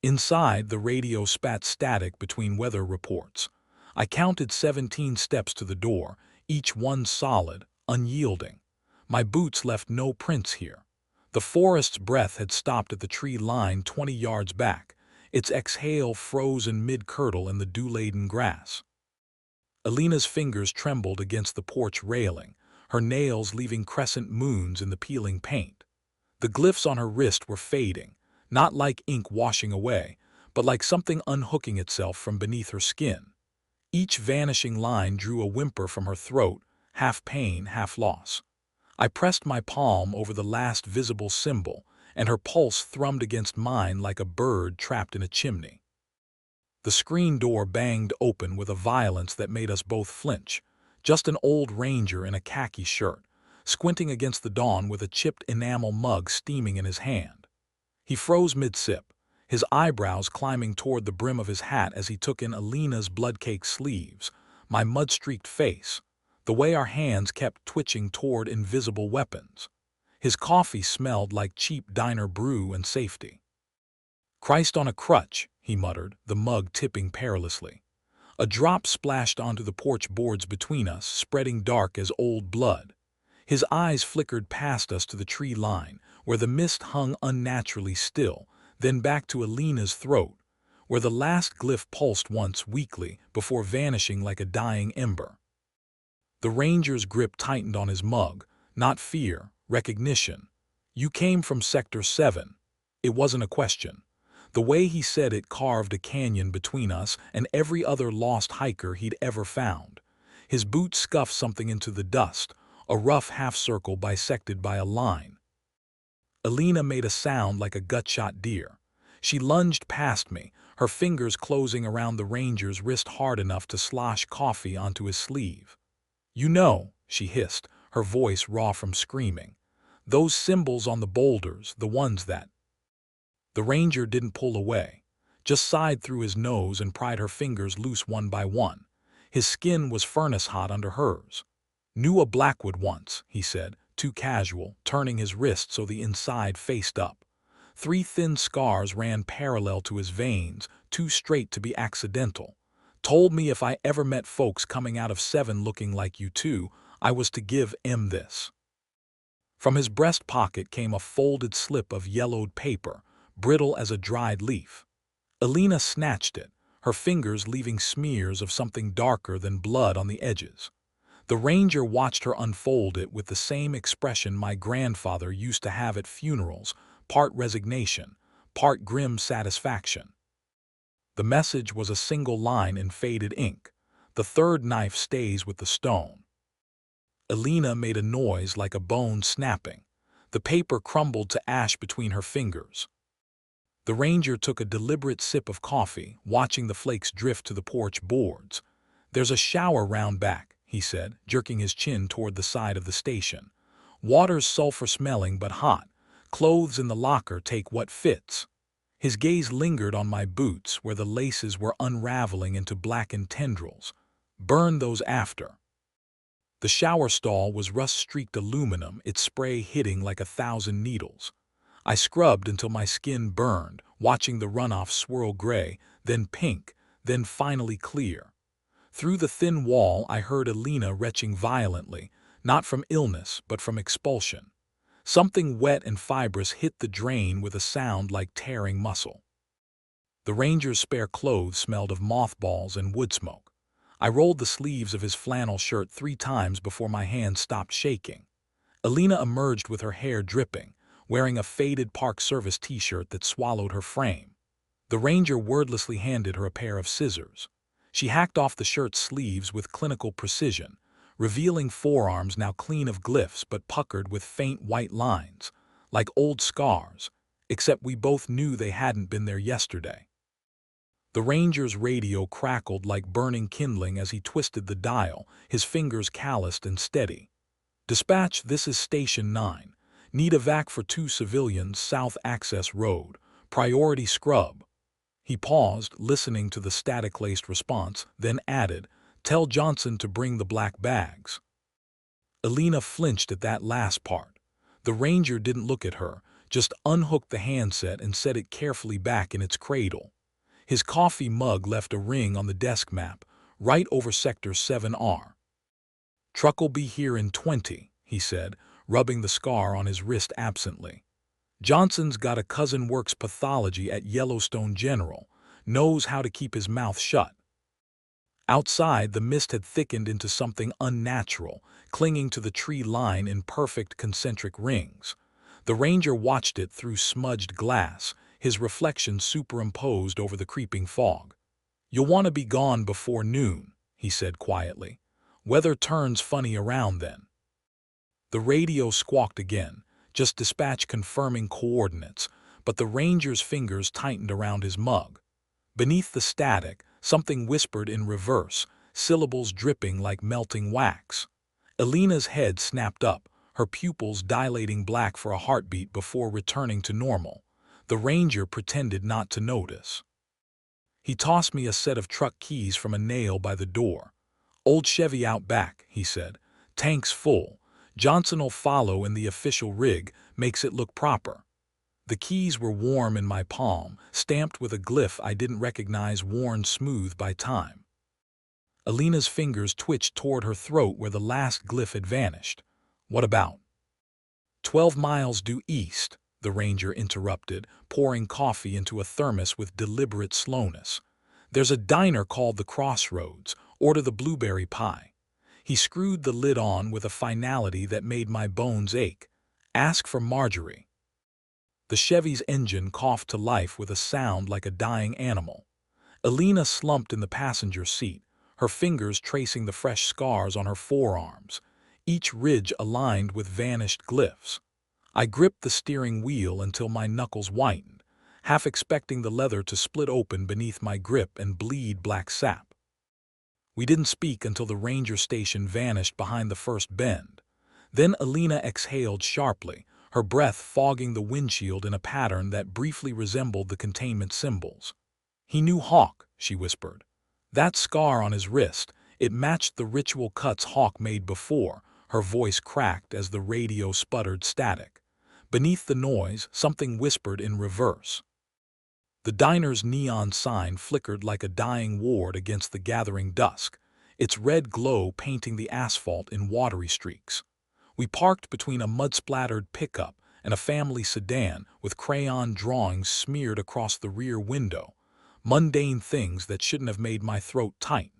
Inside, the radio spat static between weather reports. I counted 17 steps to the door, each one solid, unyielding. My boots left no prints here. The forest's breath had stopped at the tree line 20 yards back, its exhale frozen mid-curdle in the dew-laden grass. Alina's fingers trembled against the porch railing, her nails leaving crescent moons in the peeling paint. The glyphs on her wrist were fading, not like ink washing away, but like something unhooking itself from beneath her skin. Each vanishing line drew a whimper from her throat, half pain, half loss. I pressed my palm over the last visible symbol, and her pulse thrummed against mine like a bird trapped in a chimney. The screen door banged open with a violence that made us both flinch, just an old ranger in a khaki shirt, squinting against the dawn with a chipped enamel mug steaming in his hand. He froze mid-sip, his eyebrows climbing toward the brim of his hat as he took in Alina's blood-caked sleeves, my mud-streaked face, the way our hands kept twitching toward invisible weapons. His coffee smelled like cheap diner brew and safety. "Christ on a crutch," he muttered, the mug tipping perilously. A drop splashed onto the porch boards between us, spreading dark as old blood. His eyes flickered past us to the tree line, where the mist hung unnaturally still, then back to Alina's throat, where the last glyph pulsed once weakly before vanishing like a dying ember. The ranger's grip tightened on his mug, not fear, recognition. "You came from Sector 7. It wasn't a question. The way he said it carved a canyon between us and every other lost hiker he'd ever found. His boot scuffed something into the dust, a rough half-circle bisected by a line. Alina made a sound like a gut-shot deer. She lunged past me, her fingers closing around the ranger's wrist hard enough to slosh coffee onto his sleeve. "You know," she hissed, her voice raw from screaming. "Those symbols on the boulders, the ones that—" The ranger didn't pull away, just sighed through his nose and pried her fingers loose one by one. His skin was furnace-hot under hers. "Knew a Blackwood once," he said, too casual, turning his wrist so the inside faced up. 3 thin scars ran parallel to his veins, too straight to be accidental. "Told me if I ever met folks coming out of 7 looking like you two, I was to give 'em this." From his breast pocket came a folded slip of yellowed paper, brittle as a dried leaf. Alina snatched it, her fingers leaving smears of something darker than blood on the edges. The ranger watched her unfold it with the same expression my grandfather used to have at funerals, part resignation, part grim satisfaction. The message was a single line in faded ink. "The third knife stays with the stone." Alina made a noise like a bone snapping. The paper crumbled to ash between her fingers. The ranger took a deliberate sip of coffee, watching the flakes drift to the porch boards. "There's a shower round back," he said, jerking his chin toward the side of the station. "Water's sulfur-smelling but hot. Clothes in the locker, take what fits." His gaze lingered on my boots where the laces were unraveling into blackened tendrils. "Burn those after." The shower stall was rust-streaked aluminum, its spray hitting like 1,000 needles. I scrubbed until my skin burned, watching the runoff swirl gray, then pink, then finally clear. Through the thin wall I heard Alina retching violently, not from illness but from expulsion. Something wet and fibrous hit the drain with a sound like tearing muscle. The ranger's spare clothes smelled of mothballs and wood smoke. I rolled the sleeves of his flannel shirt 3 times before my hands stopped shaking. Alina emerged with her hair dripping, wearing a faded Park Service t-shirt that swallowed her frame. The ranger wordlessly handed her a pair of scissors. She hacked off the shirt's sleeves with clinical precision, revealing forearms now clean of glyphs but puckered with faint white lines, like old scars, except we both knew they hadn't been there yesterday. The ranger's radio crackled like burning kindling as he twisted the dial, his fingers calloused and steady. "Dispatch, this is Station 9. Need a vac for 2 civilians, South Access Road. Priority scrub." He paused, listening to the static-laced response, then added, "Tell Johnson to bring the black bags." Alina flinched at that last part. The ranger didn't look at her, just unhooked the handset and set it carefully back in its cradle. His coffee mug left a ring on the desk map, right over Sector 7R. "Truck'll be here in 20, he said, rubbing the scar on his wrist absently. "Johnson's got a cousin works pathology at Yellowstone General, knows how to keep his mouth shut." Outside, the mist had thickened into something unnatural, clinging to the tree line in perfect concentric rings. The ranger watched it through smudged glass, his reflection superimposed over the creeping fog. "You'll want to be gone before noon," he said quietly. "Weather turns funny around then." The radio squawked again, just dispatch confirming coordinates, but the ranger's fingers tightened around his mug. Beneath the static, something whispered in reverse, syllables dripping like melting wax. Alina's head snapped up, her pupils dilating black for a heartbeat before returning to normal. The ranger pretended not to notice. He tossed me a set of truck keys from a nail by the door. "Old Chevy out back," he said. "Tank's full. Johnson'll follow in the official rig, makes it look proper. The keys were warm in my palm, stamped with a glyph I didn't recognize, worn smooth by time. Alina's fingers twitched toward her throat where the last glyph had vanished. What about? 12 miles due east, the ranger interrupted, pouring coffee into a thermos with deliberate slowness. There's a diner called the Crossroads. Order the blueberry pie. He screwed the lid on with a finality that made my bones ache. Ask for Marjorie. The Chevy's engine coughed to life with a sound like a dying animal. Alina slumped in the passenger seat, her fingers tracing the fresh scars on her forearms, each ridge aligned with vanished glyphs. I gripped the steering wheel until my knuckles whitened, half expecting the leather to split open beneath my grip and bleed black sap. We didn't speak until the ranger station vanished behind the first bend. Then Alina exhaled sharply, her breath fogging the windshield in a pattern that briefly resembled the containment symbols. He knew Hawk, she whispered. That scar on his wrist, it matched the ritual cuts Hawk made before. Her voice cracked as the radio sputtered static. Beneath the noise, something whispered in reverse. The diner's neon sign flickered like a dying ward against the gathering dusk, its red glow painting the asphalt in watery streaks. We parked between a mud-splattered pickup and a family sedan with crayon drawings smeared across the rear window, mundane things that shouldn't have made my throat tight.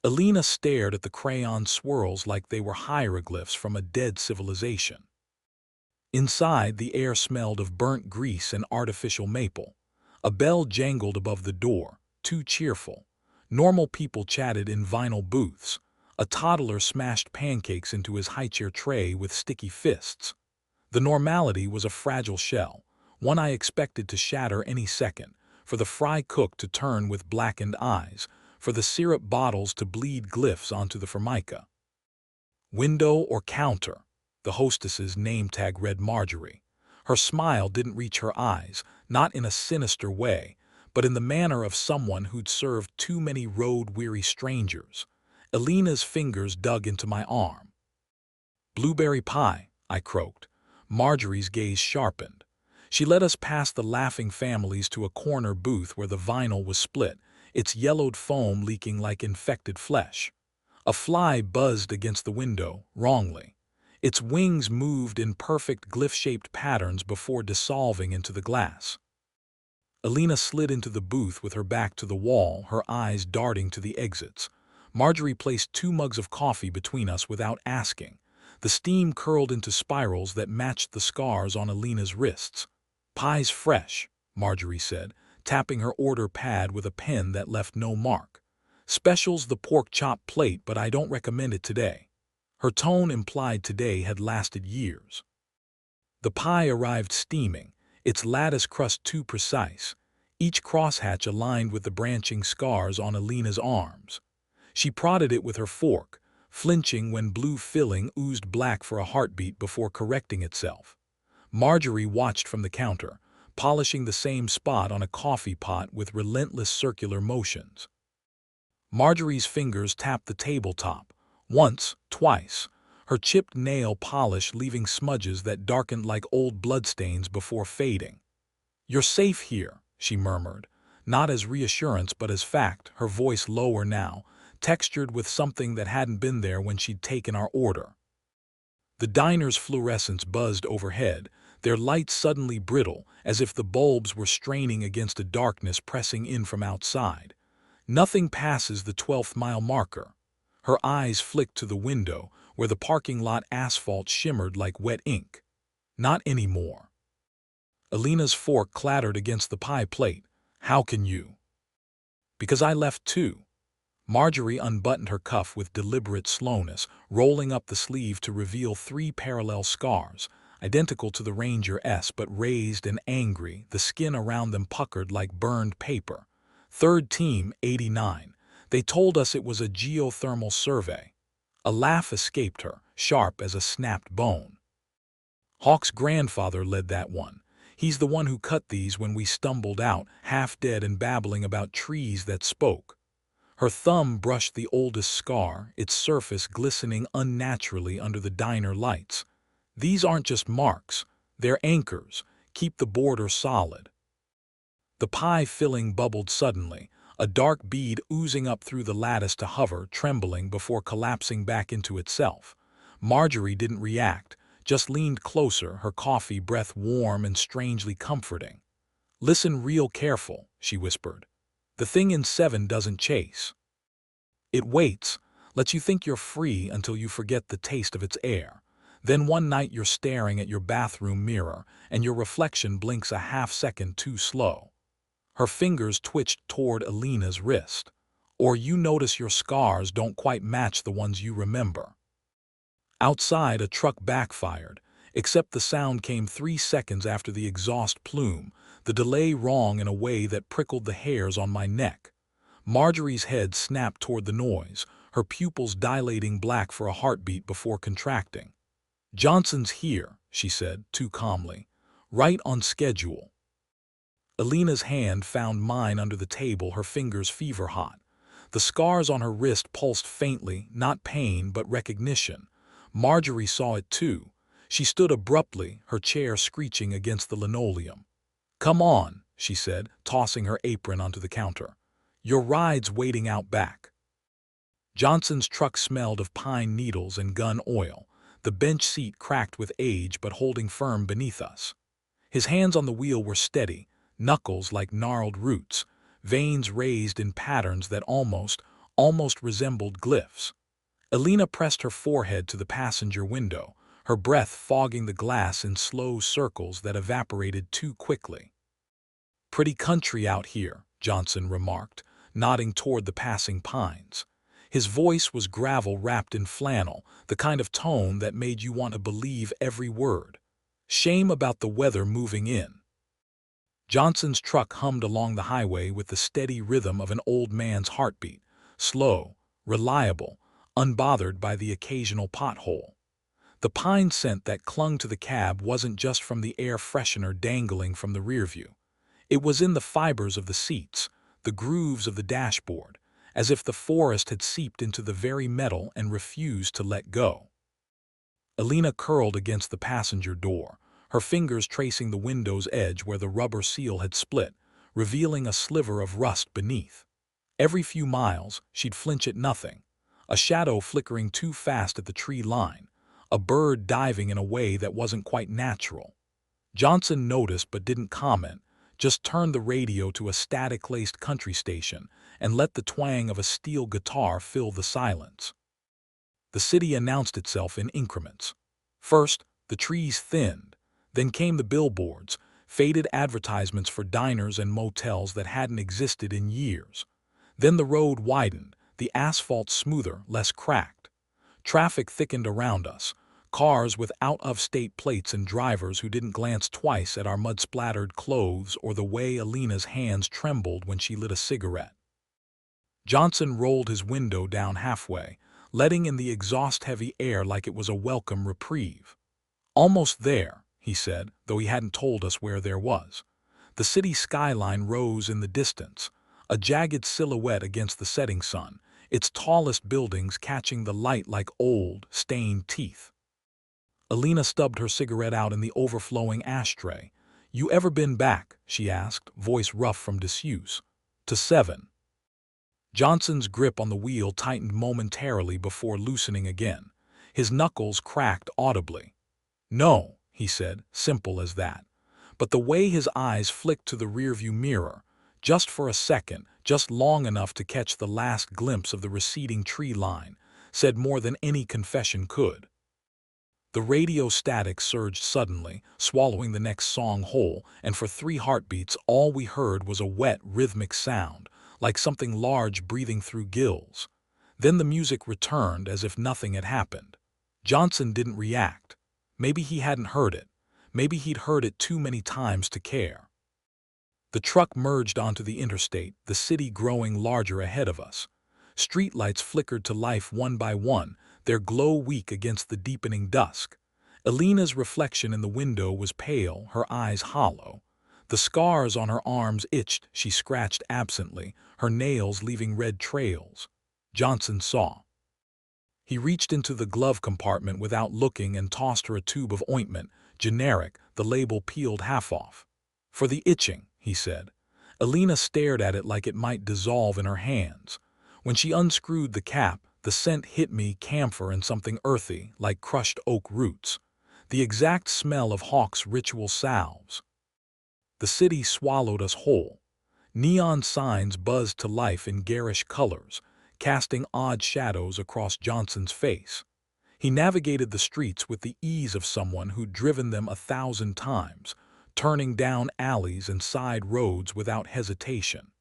Alina stared at the crayon swirls like they were hieroglyphs from a dead civilization. Inside, the air smelled of burnt grease and artificial maple. A bell jangled above the door, too cheerful. Normal people chatted in vinyl booths. A toddler smashed pancakes into his high-chair tray with sticky fists. The normality was a fragile shell, one I expected to shatter any second, for the fry cook to turn with blackened eyes, for the syrup bottles to bleed glyphs onto the formica. Window or counter? The hostess's name tag read Marjorie. Her smile didn't reach her eyes, not in a sinister way, but in the manner of someone who'd served too many road-weary strangers. Alina's fingers dug into my arm. Blueberry pie, I croaked. Marjorie's gaze sharpened. She led us past the laughing families to a corner booth where the vinyl was split, its yellowed foam leaking like infected flesh. A fly buzzed against the window, wrongly. Its wings moved in perfect glyph-shaped patterns before dissolving into the glass. Alina slid into the booth with her back to the wall, her eyes darting to the exits. Marjorie placed 2 mugs of coffee between us without asking. The steam curled into spirals that matched the scars on Alina's wrists. Pie's fresh, Marjorie said, tapping her order pad with a pen that left no mark. Special's the pork chop plate, but I don't recommend it today. Her tone implied today had lasted years. The pie arrived steaming, its lattice crust too precise, each crosshatch aligned with the branching scars on Alina's arms. She prodded it with her fork, flinching when blue filling oozed black for a heartbeat before correcting itself. Marjorie watched from the counter, polishing the same spot on a coffee pot with relentless circular motions. Marjorie's fingers tapped the tabletop, once, twice, her chipped nail polish leaving smudges that darkened like old bloodstains before fading. "You're safe here," she murmured, not as reassurance but as fact, her voice lower now, textured with something that hadn't been there when she'd taken our order. The diner's fluorescents buzzed overhead, their light suddenly brittle, as if the bulbs were straining against a darkness pressing in from outside. Nothing passes the 12th mile marker. Her eyes flicked to the window, where the parking lot asphalt shimmered like wet ink. Not anymore. Alina's fork clattered against the pie plate. "How can you?" "Because I left too." Marjorie unbuttoned her cuff with deliberate slowness, rolling up the sleeve to reveal 3 parallel scars, identical to the Ranger's but raised and angry, the skin around them puckered like burned paper. "Third team, 89. They told us it was a geothermal survey." A laugh escaped her, sharp as a snapped bone. "Hawk's grandfather led that one. He's the one who cut these when we stumbled out, half dead and babbling about trees that spoke." Her thumb brushed the oldest scar, its surface glistening unnaturally under the diner lights. These aren't just marks, they're anchors. Keep the border solid. The pie filling bubbled suddenly, a dark bead oozing up through the lattice to hover, trembling before collapsing back into itself. Marjorie didn't react, just leaned closer, her coffee breath warm and strangely comforting. "Listen real careful," she whispered. "The thing in 7 doesn't chase. It waits, lets you think you're free until you forget the taste of its air. Then one night you're staring at your bathroom mirror, and your reflection blinks a half-second too slow." Her fingers twitched toward Alina's wrist. "Or you notice your scars don't quite match the ones you remember." Outside, a truck backfired, except the sound came 3 seconds after the exhaust plume, the delay wrong in a way that prickled the hairs on my neck. Marjorie's head snapped toward the noise, her pupils dilating black for a heartbeat before contracting. "Johnson's here," she said, too calmly. "Right on schedule." Alina's hand found mine under the table, her fingers fever-hot. The scars on her wrist pulsed faintly, not pain but recognition. Marjorie saw it too. She stood abruptly, her chair screeching against the linoleum. "Come on," she said, tossing her apron onto the counter. "Your ride's waiting out back." Johnson's truck smelled of pine needles and gun oil, the bench seat cracked with age but holding firm beneath us. His hands on the wheel were steady, knuckles like gnarled roots, veins raised in patterns that almost resembled glyphs. Alina pressed her forehead to the passenger window, her breath fogging the glass in slow circles that evaporated too quickly. "Pretty country out here," Johnson remarked, nodding toward the passing pines. His voice was gravel wrapped in flannel, the kind of tone that made you want to believe every word. "Shame about the weather moving in." Johnson's truck hummed along the highway with the steady rhythm of an old man's heartbeat, slow, reliable, unbothered by the occasional pothole. The pine scent that clung to the cab wasn't just from the air freshener dangling from the rearview. It was in the fibers of the seats, the grooves of the dashboard, as if the forest had seeped into the very metal and refused to let go. Alina curled against the passenger door, her fingers tracing the window's edge where the rubber seal had split, revealing a sliver of rust beneath. Every few miles, she'd flinch at nothing, a shadow flickering too fast at the tree line, a bird diving in a way that wasn't quite natural. Johnson noticed but didn't comment, just turned the radio to a static-laced country station and let the twang of a steel guitar fill the silence. The city announced itself in increments. First, the trees thinned. Then came the billboards, faded advertisements for diners and motels that hadn't existed in years. Then the road widened, the asphalt smoother, less cracked. Traffic thickened around us, cars with out-of-state plates and drivers who didn't glance twice at our mud-splattered clothes or the way Alina's hands trembled when she lit a cigarette. Johnson rolled his window down halfway, letting in the exhaust-heavy air like it was a welcome reprieve. "Almost there," he said, though he hadn't told us where there was. The city skyline rose in the distance, a jagged silhouette against the setting sun, its tallest buildings catching the light like old, stained teeth. Alina stubbed her cigarette out in the overflowing ashtray. "You ever been back?" she asked, voice rough from disuse. "To 7. Johnson's grip on the wheel tightened momentarily before loosening again. His knuckles cracked audibly. "No," he said, simple as that. But the way his eyes flicked to the rearview mirror, just for a second, just long enough to catch the last glimpse of the receding tree line, said more than any confession could. The radio static surged suddenly, swallowing the next song whole, and for 3 heartbeats all we heard was a wet, rhythmic sound, like something large breathing through gills. Then the music returned as if nothing had happened. Johnson didn't react. Maybe he hadn't heard it. Maybe he'd heard it too many times to care. The truck merged onto the interstate, the city growing larger ahead of us. Streetlights flickered to life one by one, their glow weak against the deepening dusk. Alina's reflection in the window was pale, her eyes hollow. The scars on her arms itched, she scratched absently, her nails leaving red trails. Johnson saw. He reached into the glove compartment without looking and tossed her a tube of ointment, generic, the label peeled half off. "For the itching," he said. Alina stared at it like it might dissolve in her hands. When she unscrewed the cap, the scent hit me, camphor and something earthy, like crushed oak roots. The exact smell of Hawk's ritual salves. The city swallowed us whole. Neon signs buzzed to life in garish colors, casting odd shadows across Johnson's face. He navigated the streets with the ease of someone who'd driven them 1,000 times, turning down alleys and side roads without hesitation.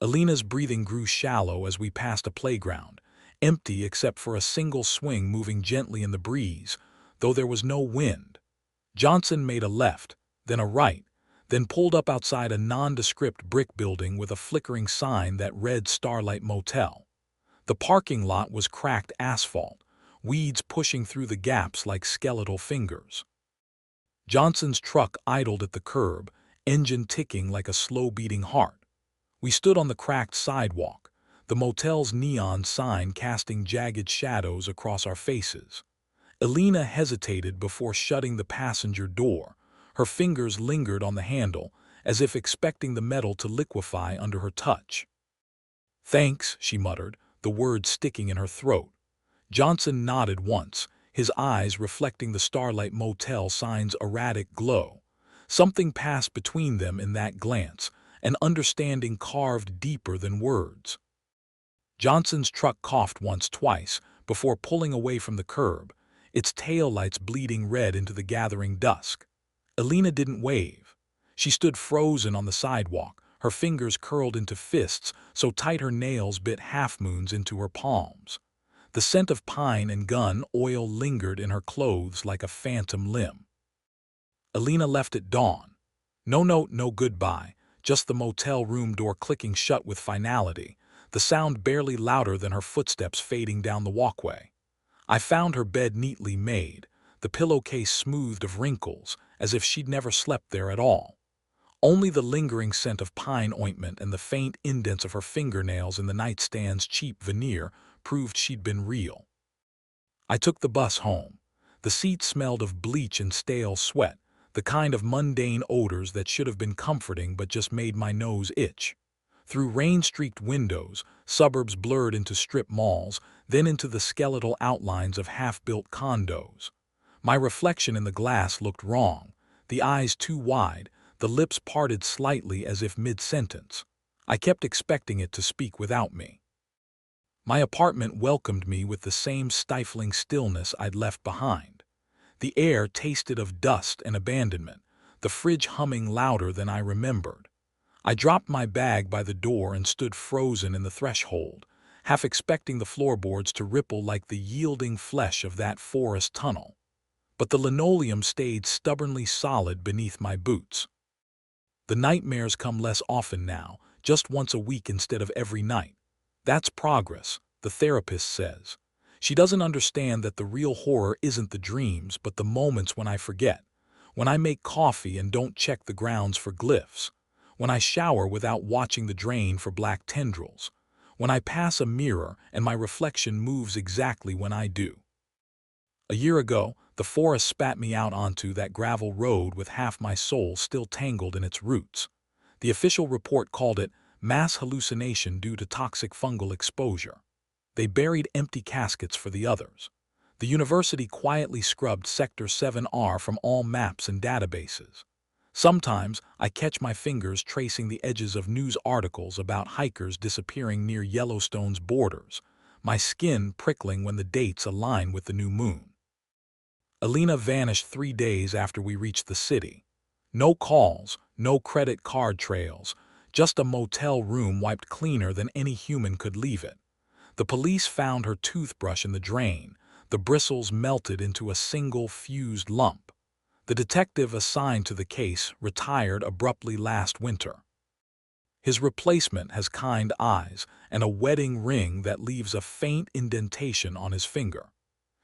Alina's breathing grew shallow as we passed a playground, empty except for a single swing moving gently in the breeze, though there was no wind. Johnson made a left, then a right, then pulled up outside a nondescript brick building with a flickering sign that read Starlight Motel. The parking lot was cracked asphalt, weeds pushing through the gaps like skeletal fingers. Johnson's truck idled at the curb, engine ticking like a slow-beating heart. We stood on the cracked sidewalk, the motel's neon sign casting jagged shadows across our faces. Alina hesitated before shutting the passenger door. Her fingers lingered on the handle, as if expecting the metal to liquefy under her touch. "Thanks," she muttered, the words sticking in her throat. Johnson nodded once, his eyes reflecting the Starlight Motel sign's erratic glow. Something passed between them in that glance, an understanding carved deeper than words. Johnson's truck coughed twice, before pulling away from the curb, its taillights bleeding red into the gathering dusk. Alina didn't wave. She stood frozen on the sidewalk, her fingers curled into fists so tight her nails bit half-moons into her palms. The scent of pine and gun oil lingered in her clothes like a phantom limb. Alina left at dawn. No note, no goodbye, just the motel room door clicking shut with finality, the sound barely louder than her footsteps fading down the walkway. I found her bed neatly made, the pillowcase smoothed of wrinkles, as if she'd never slept there at all. Only the lingering scent of pine ointment and the faint indents of her fingernails in the nightstand's cheap veneer proved she'd been real. I took the bus home. The seat smelled of bleach and stale sweat, the kind of mundane odors that should have been comforting but just made my nose itch. Through rain-streaked windows, suburbs blurred into strip malls, then into the skeletal outlines of half-built condos. My reflection in the glass looked wrong, the eyes too wide, the lips parted slightly as if mid-sentence. I kept expecting it to speak without me. My apartment welcomed me with the same stifling stillness I'd left behind. The air tasted of dust and abandonment, the fridge humming louder than I remembered. I dropped my bag by the door and stood frozen in the threshold, half expecting the floorboards to ripple like the yielding flesh of that forest tunnel. But the linoleum stayed stubbornly solid beneath my boots. The nightmares come less often now, just once a week instead of every night. That's progress, the therapist says. She doesn't understand that the real horror isn't the dreams but the moments when I forget, when I make coffee and don't check the grounds for glyphs, when I shower without watching the drain for black tendrils, when I pass a mirror and my reflection moves exactly when I do. A year ago, the forest spat me out onto that gravel road with half my soul still tangled in its roots. The official report called it mass hallucination due to toxic fungal exposure. They buried empty caskets for the others. The university quietly scrubbed Sector 7R from all maps and databases. Sometimes I catch my fingers tracing the edges of news articles about hikers disappearing near Yellowstone's borders, my skin prickling when the dates align with the new moon. Alina vanished 3 days after we reached the city. No calls, no credit card trails, just a motel room wiped cleaner than any human could leave it. The police found her toothbrush in the drain, the bristles melted into a single fused lump. The detective assigned to the case retired abruptly last winter. His replacement has kind eyes and a wedding ring that leaves a faint indentation on his finger.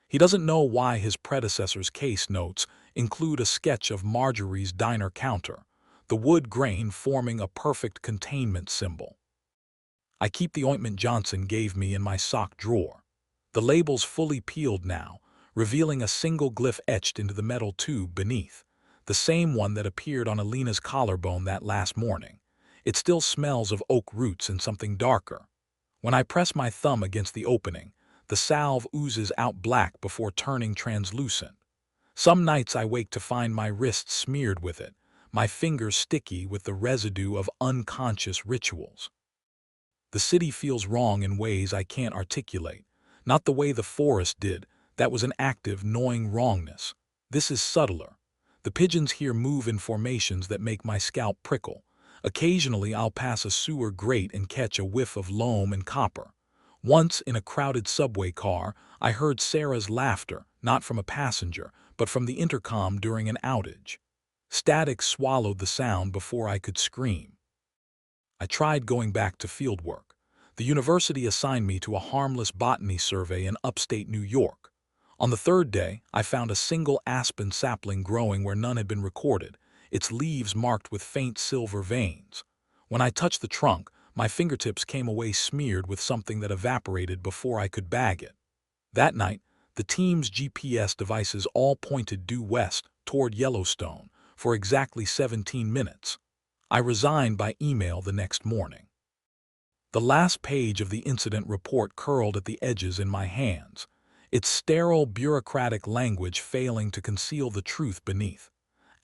He doesn't know why his predecessor's case notes include a sketch of Marjorie's diner counter, the wood grain forming a perfect containment symbol. I keep the ointment Johnson gave me in my sock drawer. The label's fully peeled now, revealing a single glyph etched into the metal tube beneath, the same one that appeared on Alina's collarbone that last morning. It still smells of oak roots and something darker. When I press my thumb against the opening, the salve oozes out black before turning translucent. Some nights I wake to find my wrists smeared with it, my fingers sticky with the residue of unconscious rituals. The city feels wrong in ways I can't articulate. Not the way the forest did. That was an active, gnawing wrongness. This is subtler. The pigeons here move in formations that make my scalp prickle. Occasionally I'll pass a sewer grate and catch a whiff of loam and copper. Once, in a crowded subway car, I heard Sarah's laughter, not from a passenger, but from the intercom during an outage. Static swallowed the sound before I could scream. I tried going back to fieldwork. The university assigned me to a harmless botany survey in upstate New York. On the third day, I found a single aspen sapling growing where none had been recorded, its leaves marked with faint silver veins. When I touched the trunk, my fingertips came away smeared with something that evaporated before I could bag it. That night, the team's GPS devices all pointed due west, toward Yellowstone, for exactly 17 minutes. I resigned by email the next morning. The last page of the incident report curled at the edges in my hands, its sterile bureaucratic language failing to conceal the truth beneath.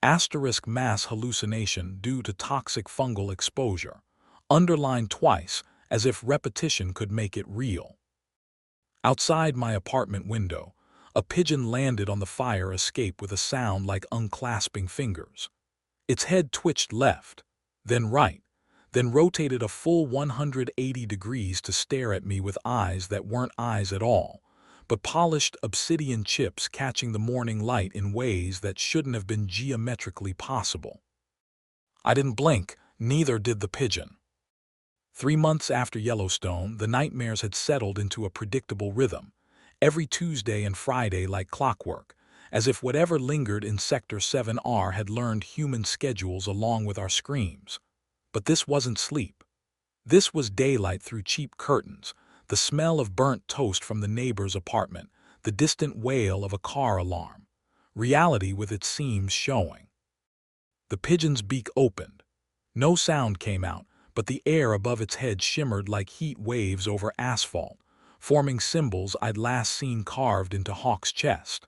Asterisk mass hallucination due to toxic fungal exposure, underlined twice as if repetition could make it real. Outside my apartment window, a pigeon landed on the fire escape with a sound like unclasping fingers. Its head twitched left, then right, then rotated a full 180 degrees to stare at me with eyes that weren't eyes at all, but polished obsidian chips catching the morning light in ways that shouldn't have been geometrically possible. I didn't blink, neither did the pigeon. 3 months after Yellowstone, the nightmares had settled into a predictable rhythm, every Tuesday and Friday like clockwork, as if whatever lingered in Sector 7R had learned human schedules along with our screams. But this wasn't sleep. This was daylight through cheap curtains, the smell of burnt toast from the neighbor's apartment, the distant wail of a car alarm. Reality with its seams showing. The pigeon's beak opened. No sound came out, but the air above its head shimmered like heat waves over asphalt, forming symbols I'd last seen carved into Hawk's chest.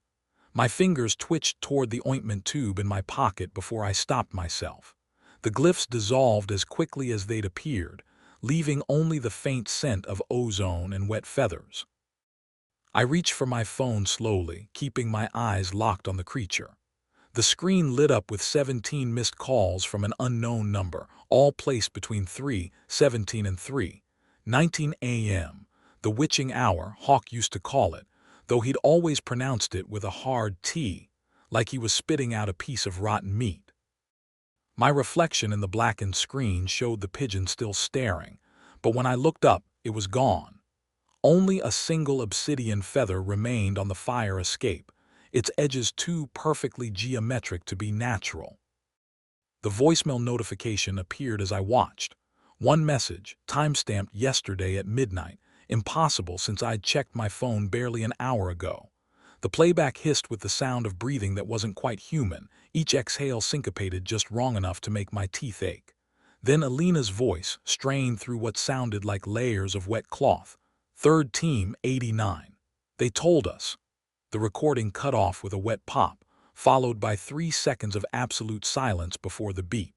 My fingers twitched toward the ointment tube in my pocket before I stopped myself. The glyphs dissolved as quickly as they'd appeared, leaving only the faint scent of ozone and wet feathers. I reached for my phone slowly, keeping my eyes locked on the creature. The screen lit up with 17 missed calls from an unknown number, all placed between 3:17 and 3:19 a.m., the witching hour Hawk used to call it, though he'd always pronounced it with a hard T, like he was spitting out a piece of rotten meat. My reflection in the blackened screen showed the pigeon still staring, but when I looked up, it was gone. Only a single obsidian feather remained on the fire escape, its edges too perfectly geometric to be natural. The voicemail notification appeared as I watched. One message, time-stamped yesterday at midnight, impossible since I'd checked my phone barely an hour ago. The playback hissed with the sound of breathing that wasn't quite human, each exhale syncopated just wrong enough to make my teeth ache. Then Alina's voice, strained through what sounded like layers of wet cloth. "Third Team, 89. They told us." The recording cut off with a wet pop, followed by 3 seconds of absolute silence before the beep.